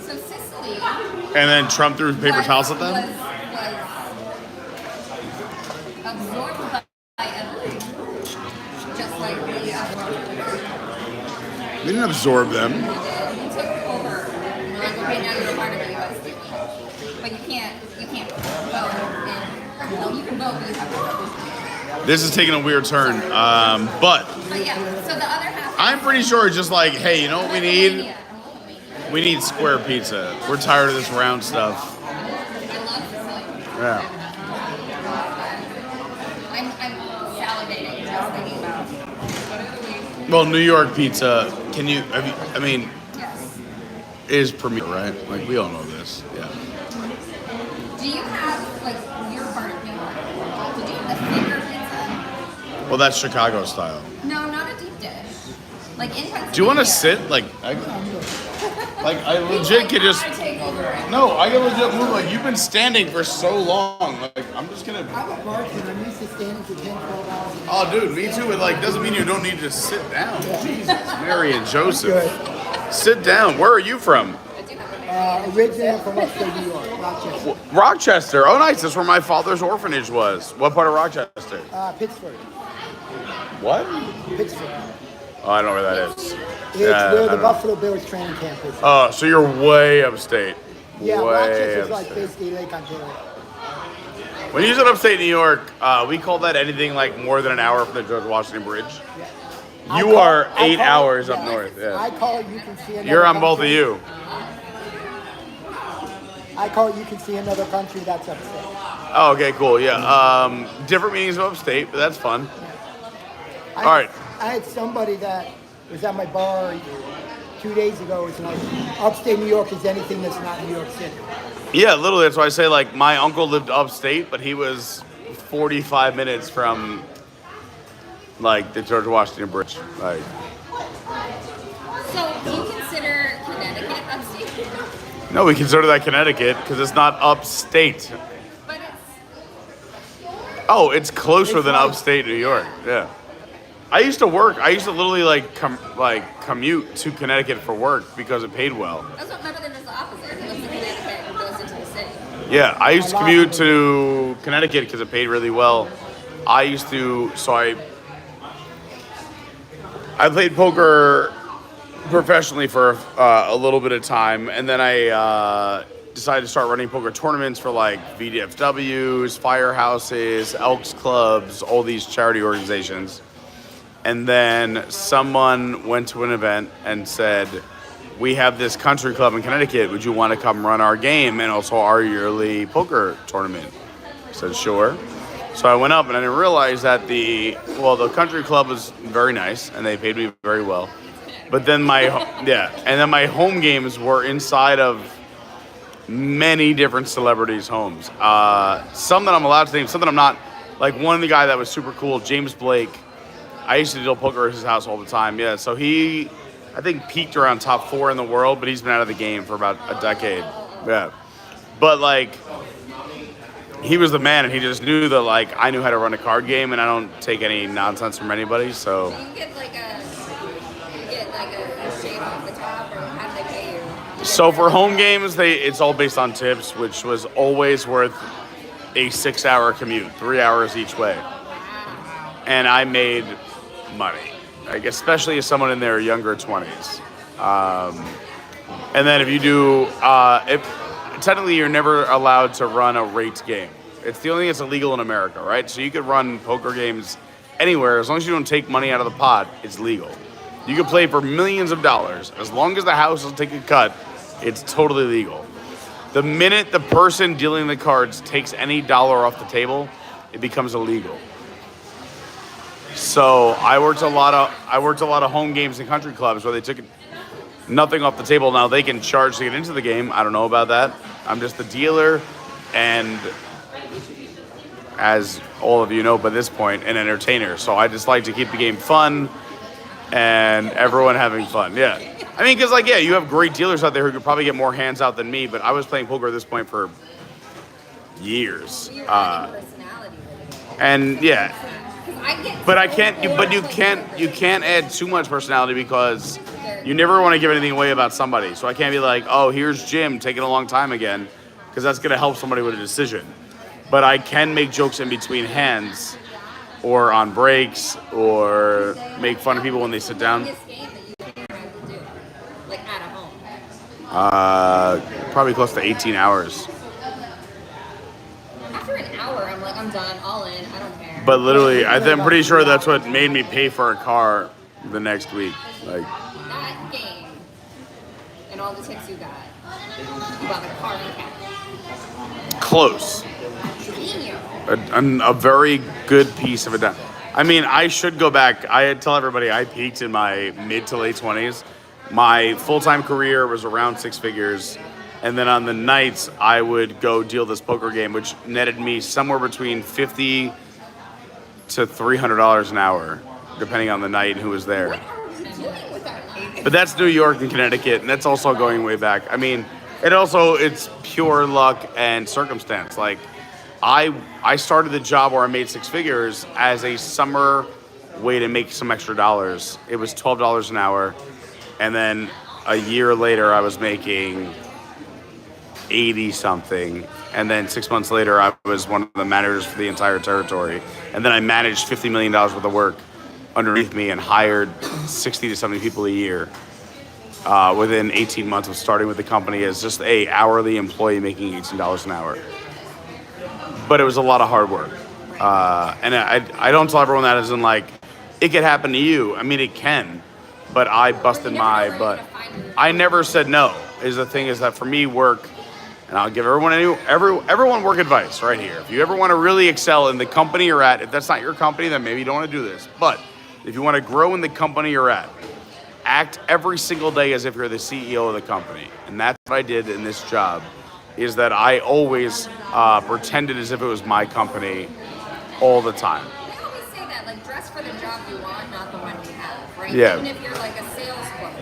So Sicily and then Trump threw paper was- towels at them. was absorbed by Italy, just like the They didn't absorb them. He took over. Like, okay, now you're a part of the U.S. But you can't vote. Well, you can vote, but you have to vote. This is taking a weird turn. But But yeah, so the other half. I'm pretty sure it's just like, hey, you know what we need? We need square pizza. We're tired of this round stuff. I love Sicily. Yeah. I'm salivating just thinking about. Well, New York pizza. I mean, Yes. is premier, right? Like we all know this. Yeah. Do you have like your part of New York? Did you have the finger pizza? Well, that's Chicago style. No, not a deep dish. Like in Pennsylvania. Do you want to sit? Like I legit could just. No, I can legit move. Like you've been standing for so long. Like I'm just gonna. I'm a bartender. I'm used to standing for 10, 12 hours. Oh, dude, me too. It like doesn't mean you don't need to sit down. Jesus, Mary and Joseph. Sit down. Where are you from? Originally I'm from upstate New York, Rochester. Rochester. Oh, nice. That's where my father's orphanage was. What part of Rochester? Pittsburgh. What? Pittsburgh. Oh, I don't know where that is. It's Yeah, where I the don't know. Buffalo Bills training camp is. Oh, so you're way upstate. Yeah, way Rochester's like upstate. basically Lake Ontario. When you said upstate New York, we call that anything like more than an hour from the George Washington Bridge. You are 8 hours up north. I Yeah. call it you can see another You're on both of country. you. I call it you can see another country that's upstate. Oh, okay, cool. Yeah. Different meanings of upstate, but that's fun. All right. I had somebody that was at my bar 2 days ago. It's like upstate New York is anything that's not New York City. Yeah, literally. That's why I say like my uncle lived upstate, but he was 45 minutes from like the George Washington Bridge. Like, So do you consider Connecticut upstate? no, we consider that Connecticut because it's not upstate. But it's Oh, it's closer It's than like- upstate New York. Yeah. I used to literally like commute to Connecticut for work because it paid well. that's what my brother does the opposite. He lives in Connecticut and goes into the city. Yeah, I used to commute to Connecticut because it paid really well. I played poker professionally for a little bit of time, and then I decided to start running poker tournaments for like VDFWs, Firehouses, Elks Clubs, all these charity organizations. And then someone went to an event and said, we have this country club in Connecticut. Would you want to come run our game and also our yearly poker tournament? I said, sure. So I went up and I didn't realize that the country club was very nice and they paid me very well. But then my home games were inside of many different celebrities' homes. Some that I'm allowed to name, some that I'm not. Like one of the guy that was super cool, James Blake. I used to deal poker at his house all the time. Yeah, so he, I think, peaked around top 4 in the world, but he's been out of the game for about a decade. Yeah, but like, he was the man, and he just knew that like I knew how to run a card game, and I don't take any nonsense from anybody. So You get like a shave off the top, or how do they pay you? So for home games, it's all based on tips, which was always worth a 6-hour commute, 3 hours each way. And I made money, like especially as someone in their younger 20s. And then if you do, technically you're never allowed to run a rate game. It's the only thing that's illegal in America, right? So you could run poker games anywhere as long as you don't take money out of the pot. It's legal. You can play for millions of dollars as long as the house will take a cut. It's totally legal. The minute the person dealing the cards takes any dollar off the table, it becomes illegal. So I worked a lot of home games and country clubs where they took nothing off the table. Now they can charge to get into the game. I don't know about that. I'm just the dealer, and as all of you know by this point, an entertainer. So I just like to keep the game fun and everyone having fun. Yeah. I mean, because like, yeah, you have great dealers out there who could probably get more hands out than me, but I was playing poker at this point for years. And yeah, But I can't. You can't add too much personality because you never want to give anything away about somebody. So I can't be like, oh, here's Jim taking a long time again, because that's gonna help somebody with a decision. But I can make jokes in between hands, or on breaks, or make fun of people when they sit down. Like at a home. Probably close to 18 hours. After an hour, I'm like, I'm done, all in, I don't care. But literally, I'm pretty sure that's what made me pay for a car the next week. Like, That game and all the tips you got. You bought the car and cat. close. A very good piece of it done. I mean, I should go back. I tell everybody I peaked in my mid to late 20s. My full-time career was around six figures. And then on the nights, I would go deal this poker game, which netted me somewhere between $50 to $300 an hour, depending on the night and who was there. But that's New York and Connecticut, and that's also going way back. I mean, it's pure luck and circumstance. Like, I started the job where I made six figures as a summer way to make some extra dollars. It was $12 an hour, and then a year later, I was making 80 something, and then 6 months later I was one of the managers for the entire territory, and then I managed $50 million worth of work underneath me and hired 60 to 70 people a year within 18 months of starting with the company as just a hourly employee making $18 an hour. But it was a lot of hard work, and I don't tell everyone that as in like it could happen to you. I mean, it can, but I busted my butt. I never said no. Is the thing is that for me, work. And I'll give everyone work advice right here. If you ever want to really excel in the company you're at, if that's not your company, then maybe you don't want to do this. But if you want to grow in the company you're at, act every single day as if you're the CEO of the company. And that's what I did in this job, is that I always pretended as if it was my company all the time. They always say that, like, dress for the job you want, not the one you have, right? Yeah. Even if you're like a sales clerk,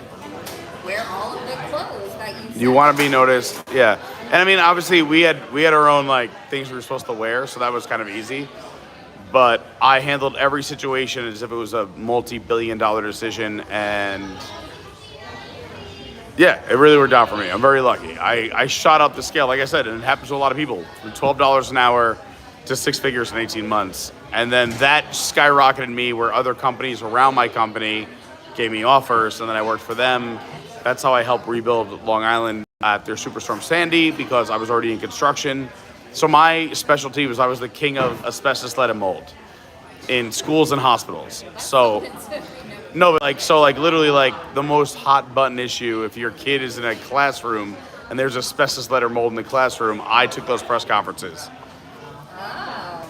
wear all of the clothes that you want to be noticed, yeah. And I mean, obviously, we had our own like things we were supposed to wear, so that was kind of easy. But I handled every situation as if it was a multi-billion-dollar decision, and yeah, it really worked out for me. I'm very lucky. I shot up the scale, like I said, and it happens to a lot of people, from $12 an hour to six figures in 18 months. And then that skyrocketed me where other companies around my company gave me offers, and then I worked for them. That's how I helped rebuild Long Island after Superstorm Sandy, because I was already in construction. So my specialty was I was the king of asbestos, lead, and mold in schools and hospitals. So no, but like literally like the most hot button issue, if your kid is in a classroom and there's asbestos, lead, or mold in the classroom, I took those press conferences.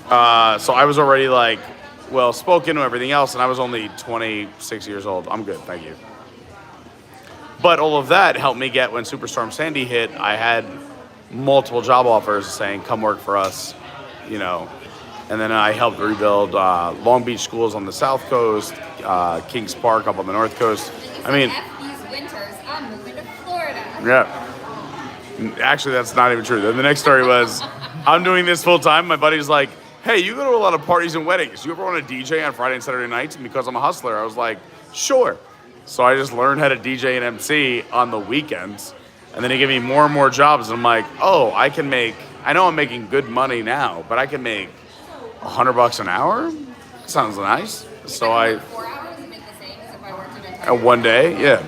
So I was already like well spoken and everything else, and I was only 26 years old. I'm good, thank you. But all of that helped me get, when Superstorm Sandy hit, I had multiple job offers saying, come work for us, you know. And then I helped rebuild Long Beach schools on the South Coast, Kings Park up on the North Coast. I mean, these winters, I'm moving to Florida. Yeah. Actually, that's not even true. Then the next story was, I'm doing this full time. My buddy's like, hey, you go to a lot of parties and weddings. You ever want to DJ on Friday and Saturday nights? And because I'm a hustler, I was like, sure. So I just learned how to DJ and MC on the weekends. And then he gave me more and more jobs. And I'm like, oh, I know I'm making good money now, but I can make $100 an hour? Sounds nice. So I, 4 hours and make the same as if I worked an entire one day, yeah.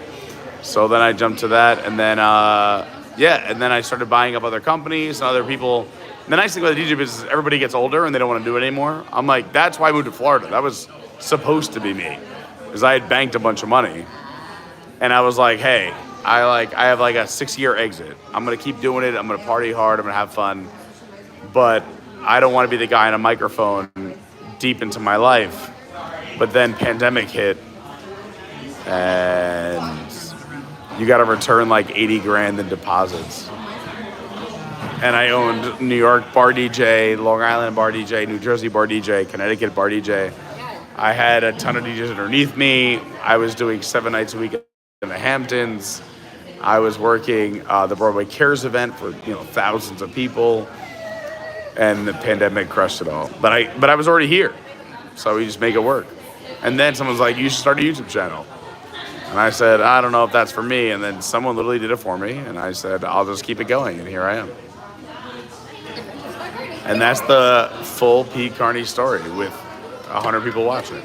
So then I jumped to that, and then, and then I started buying up other companies and other people. The nice thing about the DJ business is everybody gets older and they don't want to do it anymore. I'm like, that's why I moved to Florida. That was supposed to be me, because I had banked a bunch of money. And I was like, hey, I have like a 6-year exit. I'm going to keep doing it. I'm going to party hard. I'm going to have fun. But I don't want to be the guy on a microphone deep into my life. But then pandemic hit, and you got to return like 80 grand in deposits. And I owned New York bar DJ, Long Island bar DJ, New Jersey bar DJ, Connecticut bar DJ. I had a ton of DJs underneath me. I was doing 7 nights a week in the Hamptons. I was working the Broadway Cares event for thousands of people, and the pandemic crushed it all. But I was already here. So we just make it work. And then someone's like, you should start a YouTube channel. And I said, I don't know if that's for me. And then someone literally did it for me. And I said, I'll just keep it going. And here I am. And that's the full Pete Carney story with 100 people watching.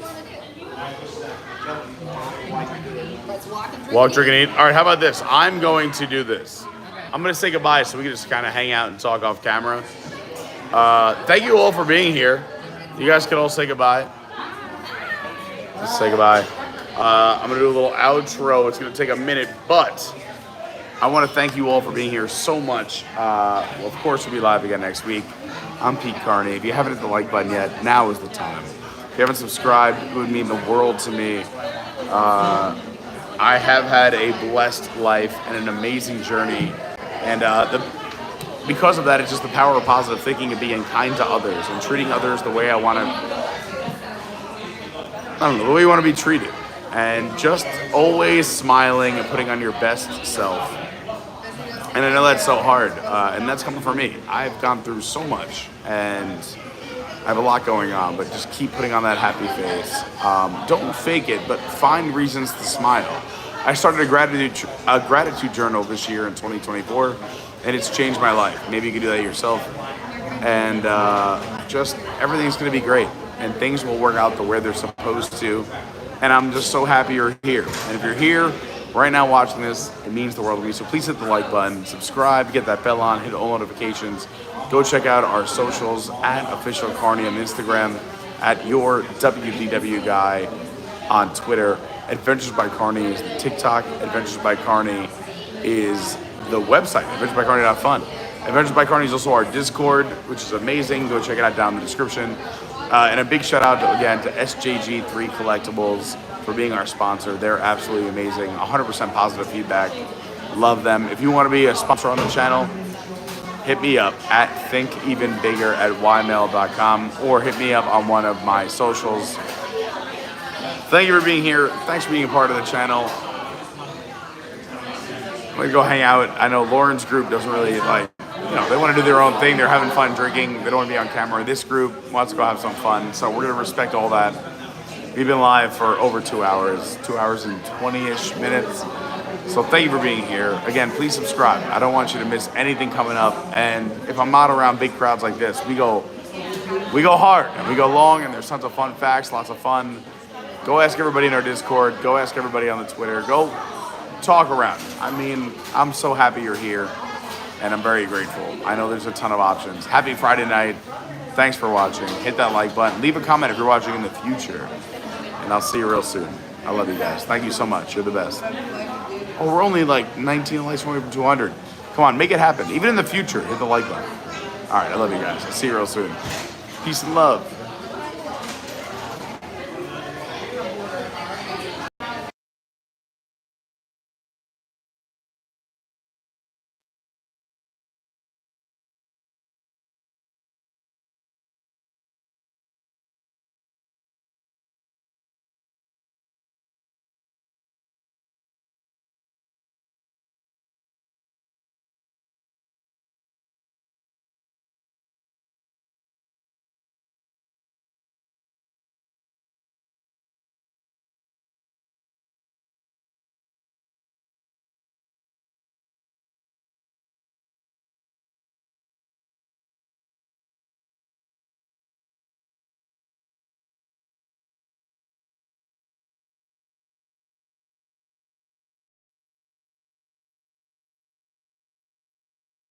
Walk, drink, and eat. All right, how about this? I'm going to do this. I'm going to say goodbye so we can just kind of hang out and talk off camera. Thank you all for being here. You guys can all say goodbye. Just say goodbye. I'm going to do a little outro. It's going to take a minute, but I want to thank you all for being here so much. Well, of course, we'll be live again next week. I'm Pete Carney. If you haven't hit the like button yet, now is the time. If you haven't subscribed, it would mean the world to me. I have had a blessed life and an amazing journey. And because of that, it's just the power of positive thinking and being kind to others and treating others the way I want to, the way you want to be treated. And just always smiling and putting on your best self. And I know that's so hard, and that's coming from me. I've gone through so much, and I have a lot going on, but just keep putting on that happy face. Don't fake it, but find reasons to smile. I started a gratitude journal this year in 2024, and it's changed my life. Maybe you can do that yourself. And just everything's going to be great, and things will work out the way they're supposed to. And I'm just so happy you're here. And if you're here right now watching this, it means the world to me. So please hit the like button, subscribe, get that bell on, hit all notifications. Go check out our socials at Official Carney on Instagram, at Your WDW Guy on Twitter. Adventures by Carney is the TikTok. Adventures by Carney is the website, adventuresbycarney.fun. Adventures by Carney is also our Discord, which is amazing. Go check it out down in the description. And a big shout out again to SJG3 Collectibles for being our sponsor. They're absolutely amazing. 100% positive feedback. Love them. If you want to be a sponsor on the channel, hit me up at thinkevenbigger@ymail.com or hit me up on one of my socials. Thank you for being here. Thanks for being a part of the channel. I'm going to go hang out. I know Lauren's group doesn't really they want to do their own thing. They're having fun drinking. They don't want to be on camera. This group wants to go have some fun. So we're going to respect all that. We've been live for over 2 hours, 2 hours and 20-ish minutes. So thank you for being here. Again, please subscribe. I don't want you to miss anything coming up. And if I'm not around big crowds like this, we go hard and we go long, and there's tons of fun facts, lots of fun. Go ask everybody in our Discord. Go ask everybody on the Twitter. Go talk around. I mean, I'm so happy you're here, and I'm very grateful. I know there's a ton of options. Happy Friday night. Thanks for watching. Hit that like button. Leave a comment if you're watching in the future, and I'll see you real soon. I love you guys. Thank you so much. You're the best. Oh, we're only like 19 likes away from 200. Come on, make it happen. Even in the future, hit the like button. All right, I love you guys. I'll see you real soon. Peace and love.